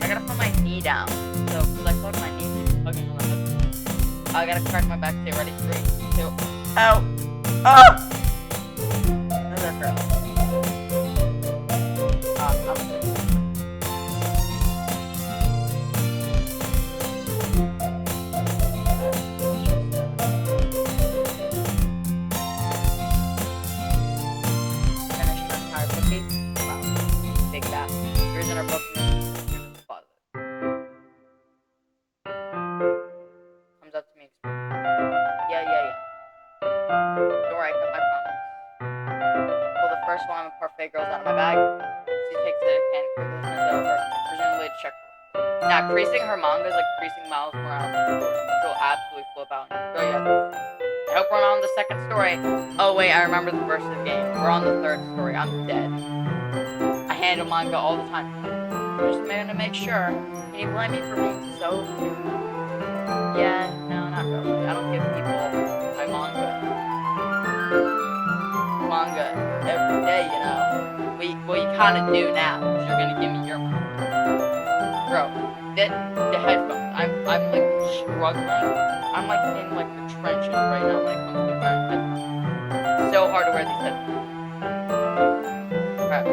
I gotta put my knee down. So, because I feel like my knee keeps tugging on the hook. I gotta crack my back. Stay ready. 3, 2. Ow! Oh! That hurt. Comes up to me. Yeah. Don't worry, I kept my promise. Pull the first one of parfait girls out of my bag. She takes it and quickly turns it over, presumably to check. Now, creasing her manga is like creasing Miles Morales. She'll absolutely flip out. Oh yeah. I hope we're on the second story. Oh wait, I remember the verse of the game. We're on the third story. I'm dead. I handle manga all the time. Just to make sure. Can you blame me for being so rude? Yeah, no, not really. I don't give people my manga every day, you know. Well, you kind of do now, because you're gonna give me your manga. Bro, the headphones. I'm like struggling. I'm like in like the trenches right now when it comes to wearing headphones. It's so hard to wear these headphones. Right,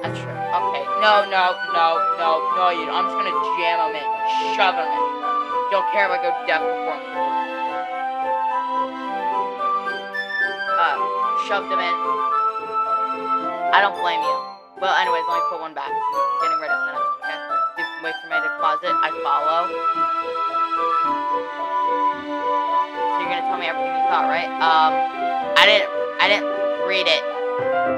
that's true. Okay, no, you don't. I'm just gonna jam them in, shove them in. Don't care if I go deaf before me. Shoved them in. I don't blame you. Well, anyways, let me put one back. I'm getting ready for the next one, okay? You can wait for me to closet. I follow. So you're gonna tell me everything you thought, right? I didn't read it.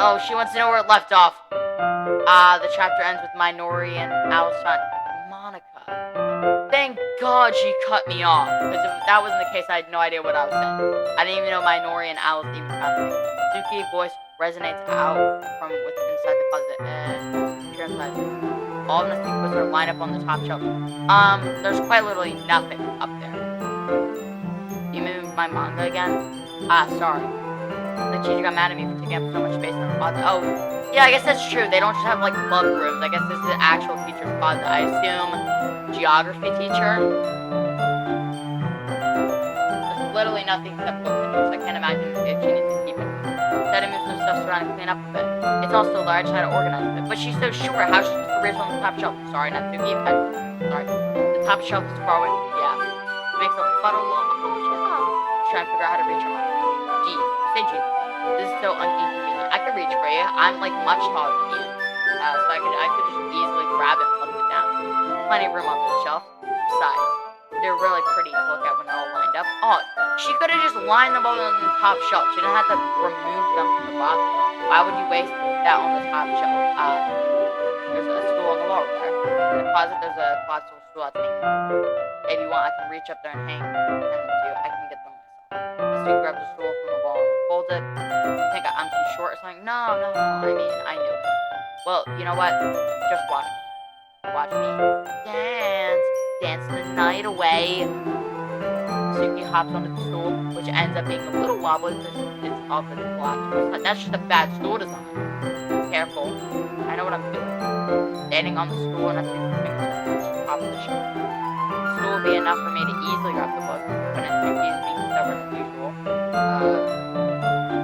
Oh, she wants to know where it left off. The chapter ends with Minori and Alison. Monica. Thank God she cut me off. Because if that wasn't the case, I had no idea what I was saying. I didn't even know Minori and Alice even found me. Suki's voice resonates out from inside the closet. All of the sequels are lined up on the top shelf. There's quite literally nothing up there. You moved my manga again? Sorry. The teacher got mad at me for taking up so much space in the closet. Oh, yeah, I guess that's true. They don't just have, like, club rooms. I guess this is an actual teacher's closet. I assume geography teacher. There's literally nothing except books and books. I can't imagine if she needs to keep it. Instead of move some stuff around and clean up a bit. It's all still there. I just had to organize it. But she's so sure. How's she supposed to reach on the top shelf? Sorry, not Suki. Sorry. The top shelf is far away. Yeah. It makes a fuddle little. Trying to figure out how to reach her mind. Jeez. Say jeez. This is so inconvenient. I could reach for you. I'm like much taller than you. So I could just easily grab it and flip it down. Plenty of room on this shelf. Besides, they're really pretty to look at when they're all lined up. Oh, she could have just lined them all on the top shelf. She didn't have to remove them from the box. Why would you waste that on the top shelf? There's a stool on the wall right there. In the closet, there's a closet stool that's hanging over. If you want, I can reach up there and hang them to you. I can get them myself. So you grab the stool from the wall and hold it. You think I'm too short or something? No. I mean, I knew it. Well, you know what? Just watch me. Watch me dance the night away. Suki hops onto the stool, which ends up being a little wobbly because it's off the collapsible. That's just a bad stool design. Careful. I know what I'm doing. Standing on the stool and I see the fingertips top of the shelf. The stool will be enough for me to easily grab the book, but in Suki is being stubborn as usual.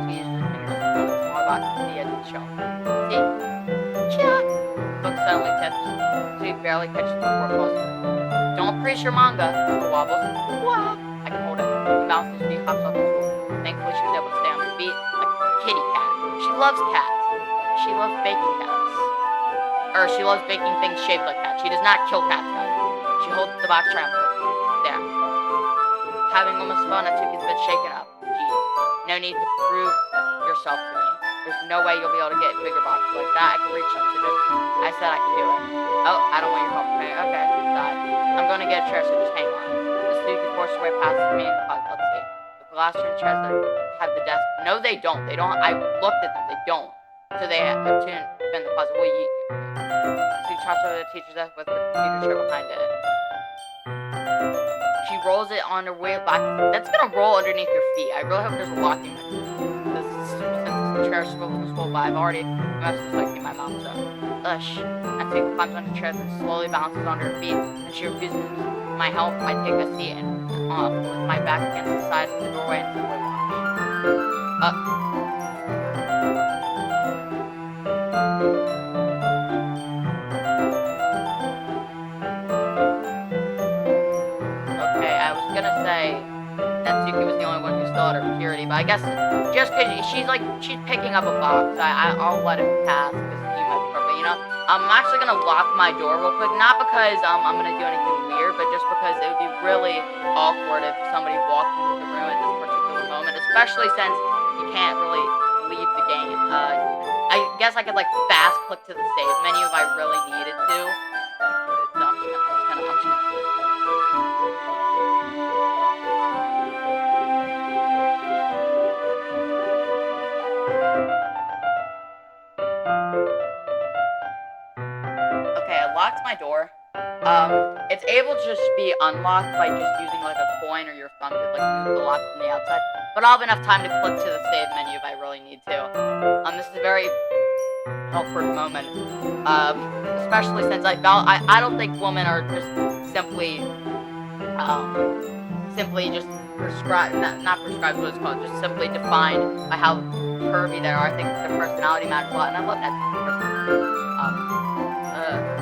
She uses her fingers to pull the small box to the edge of the shelf. See? Check! The book suddenly tips, so he barely catches the poor puzzle. Don't preach your manga, the wobbles. What? I can hold it. He bounces as he hops off the stool. Thankfully, she was able to stay on her feet like a kitty cat. She loves cats. She loves baking cats. Or she loves baking things shaped like cats. She does not kill cats, guys. She holds the box triumphantly. There. Having almost fun, Natsuki's a bit shaken up. Geez. No need to prove yourself to me. There's no way you'll be able to get bigger boxes like that. I can reach them, so just... I said I can do it. Oh, I don't want your help. Okay, decide. I'm going to get a chair, so just hang on. Natsuki forced her way past me in the closet. Let's see. The glass room chairs that have the desk... No, they don't. They don't. I looked at them. They don't. So they have to fit in the closet. Well, Natsuki chops over the teacher's desk with the computer chair behind it. She rolls it on her way back. That's going to roll underneath your feet. I really hope there's a locking mechanism. The chair swivels full by. I've already suspecting my mom, so. Ush. Natsuki climbs onto the chair and slowly bounces onto her feet. And she refuses my help. I take a seat and with my back against the side of the doorway and simply watch. Okay, I was gonna say Natsuki was the only one who still had her purity, but I guess just because she's picking up a box, I'll let it pass because you might be perfect, you know? I'm actually gonna lock my door real quick, not because I'm gonna do anything weird, but just because it would be really awkward if somebody walked into the room at this particular moment, especially since you can't really leave the game. I guess I could fast click to the save menu if I really needed to. So I'm just gonna. Okay, I locked my door. It's able to just be unlocked by just using a coin or your thumb to move the lock from the outside. But I'll have enough time to click to the save menu if I really need to. This is a very awkward moment. Especially since I don't think women are just simply just prescribed, not prescribed, what it's called, just simply defined by how curvy they are. I think their personality matters a lot, and I love that person.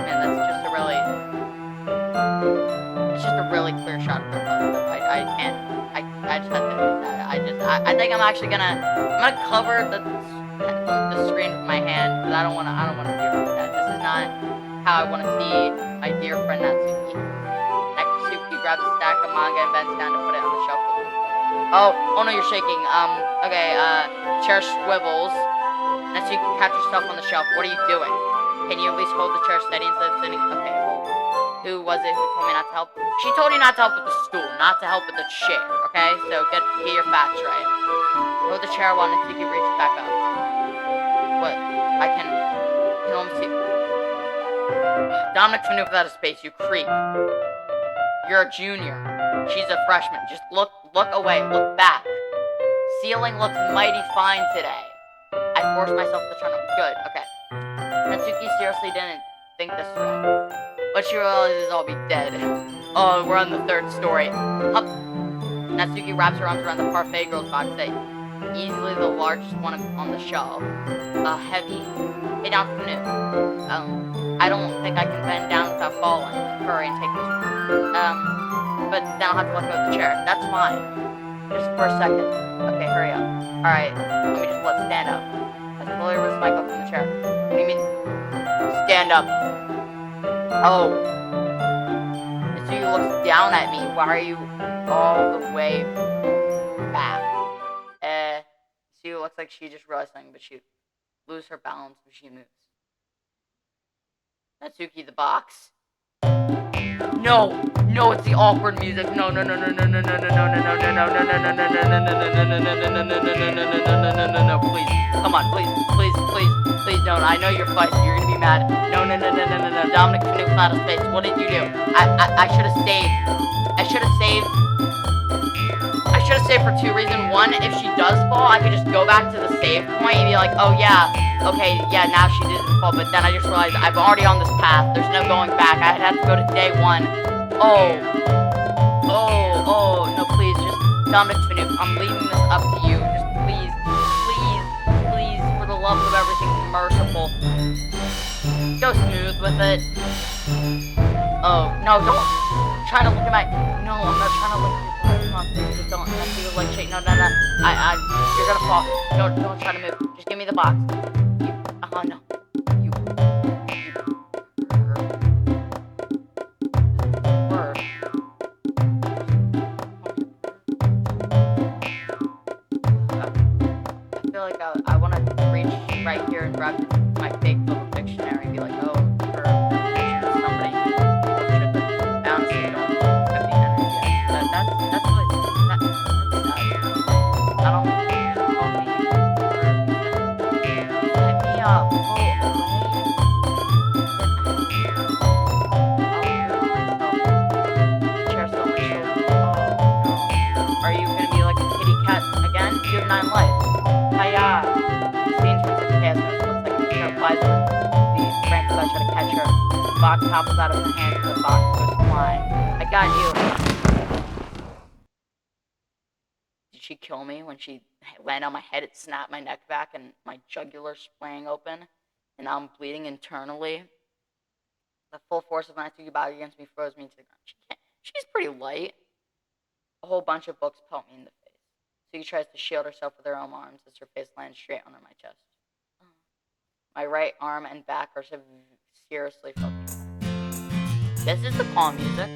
Man, that's just it's just a really clear shot of their butt. I just have to admit that. I think I'm gonna cover the screen with my hand because I don't wanna deal with that. This is not how I wanna see my dear friend Natsuki. Natsuki grabs a stack of manga and bends down to put it on the shelf. Oh no, you're shaking. Okay, chair swivels. Natsuki catches herself on the shelf. What are you doing? Can you at least hold the chair steady instead of sitting? Okay, well, who was it who told me not to help? She told you not to help with the stool, not to help with the chair, okay? So get your facts right. Hold the chair while Natsuki reaches back up. What? I can almost see... Dominic maneuvered out of space, you creep. You're a junior. She's a freshman. Just look away, look back. Ceiling looks mighty fine today. I forced myself to turn up. Good, okay. Natsuki seriously didn't think this through. What she realizes I'll be dead. Oh, we're on the third story. Hup. Natsuki wraps her arms around the parfait girl's box that easily the largest one on the shelf. Heavy. Hey, down canoe. I don't think I can bend down without falling. Hurry and take this one. But then I'll have to let go of the chair. That's fine. Just for a second. Okay, hurry up. Alright, let me just stand up. I slowly raise Mike up from the chair. What do you mean? Stand up. Oh. Natsuki looks down at me. Why are you all the way back? Natsuki looks like she just realized something, but she loses her balance when she moves. Natsuki, the box. No, no, it's the awkward music. No, no, no, no, no, no, no, no, no, no, no, no, no, no, no, no, no, no, please, come on, please, please, please, please, no, I know you're feisty, you're gonna be mad. No, no, no, no, no, no, no, Dominic Canoe out of space. What did you do? I should have saved. I should have saved. I should have saved for two reasons. One, if she does fall, I could just go back to the save point and be like, oh yeah, okay, yeah, now she didn't fall. But then I just realized I'm already on this path. There's no going back. I'd have to go to day one. Oh, no, please, just Dominic Canoe, I'm leaving this up to you. Just please, please, please, for the love of everything merciful, go smooth with it. Oh, no, don't try to look at my... No, I'm not trying to look at your... Come on, please, just don't do like shake. No, no, no. You're gonna fall. Don't try to move. Just give me the box. Oh, no. I feel like I want to reach right here and grab my fake little dictionary and be like, oh, for somebody who should, but I honestly don't have the energy yet. That's really, that's sad. I don't call me let me up, go away. Share so much. Oh, no. Are you gonna be like a kitty cat again? You have 9 lives. Hiya! Scene turns into chaos and it looks like a sharp flies over the branches. I try to catch her. The box topples out of her hand and the box goes flying. I got you! Did she kill me when she landed on my head? It snapped my neck back and my jugular sprang open. And now I'm bleeding internally. The full force of my two body against me froze me into the ground. She's pretty light. A whole bunch of books pelt me in the face. Suki tries to shield herself with her own arms as her face lands straight under my chest. My right arm and back are seriously felt. This is the calm music.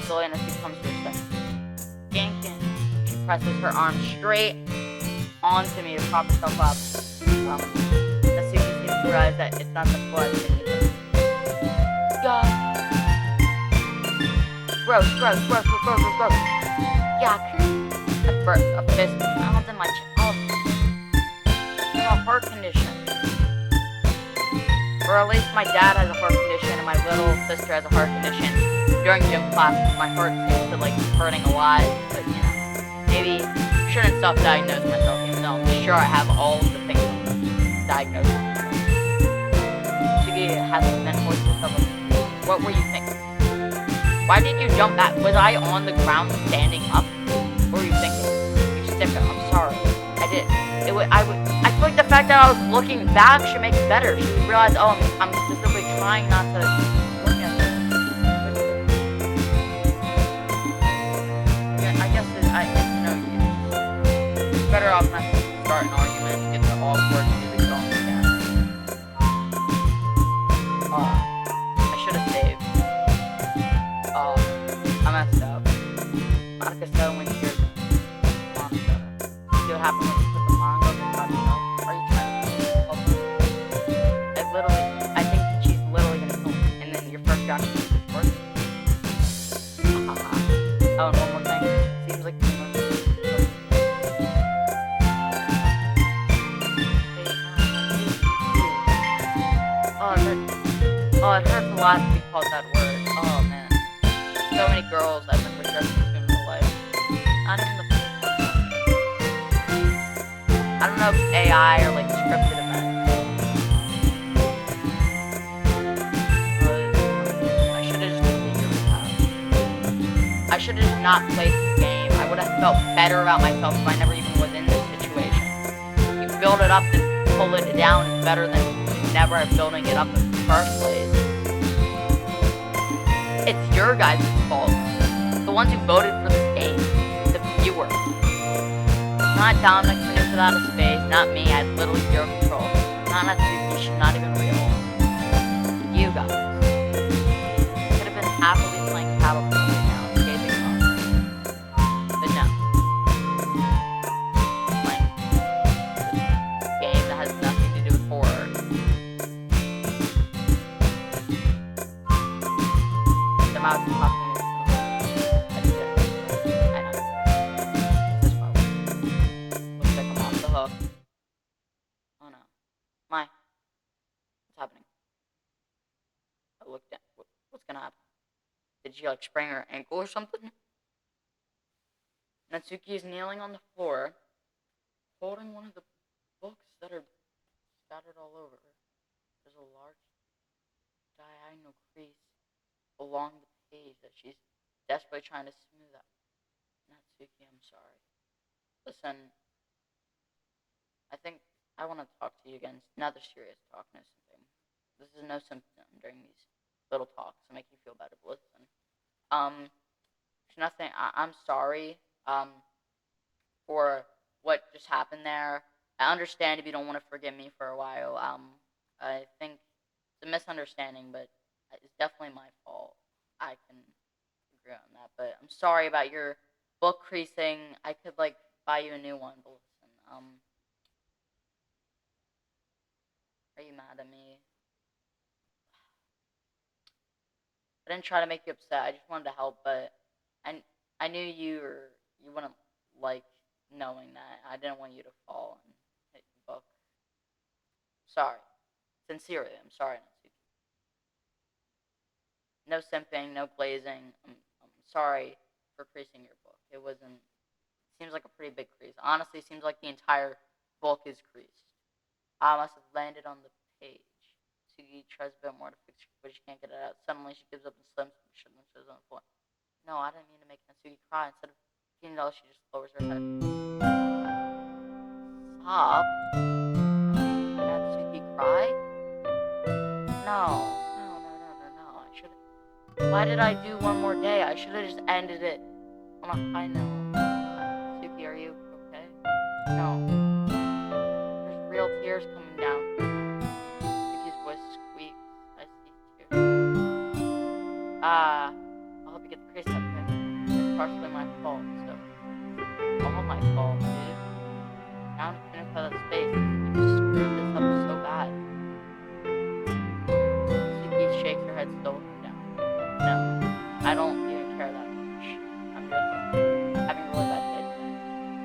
Slowly and as she comes to her senses. Yankin. She presses her arm straight onto me to prop herself up. As Suki seems to realize that it's not the blood thing either. God. Gross. Yuck. A fist pounds in my chest. Oh, I have a heart condition. Or at least my dad has a heart condition and my little sister has a heart condition. During gym classes, my heart seems to like hurting a lot. But you know, maybe I shouldn't self-diagnose myself, even though I'm sure I have all of the things diagnosed with. Sugi hasn't been voiced herself. What were you thinking? Why did you jump back? Was I on the ground standing up? What were you thinking? You sticker. I'm sorry. I did. I feel like the fact that I was looking back should make it better. She would realize, oh, I'm specifically trying not to look at it. Yeah, I guess it's better off not to start an argument and get the awkward music going again. I should have saved. I messed up. Monica said when she hears Monica. See what happened when you put the manga on the shelf? Are you trying to help her? I think she's literally gonna kill me. And then your first reaction is which works. Oh, and one more thing. Seems like too much. Oh, it hurts a lot to be called that word. Oh, man. So many girls I've been rejected in real life. Not even the first one. I don't know if it's AI or like scripted events. I should have just figured it out. I should have just not played this game. I would have felt better about myself if I never even was in this situation. You build it up and pull it down is better than never building it up in the first place. It's your guys' fault. The ones who voted for this game. The viewers. Not Dominic Canoe without a space. Not me. I had literally zero control. Not Natsuki. She's not even real. You guys. Could have been happily playing Battlefield right now. Escaping home. But no. Playing this game that has nothing to do with horror. come out to talk to me. I know. This probably looks like I'm off the hook. Oh no. What's happening? I looked at what's gonna happen. Did she like sprain her ankle or something? Natsuki is kneeling on the floor, holding one of the books that are scattered all over her. There's a large diagonal crease along the page that she's desperately trying to smooth out. Natsuki, I'm sorry. Listen, I think I want to talk to you again. Not the serious talk, no something. This is no symptom during these little talks to make you feel better. But listen, there's nothing. I'm sorry, for what just happened there. I understand if you don't want to forgive me for a while. I think it's a misunderstanding, but it's definitely my fault. I can agree on that. But I'm sorry about your book creasing. I could like buy you a new one, but listen, are you mad at me? I didn't try to make you upset. I just wanted to help, but I knew you wouldn't like knowing that. I didn't want you to fall and hit your book. Sorry. Sincerely, I'm sorry, Natsuki. No simping, no glazing. I'm sorry for creasing your book. It wasn't. It seems like a pretty big crease. Honestly, it seems like the entire book is creased. I must have landed on the page. Natsuki tries a bit more to fix it, but she can't get it out. Suddenly, she gives up and slams the shirt and says on the floor. No, I didn't mean to make Natsuki cry. Instead of $15, she just lowers her head. Stop. Natsuki cry? No. I should have. Why did I do one more day? I should have just ended it on a high note. Natsuki, are you okay? No. There's real tears coming down from her. Natsuki's voice squeaks. I see tears. I'll help you get the crease up there. It's partially my fault, so. All my fault, dude. Now I'm finished by that space. You just screwed this up so bad. Suki shakes her head, still looking down. No, I don't even care that much. I'm just having a really bad day today.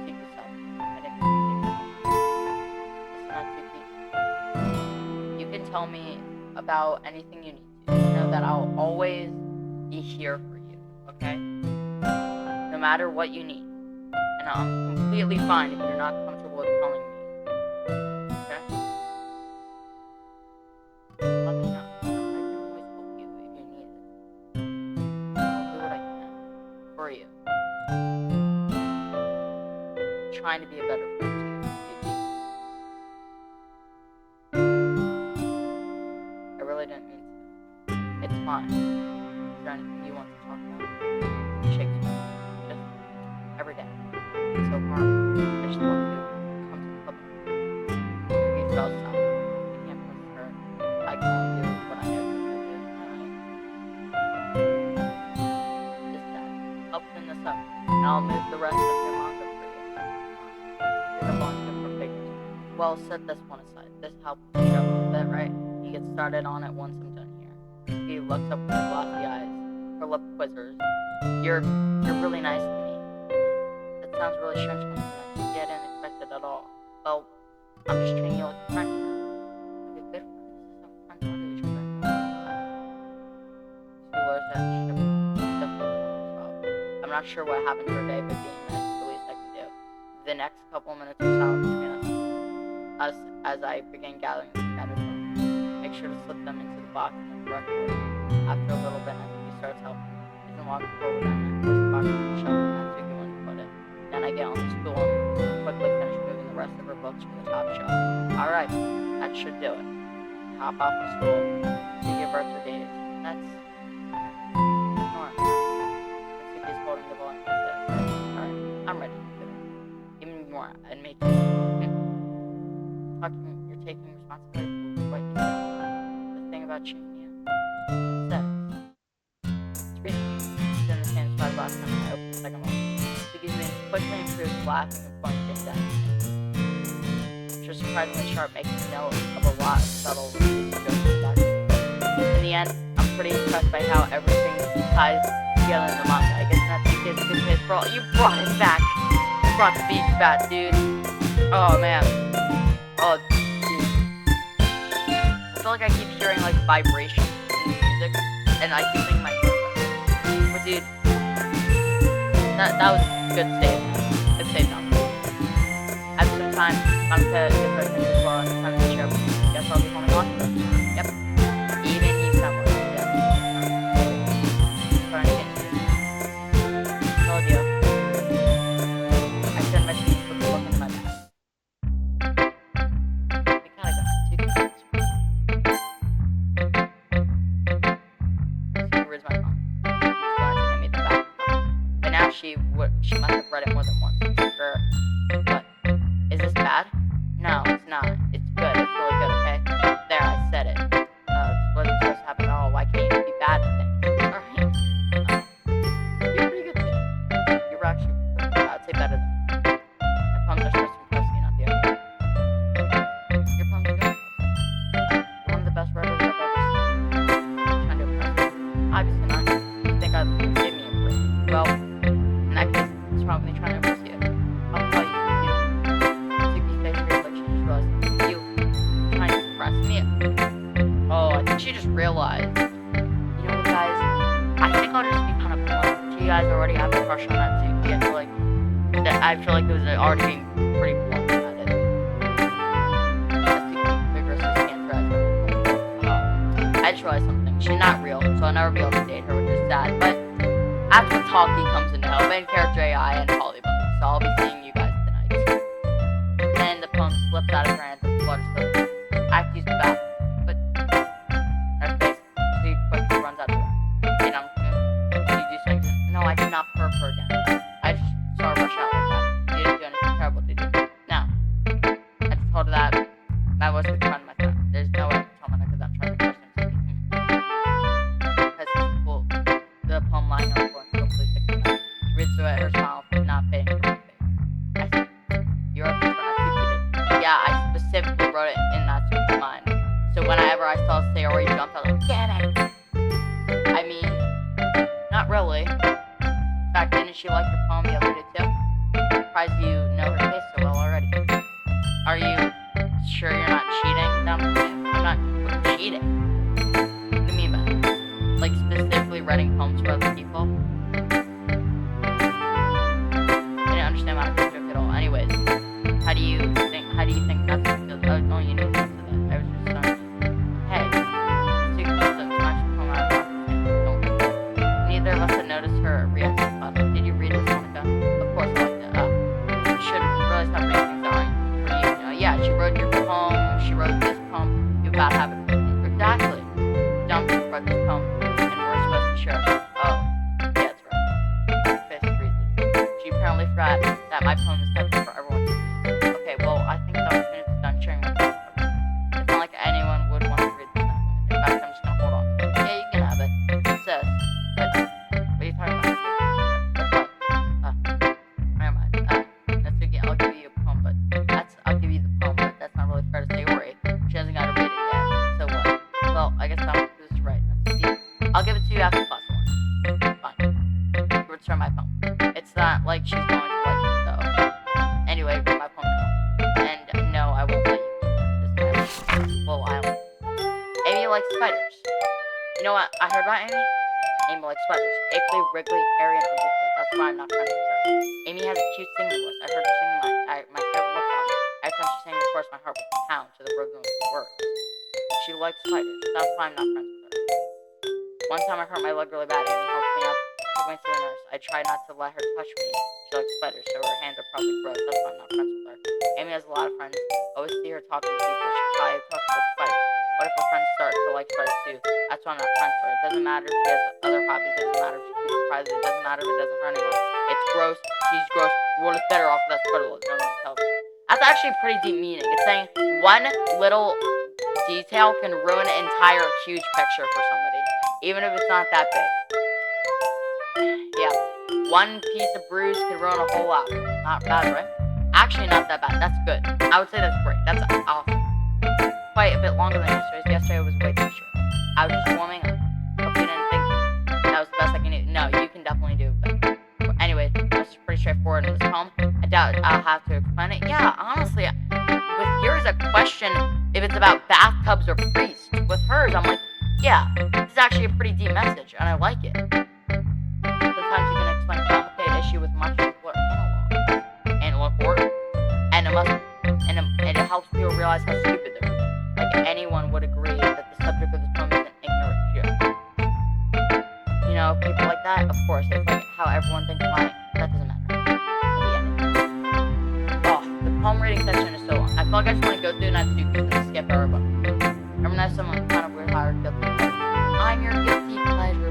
Suki stopped. I didn't mean to take it. Listen, Natsuki. You can tell me about anything you need to. You know that I'll always be here for you, okay? No matter what you need. And I'm completely fine if you're not comfortable with telling me. Okay? Let me know. I can always help you if you need it. I'll do what I can for you. I'm trying to be a better friend to you. I really didn't mean to. It's fine. Is there anything you want to talk about? He shakes me. Just every day. It's so hard. I just want to come to the club. We fell aside. I can't promise her. I can only do what I know you can do. Alright. Just that. I'll clean this up. And I'll move the rest of your manga for you. You're the manga for figures. Well, set this one aside. This helps the show a little bit, right? You get started on it once I'm done here. He looks up with her glassy eyes. Her lip quivers. You're really nice to me. That sounds really strange coming from Natsuki. I didn't expect it at all. Well, I'm just treating you like a friend here. Like a good friend. This is how friends are to each other. She lowers her head and shivers. I'm not sure what happened to her day, but being nice is the least I can do. The next couple of minutes are silent between us as I begin gathering the scattered books. Make sure to slip them into the box in the correct order. After a little bit, Natsuki starts helping. Isn't walking forward down and push the box to the shelf and Natsuki went to put it. Then I get on the stool and quickly finish moving the rest of her books from the top shelf. Alright, that should do it. I hop off the stool. Natsuki averts her gaze. That's Norm. Natsuki's holding the volume like this. Alright, I'm ready to do it. Give me more and make it. You're taking responsibility for what you said. The thing about cheating you. Sex. It's recent. It's in the same spot last time I opened the second one. Natsuki's being quickly improved, laughing and pointing things down. Which was surprisingly sharp, making note of a lot of subtle jokes. In the end, I'm pretty impressed by how ties together in the manga. I guess that's the kiss, bro. You brought it back. You brought the beach back, dude. Oh man. Oh, dude. I feel like I keep hearing like vibrations in the music, and I keep thinking my girlfriend. But dude, that was good save. Good save now. At some time, I'm to get pregnant as well. It's time to share. Guess I'll be holding on to it. Yep. Even you someone. Yep. Trying to get into it. Told you. I send my team to look into my bag. We kinda got 2 things. Where's my mom? She's going to give me the back. But now she must have read it more than once. For what? Is this bad? No, it's not. It's good. It's really good, okay? There, I said it. This wasn't supposed to happen at all. Why can't you be bad at things? Alright. You're pretty good too. You're actually, I'd say better than me. My poems are supposed to impress you, not the other way. Your poems are good. You're one of the best writers I've ever seen. I'm trying to impress you. Obviously not. You think I'd give me a break. Well, in that case, it's probably trying to impress you. I'll tell you. Oh, I think she just realized. You know what, guys? I think I'll just be kind of blunt. You guys already have a crush on that Zuki. I feel like it was already being pretty blunt at it. That Zuki vigorously can't drag. I just realized something. She's not real, so I'll never be able to date her, which is sad. But that's when Talkie comes into help, and character AI and Polybug. So I'll be seeing you guys tonight. And the poem slips out of her hands and flutters the I have to use the bathroom. Her face, she quickly runs out the room. And did you do something? No, I did not purr again. I just saw her rush out like that. You didn't do anything terrible, did you? No. I just told her that my voice could run my throat. There's no way I can tell my because I'm trying to question something. Because it's cool. The poem lying on the floor and slowly picking it up. She reads through it, her smile not fading from her face. I said, you're a piece when I did. Yeah, I specifically wrote it in Natsuki's mind. So whenever I saw Sayori jump, I was like, get it! I mean, not really. In fact, didn't she like your poem the other day too? I'm surprised you know her taste so well already. Are you sure you're not cheating? I'm not cheating. What do you mean by that? Like specifically writing poems for other people? I didn't understand my joke at all. Anyways, how do you think that's what feels? Oh, you need to answer that. I was just starting. Hey, Suki feels so much from our don't. Neither of us had noticed her reaction to class. Did you read this, Monica? Of course I liked it. You should really stop reading things that aren't for you. You know? Yeah, she wrote your poem. She wrote this poem. You have bad habits. Exactly. Dump wrote this poem, and we're supposed to share it. Oh, yeah, that's right. Her face freezes. She apparently forgot that my poem is kept for everyone to read. Okay, well, I think Dr. Phoenix is done sharing my poem. It's not like anyone would want to read this anyway. In fact, I'm just gonna hold on to it. Yeah, you can have it. It says, but what are you talking about? Never mind. Natsuki, I'll give you a poem, but I'll give you the poem, but that's not really fair to Sayori. She hasn't got to read it yet. So what? Well, I guess I'm this is right. Natsuki, I'll give it to you after class one. Fine. Return my poem. It's not like she's going to like it, though. Anyway, read my poem now. And no, I won't let you keep this time. Well, I won't. Amy likes spiders. You know what I heard about Amy? Amy likes spiders. Ickly, wriggly, hairy, and ugly. That's why I'm not friends with her. Amy has a cute singing voice. I heard her singing my favorite love song. Every time she sang the chorus, my heart would pound to the rhythm of the words. She likes spiders. That's why I'm not friends with her. One time I hurt my leg really bad. Amy helped me up. Took me to the nurse. I tried not to let her touch me. She likes spiders, so her hands are probably gross. That's why I'm not friends with her. Amy has a lot of friends. Always see her talking to people. She probably talks about spiders. What if her friends start to like spiders too? That's why I'm not friends with her. It doesn't matter if she has other hobbies. It doesn't matter if she keeps surprises. It doesn't matter if it doesn't hurt anyone. It's gross. She's gross. What is better off of that spider? No one tells me. That's actually a pretty deep meaning. It's saying one little detail can ruin an entire huge picture for somebody, even if it's not that big. Yeah, one piece of bruise can ruin a whole album. Not bad, right? Actually, not that bad. That's good. I would say that's great. That's awesome. Quite a bit longer than yesterday's. Yesterday was way too short. I was just warming up. Hope you didn't think that was the best I can do. for it in this poem. I doubt I'll have to explain it. Yeah, honestly, with yours a question if it's about bathtubs or priests. With hers, I'm like, yeah, this is actually a pretty deep message, and I like it. Sometimes you can explain a complicated issue with much simpler analog work, and it helps people realize how stupid they are. Like anyone would agree that the subject of this poem is an ignorant joke. You know, people like that, of course, it's like how everyone thinks mine. That doesn't matter. Oh, the poem reading section is so long. I feel like I just want to go through and not do this and skip everybody. Remember now someone kind of weird how guilty. I'm your guilty pleasure.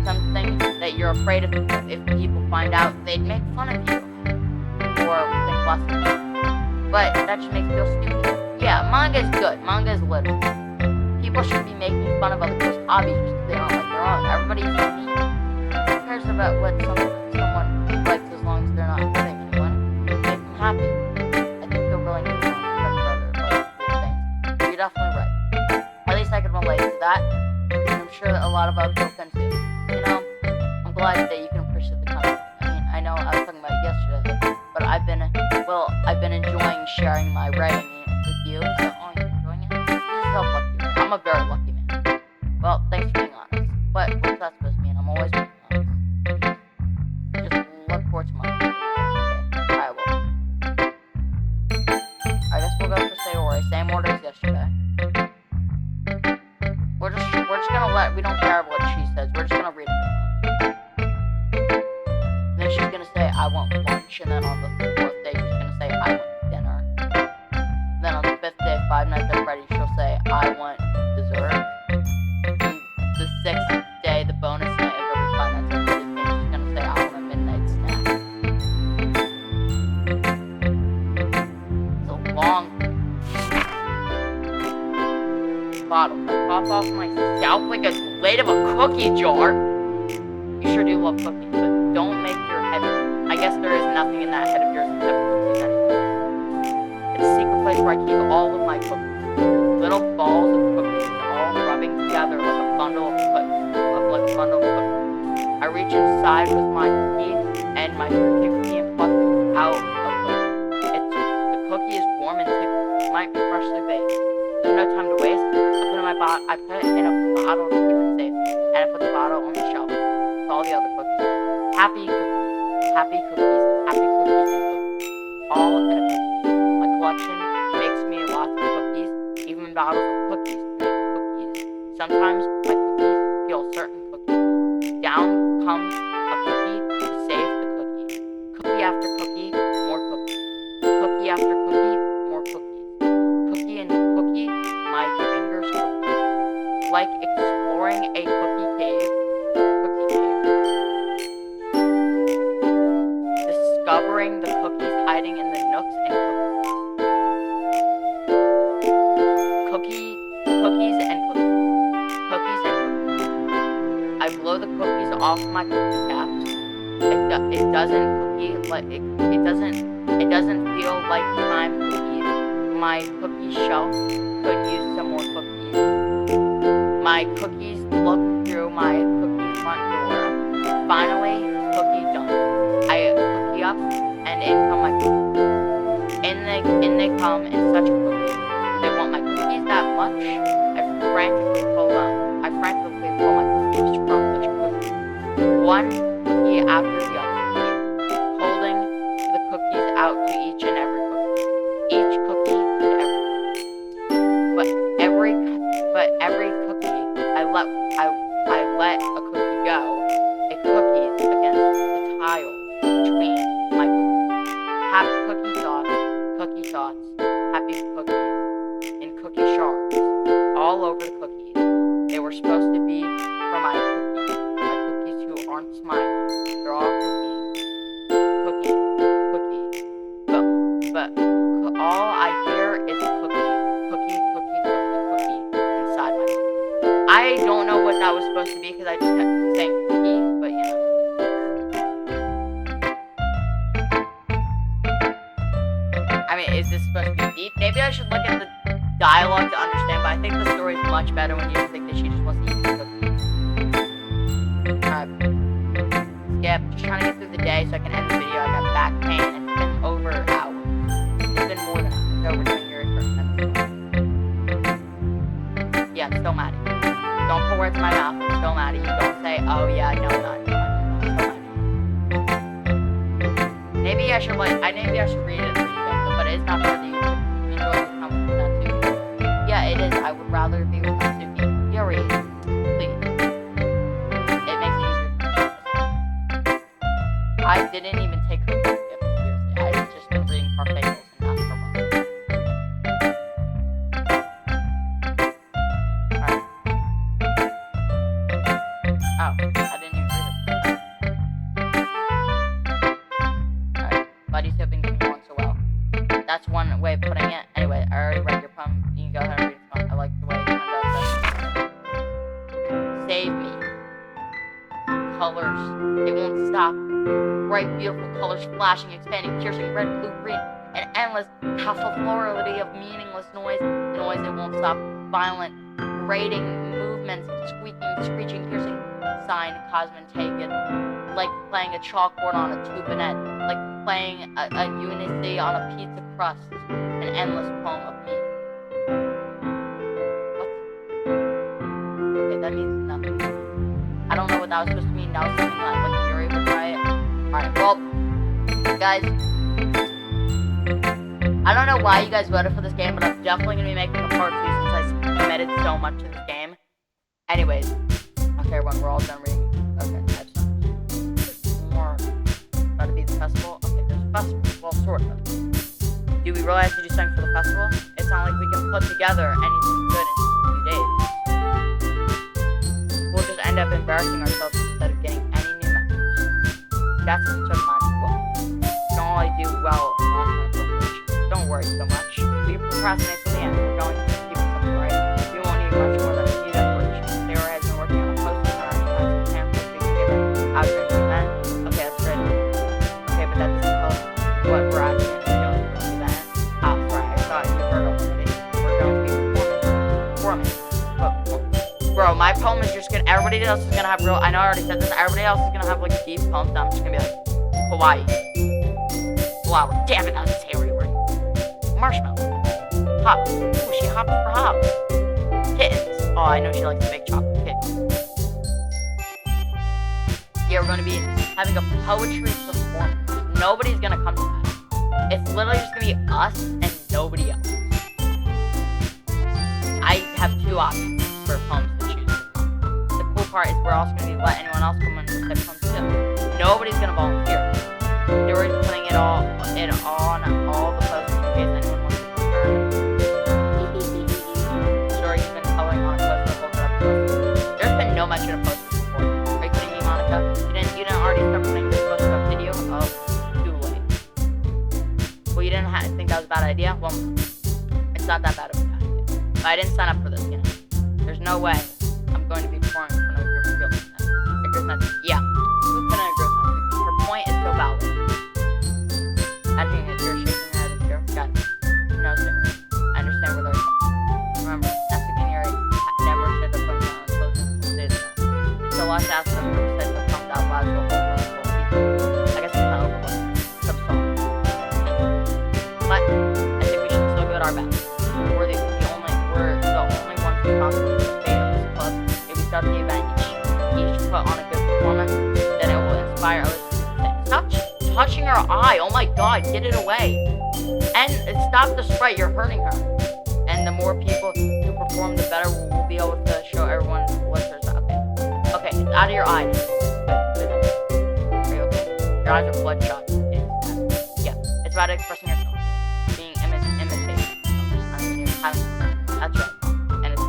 Something that you're afraid of if people find out, they'd make fun of you. Or think less of you. But that just makes me feel stupid. Yeah, manga is good. Manga is little. People shouldn't be making fun of other people's hobbies just because they don't like their own. Everybody's unique. Who cares about what someone likes as long as they're not hurting anyone? Make them happy. I think they're really need to respect for other things. You're definitely right. At least I can relate to that. And I'm sure that a lot of other people can too. You know, I'm glad that you can appreciate the content. I mean, I know I was talking about it yesterday, but I've been enjoying sharing my writing with you. So, you're enjoying it? This is so lucky. I'm a very lucky man. Well, thanks for being honest. But what's that supposed to mean? I'm always being honest. Just look forward to my okay, I will. I guess we'll go for Sayori. Same order as yesterday. We're just gonna we don't care what she says. We're just gonna read it. And then she's gonna say, I want lunch. And then on the 4th day, she's gonna say, I want dinner. And then on the 5th day, 5 Nights at Freddy's, she'll say, I want dessert. And the 6th day, the bonus night of every 5 Nights at Freddy's game, she's gonna say, I want a midnight snack. It's a long bottle. I pop off my scalp like a lid of a cookie jar. You sure do love cookies, but don't make your head. I guess there is nothing in that head of yours except cookies anyway. It's a secret place where I keep all of my cookies. Little balls of cookies all rubbing together like a bundle of cookies. I reach inside with my teeth and my cookie and pluck out a cookie. The cookie is warm and tickly. It might be freshly baked. There's no time to waste. I put it in a bottle to keep it safe, and I put the bottle on the shelf with all the other cookies. Happy cookies, and cookies. All in a cookie. My collection makes me lots of cookies, even bottles of cookies to make cookies. Sometimes my cookies feel a certain cookie. Down comes a cookie to save the cookie. Cookie after cookie, more cookies. Cookie after cookie, more cookies. Cookie and cookie, my fingers cookie. Like exploring a cookie cave. Discovering the cookies hiding in the nooks and cookies. Cookies and cookies. I blow the cookies off my cookie caps. It doesn't feel like time cookies. My cookie shelf could use some more cookies. My cookies look through my cookie front door. Finally, cookie done. I cookie up, and in come my cookies. In they come in such a cookie. Do they want my cookies that much? I frantically pull my cookies from the cookie. One cookie after the other, holding the cookies out to each and every cookie. Each cookie and every cookie. But every cookie I let a cookie go. It cookies against the tile between my cookies. Happy cookie thoughts, happy cookies, and cookie shards all over the cookies. They were supposed to be for my cookies who aren't smiling. They're all cookie. But all I hear is cookie inside my cookie. I don't know what that was supposed to be because I just kept saying cookie, but you know. I mean, is this supposed to be deep? Maybe I should look at the dialogue to understand, but I think the story is much better when you think that she just wants to eat some cookies. Skip, just trying to get through the day so I can end the video. I got back pain, and it's been over hours. It's been more than hours. It's over 20 years for yeah, I'm still mad at you. Don't put words in my mouth. I'm still mad at you. Don't say, oh yeah, no, I'm not. Maybe I should read it for you guys, but it's not for you. Enjoy the comment with Natsuki. Yeah, it is. I would rather be with Natsuki. Period. Please. It makes it easier for me. I didn't even take her gift seriously. I've just been reading Parfaitals and not her mom. Alright. Oh, I didn't even read her. Buddies have been getting along so well. That's one way of putting it. Anyway, I already read your poem. You can go ahead and read it. I like the way it turns out. Save me. Colors. They won't stop. Bright, beautiful colors flashing, expanding, piercing, red, blue, green. An endless plurality of meaningless noise. Noise that won't stop. Violent, grating movements, squeaking, screeching, piercing. Sign, Cosmin, take it. Like playing a chalkboard on a tubanet, like playing a unity on a pizza crust, an endless poem of me. What? Okay, that means nothing. I don't know what that was supposed to mean. That was something like you're able to try it. Alright, well, guys, I don't know why you guys voted for this game, but I'm definitely going to be making a part 2 since I committed so much to this game. Anyways, okay, everyone, we're all done reading. Okay, I've done. More about to be the festival. Okay, there's a festival. Well, sort of. Do we really have to do something for the festival? It's not like we can put together anything good in a few days. We'll just end up embarrassing ourselves instead of getting any new members. That's what took mine as well. Don't only do well in last minute preparation. Don't worry so much. We procrastinate till the end. We're going to keep it simple, right? We won't need much more than a few decorations. Sarah has been working on a poster for advertising pamphlets we can give her out during the event. Okay, that's great. Okay, but that doesn't tell us what we're actually doing for the event. Ah, sorry, I thought you heard already. We're going to be performing. But, bro, my poem is just gonna, everybody else is gonna have real, I know I already said this, everybody else is gonna have like deep poems, and I'm just gonna be like, Hawaii. Flower. Damn it, that was a scary word. Marshmallow. Hop. Ooh, she hops for hop. Kittens. Oh, I know she likes to make chocolate kittens. Yeah, we're gonna be having a poetry performance. Nobody's gonna come to that. It's literally just gonna be us and nobody else. I have 2 options for poems to choose from. The cool part is we're also gonna be letting anyone else come in with their poems too. Nobody's gonna volunteer. They were putting it on all the posters in case anyone wants to confirm. Sure, you've been coloring on a poster the whole poster. There's been no mention of posters before. Are you kidding me, Monica? You didn't already start putting this poster up video? Oh, too late. Well, you didn't think that was a bad idea? Well, it's not that bad of a bad idea. But I didn't sign up for this, you know. There's no way I'm going to be performing in front of your skills. Yeah, we couldn't agree with that. Her point is so valid. Imagine if you're shaking your head at your guys. No, Sarah. I understand where they're coming from. Remember, that's the never said the phone on close and stay there. It's a lot to ask them to say the phone out loud to a whole room full of people. I guess it's not overwhelming. Some song. But I think we should still do it our best. We're the only ones responsible for the fate of this club. If we start the event each put on a good performance, then it will inspire others to do the same. Stop touching her eye. Oh my god, get it away. And stop the sprite, you're hurting her. And the more people who perform, the better we'll be able to show everyone what there's up. Okay, it's out of your eye. Good. Are you okay? Your eyes are bloodshot. Yeah, it's about expressing yourself. Being imitated. That's right. And it's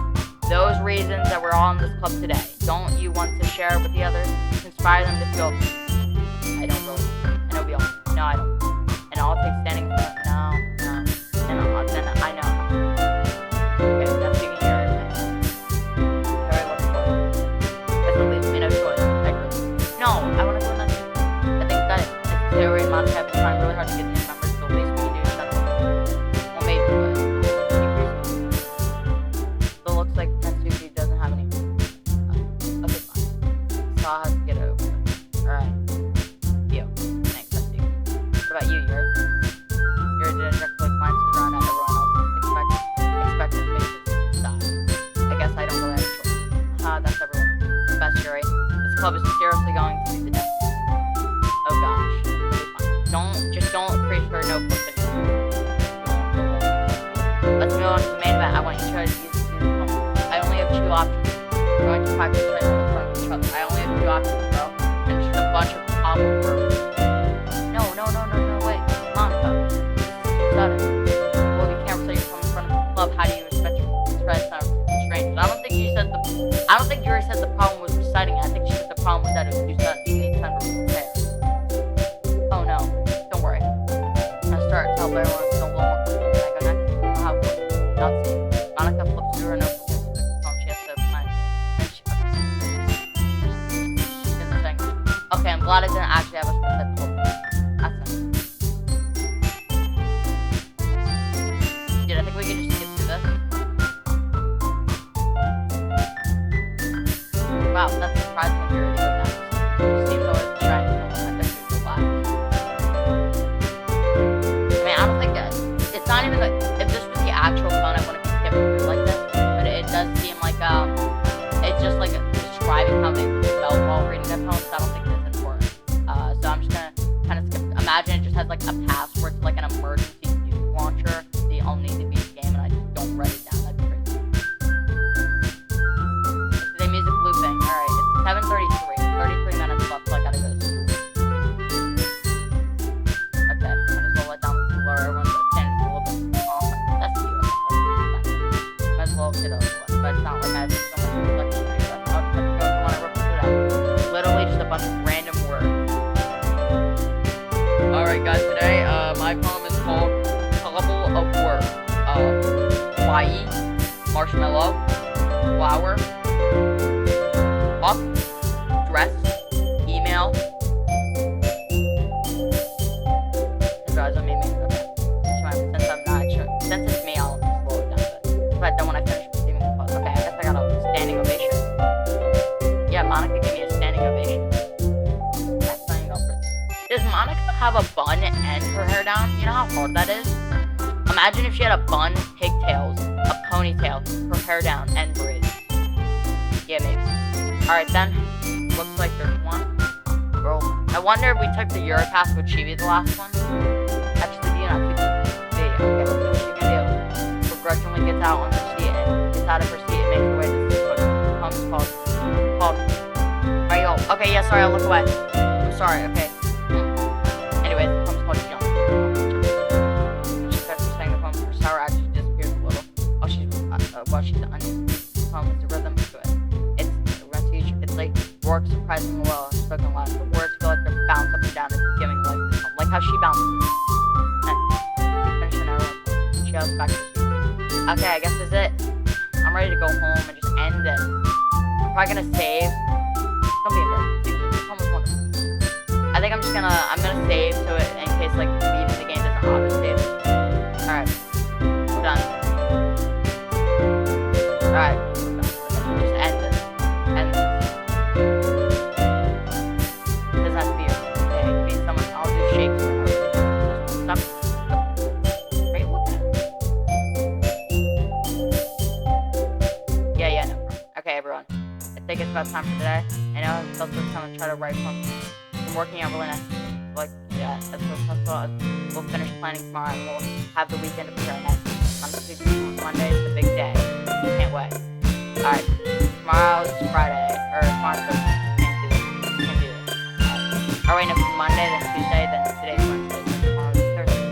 those reasons that we're all in this club today. Don't you want to share it with the others? Inspire them to feel, I don't really. I know we all. No, I don't. And I'll take standing for it. No. Then I know. Okay, that's taking your advice. Very looking for it. That's what leaves me no choice. I agree. No, I want to go in that. I think that it's Terry and Monica have been trying really hard to get new members, so at least we can do is shut up. Well, maybe, but so it looks like Natsuki doesn't have any. Okay, fine. Saw how to get it over. Alright. You. club is seriously going to be the death. Oh gosh. Don't create her notebook anymore. Let's move on to the main event. I want you to try to use these poems. I only have 2 options. We're going to practice right now in front of each other. I only have 2 options, bro. And just a bunch of awful words. No, wait. Monica. This is too sudden. Well, you can't say you're coming in front of the club. How do you expect your stress out of strangers? I don't think Yuri said the problem was reciting. I think she said the problem was that it was too sudden. You need time to prepare. Oh no. Don't worry. I'm gonna start to tell everyone to go a little more quickly. Can I go next? I'll have one. Not see. Monica flips through her notebook into the phone. She has to find. Okay, I'm glad I didn't actually have a specific whole thing. That's it. Dude, I think we can just skip through this. Wow, that's surprising you're already good next. She seems always trying to know what I do to laugh. I mean, I don't think that it's not even like if this was the actual phone, I wouldn't be skipping through like this. But it does seem like it's just like describing how they felt while reading that poem. So I don't think it's important. So I'm just gonna kind of skip. Imagine it just has like a password to like an emergency launcher. They all need to be a game, and I just don't write it down. That'd be crazy. Today music looping. All right, it's 7:33. 33 minutes left. So I gotta go to school. Okay, might as well let down the floor. Everyone's standing a little bit. Oh, that's you. Might as well get over it. But it's not like I have so much reflection to do. I'll just have to go if I want to rip it out. Literally just a bunch of random words. Alright guys, today my poem is called Couple of Words. Hawaii, marshmallow, flower, up, dress, email. Guys, I mean, okay. Since I'm not sure. Since it's me, I'll slow it down a bit. But then when I finish receiving the post, okay, I guess I got a standing ovation. Yeah, Monica gave me a standing ovation. Does Monica have a bun and her hair down? You know how hard that is? Imagine if she had a bun, pigtails, a ponytail, her hair down, and braids. Yeah, maybe. Alright then. Looks like there's one. Girl. I wonder if we took the Europass, would she be the last one? Actually, do you not think okay, let's see what she can do. Begrudgingly gets out on her seat and gets out of her seat and makes her way to the book. Comes called. Alright, yo. Okay, yeah, sorry, I'll look away. I'm sorry, okay. Anyways, the poem's called Jump. She starts saying the poem, her sour actually disappears a little while she's onion. The poem is the rhythm to it. It's like works surprisingly well and spoken loud. The words feel like they're bounced up and down and giving life to the poem. Like how she bounces. Nice. She finished an hour. She goes back to the street. Okay, I guess that's it. I'm ready to go home and just end this. I'm probably gonna save. Don't be embarrassed. The poem was wonderful. I think I'm gonna save so it in case like leaving the game doesn't auto save. Alright. We're done. Alright. We're done. Just end this. End this. It doesn't have to be okay. It can be someone. I'll do shakes or stuff. Great, look at it. Yeah, no problem. Okay, everyone. I think it's about time for today. I know I'm supposed to kind of try to write something. Working out really nice. Like, yeah, that's what we'll finish planning tomorrow and we'll have the weekend to prepare next. Monday is the big day. Can't wait. Alright, tomorrow's Friday, or tomorrow's Thursday. Can't do it. Alright, no, from Monday, then Tuesday, then today's Wednesday, then tomorrow's Thursday.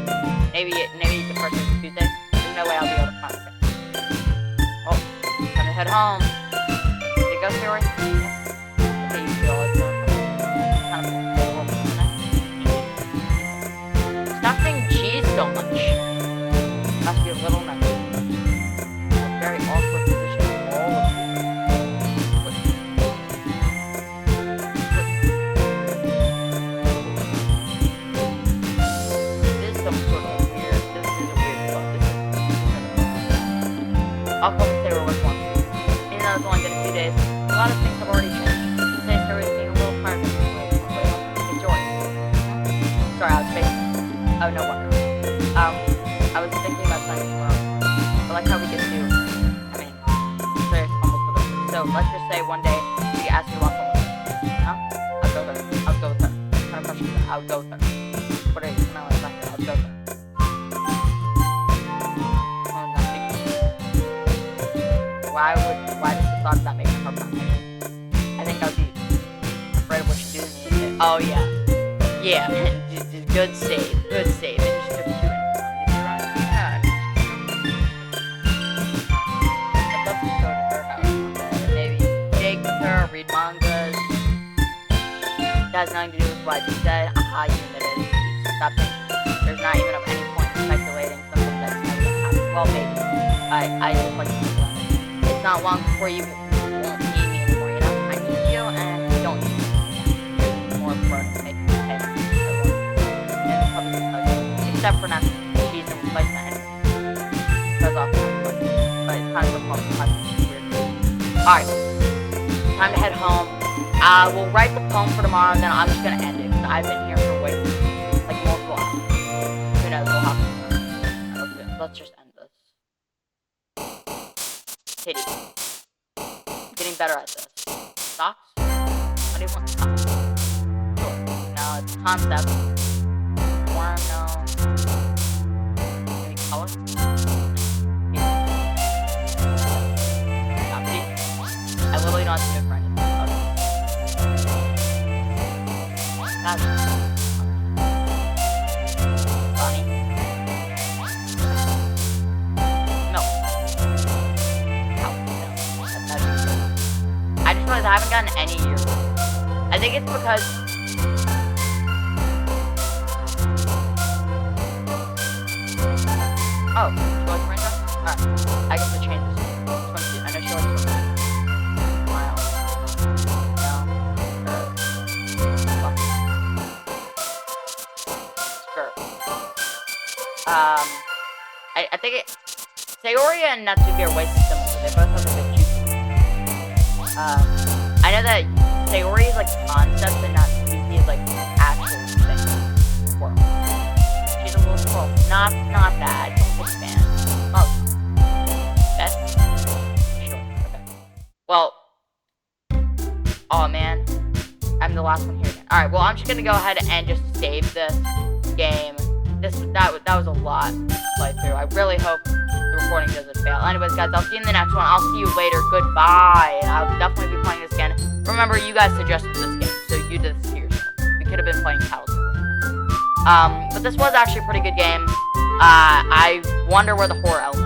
Maybe you can first do Tuesday. There's no way I'll be able to find it. Oh, time to head home. Did it go through? Okay, you feel like kind of not saying cheese so much. Must be a little nice. It's a very awkward position. All of you. This is some sort of weird. This is a weird book. I'll come and say we're with one. Even though it's only been a few days, a lot of things have already changed. Today started being a little part of it. Enjoy. Sorry, I was facing. Oh, no wonder. I was thinking about something tomorrow. I like how we get to, very almost with it. So let's just say one day we ask you to walk home with us. I would go with her. What are you smelling like? I would go with her. Why does the thought of that make her perfect? I think I would be afraid of what she do to me. Oh yeah. Yeah, good save. Good save. And just took 2 in. Yeah. I'd love to go to her house one day. Maybe bake with her, read mangas. It has nothing to do with what I just said. Aha, you admitted it. Stop thinking. There's not even any point in speculating something that's never gonna happen. Well, maybe. I just like to think about it. It's not long before you won't need me anymore, you know? I need you, and you don't need me. Yeah. More important to make you pay. Except for not cheese and replacement anyway. Because off that, but it's kind of a problem. Weird. Alright. Time to head home. We'll write the poem for tomorrow, and then I'm just gonna end it. Because I've been here for way too long. Like multiple hours. Who knows? We'll have to. Let's just end this. Kitty. I'm getting better at this. Socks? What do you want? Socks? Sure. No, it's concept. Form, no. Any color? Copy. I literally don't have to do it for anything. Okay. That's funny. No. I just realized I haven't gotten any years. I think it's because oh, she likes Ranger? Alright, I guess I changed this. Swimsuit. I know she likes swimsuit. Wow. No. Skirt. I think it Sayori and Natsuki are way too similar. They both have a bit juicy. I know that Sayori is like concept and Natsuki is like actual thing. Squirrel. She's a little squirrel. Not bad. Don't big fan. Oh. Best? Sure. Okay. Well. Oh man. I'm the last one here again. Alright, well I'm just gonna go ahead and just save this game. That was a lot to play through. I really hope the recording doesn't fail. Anyways, guys, I'll see you in the next one. I'll see you later. Goodbye. I'll definitely be playing this again. Remember, you guys suggested this game, so you did this to yourself. We could have been playing Tattletale right now. But this was actually a pretty good game. I wonder where the horror element